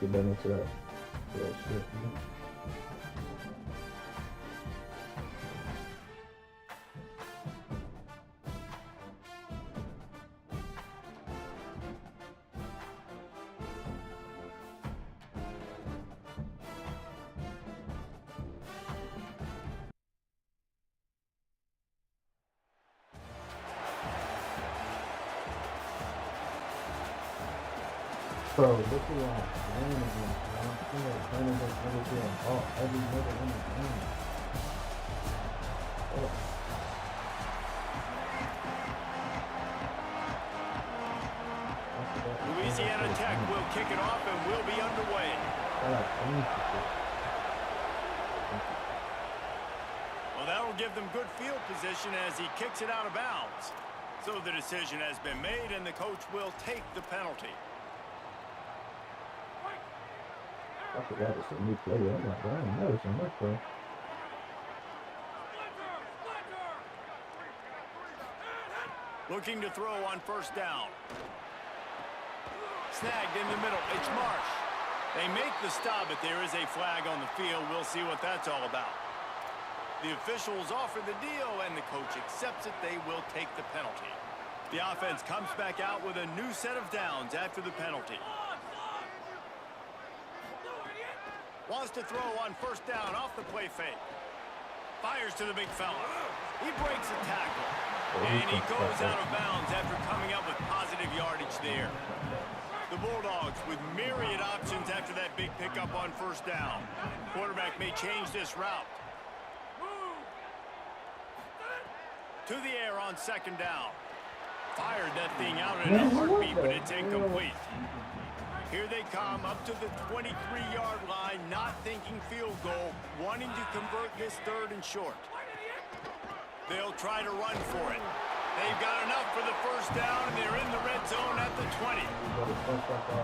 Get back into that shit. Bro, look at that. Playing against, bro. Playing against everything. Oh, every nigga in the game. Oh. Louisiana Tech will kick it off and will be underway. Well, that will give them good field position as he kicks it out of bounds. So the decision has been made, and the coach will take the penalty. I forgot it's a new player. I'm like, bro, I didn't know so much, bro. Looking to throw on first down. Snagged in the middle. It's Marsh. They make the stop, but there is a flag on the field. We'll see what that's all about. The officials offer the deal, and the coach accepts it. They will take the penalty. The offense comes back out with a new set of downs after the penalty. Wants to throw on first down off the play fake. Fires to the big fella. He breaks a tackle. And he goes out of bounds after coming up with positive yardage there. The Bulldogs with myriad options after that big pickup on first down. Quarterback may change this route. To the air on second down. Fired that thing out in a heartbeat, but it's incomplete. Here they come up to the 23-yard line, not thinking field goal, wanting to convert this third and short. They'll try to run for it. They've got enough for the first down, and they're in the red zone at the 20.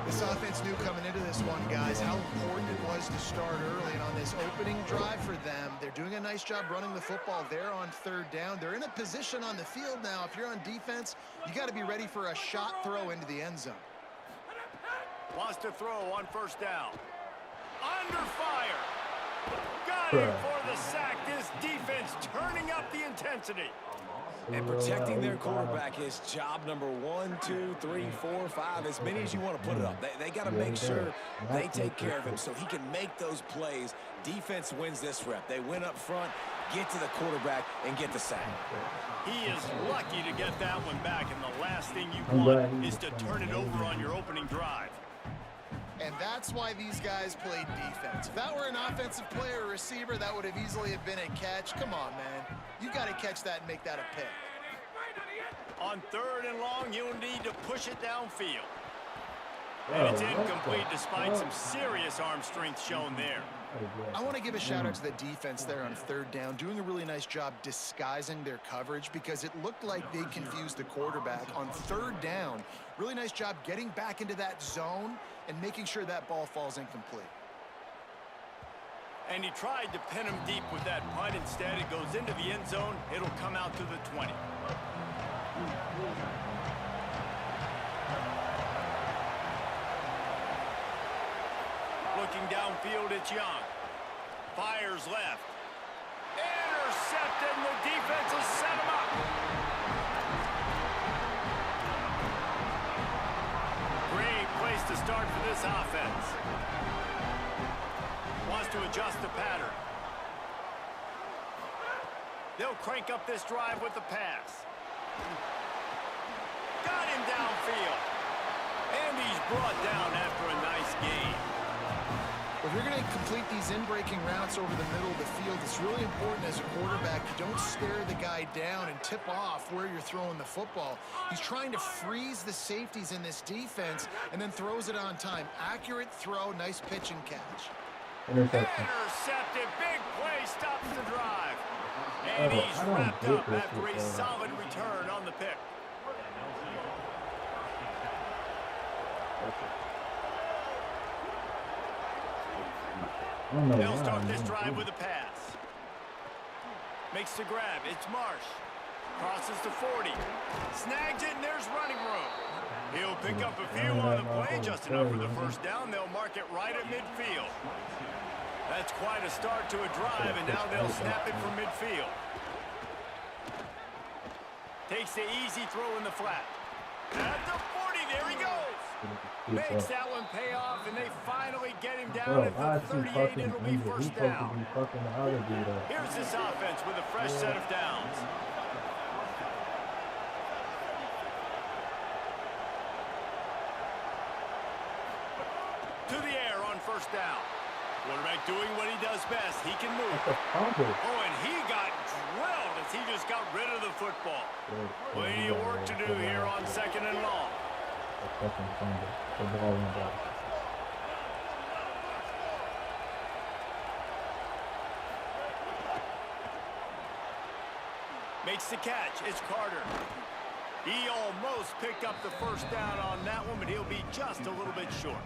This offense knew coming into this one, guys, how important it was to start early. And on this opening drive for them, they're doing a nice job running the football there on third down. They're in a position on the field now. If you're on defense, you got to be ready for a shot throw into the end zone. Wants to throw on first down. Under fire. Got him for the sack. This defense turning up the intensity. And protecting their quarterback is job number 1, 2, 3, 4, 5, as many as you want to put it up. They got to make sure they take care of him so he can make those plays. Defense wins this rep. They win up front, get to the quarterback, and get the sack. He is lucky to get that one back, and the last thing you want is to turn it over on your opening drive. And that's why these guys played defense. If that were an offensive player or receiver, that would have easily have been a catch. Come on, man. You got to catch that and make that a pick. On 3rd and long, you'll need to push it downfield. And it's incomplete despite some serious arm strength shown there. I want to give a shout out to the defense there on 3rd down, doing a really nice job disguising their coverage because it looked like they confused the quarterback on 3rd down. Really nice job getting back into that zone and making sure that ball falls incomplete. And he tried to pin him deep with that punt. Instead, it goes into the end zone. It'll come out to the 20. Looking downfield, it's Young. Fires left. Intercepted, and the defense has set him up. Great place to start for this offense. Wants to adjust the pattern. They'll crank up this drive with the pass. Got him downfield. And he's brought down after a nice gain. If you're going to complete these in-breaking routes over the middle of the field, it's really important as a quarterback you don't stare the guy down and tip off where you're throwing the football. He's trying to freeze the safeties in this defense and then throws it on time. Accurate throw, nice pitch and catch. Intercepted, big play, stops the drive. And he's wrapped up after a solid return on the pick. They'll start this drive with a pass. Makes the grab. It's Marsh. Crosses to 40. Snags it, and there's running room. He'll pick up a few on the play, just enough for the first down. They'll mark it right at midfield. That's quite a start to a drive, and now they'll snap it from midfield. Takes the easy throw in the flat. At the 40, there he goes. Makes that one pay off, and they finally get him down at the 38. It'll be first down. Here's this offense with a fresh set of downs. To the air on first down. Quarterback doing what he does best. He can move. Oh, and he got drilled as he just got rid of the football. Plenty of work to do here on 2nd and long. Makes the catch. It's Carter. He almost picked up the first down on that one, but he'll be just a little bit short.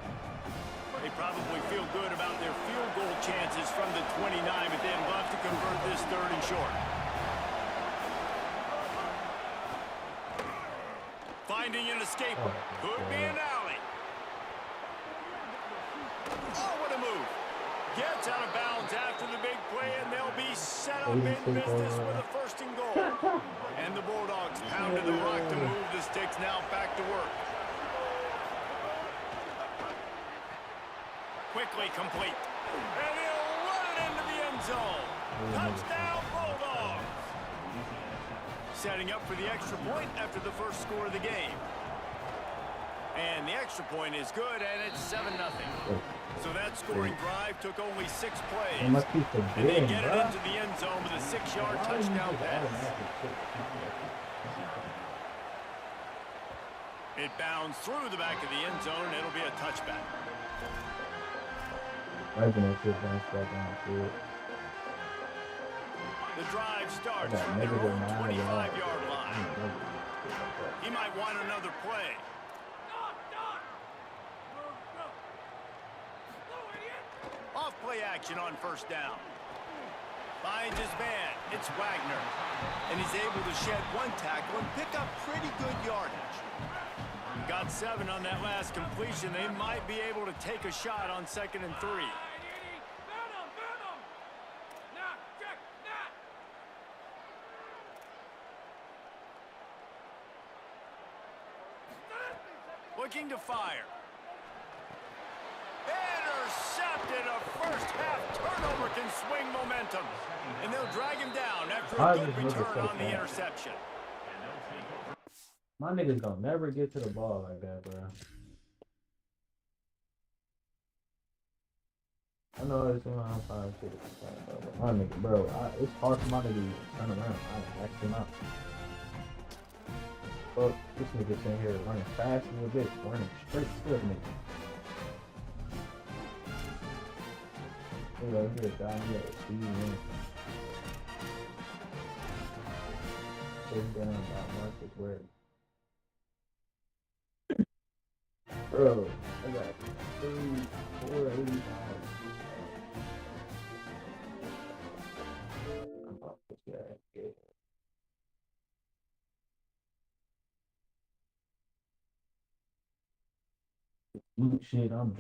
They probably feel good about their field goal chances from the 29, but they'd love to convert this 3rd and short. Finding an escape. Could be an alley. Oh, what a move. Gets out of bounds after the big play, and they'll be set up in business with a 1st and goal. And the Bulldogs pounded the rock to move the sticks, now back to work. Quickly complete. And he'll run it into the end zone. Touchdown, Bulldogs. Setting up for the extra point after the first score of the game. And the extra point is good, and it's 7-0. So that scoring drive took only 6 plays. And they get it into the end zone with a 6-yard touchdown pass. It bounds through the back of the end zone, and it'll be a touchback. The drive starts from their own 25-yard line. He might want another play. Off play action on first down. Finds his man. It's Wagner. And he's able to shed 1 tackle and pick up pretty good yardage. Got 7 on that last completion. They might be able to take a shot on 2nd and 3. Looking to fire. Intercepted. A first half turnover can swing momentum. And they'll drag him down after a good return on the interception. My niggas don't never get to the ball like that, bro. I know it's in my time shit. But my nigga, bro, it's hard for my nigga to turn around. I asked him out. Fuck, this nigga sitting here running fast as a bitch, running straight to nigga. Hey, over here, guy, he got a speed in. Take down by Marcus Ware. Bro, I got 485. I'm about this guy. Shit, I'm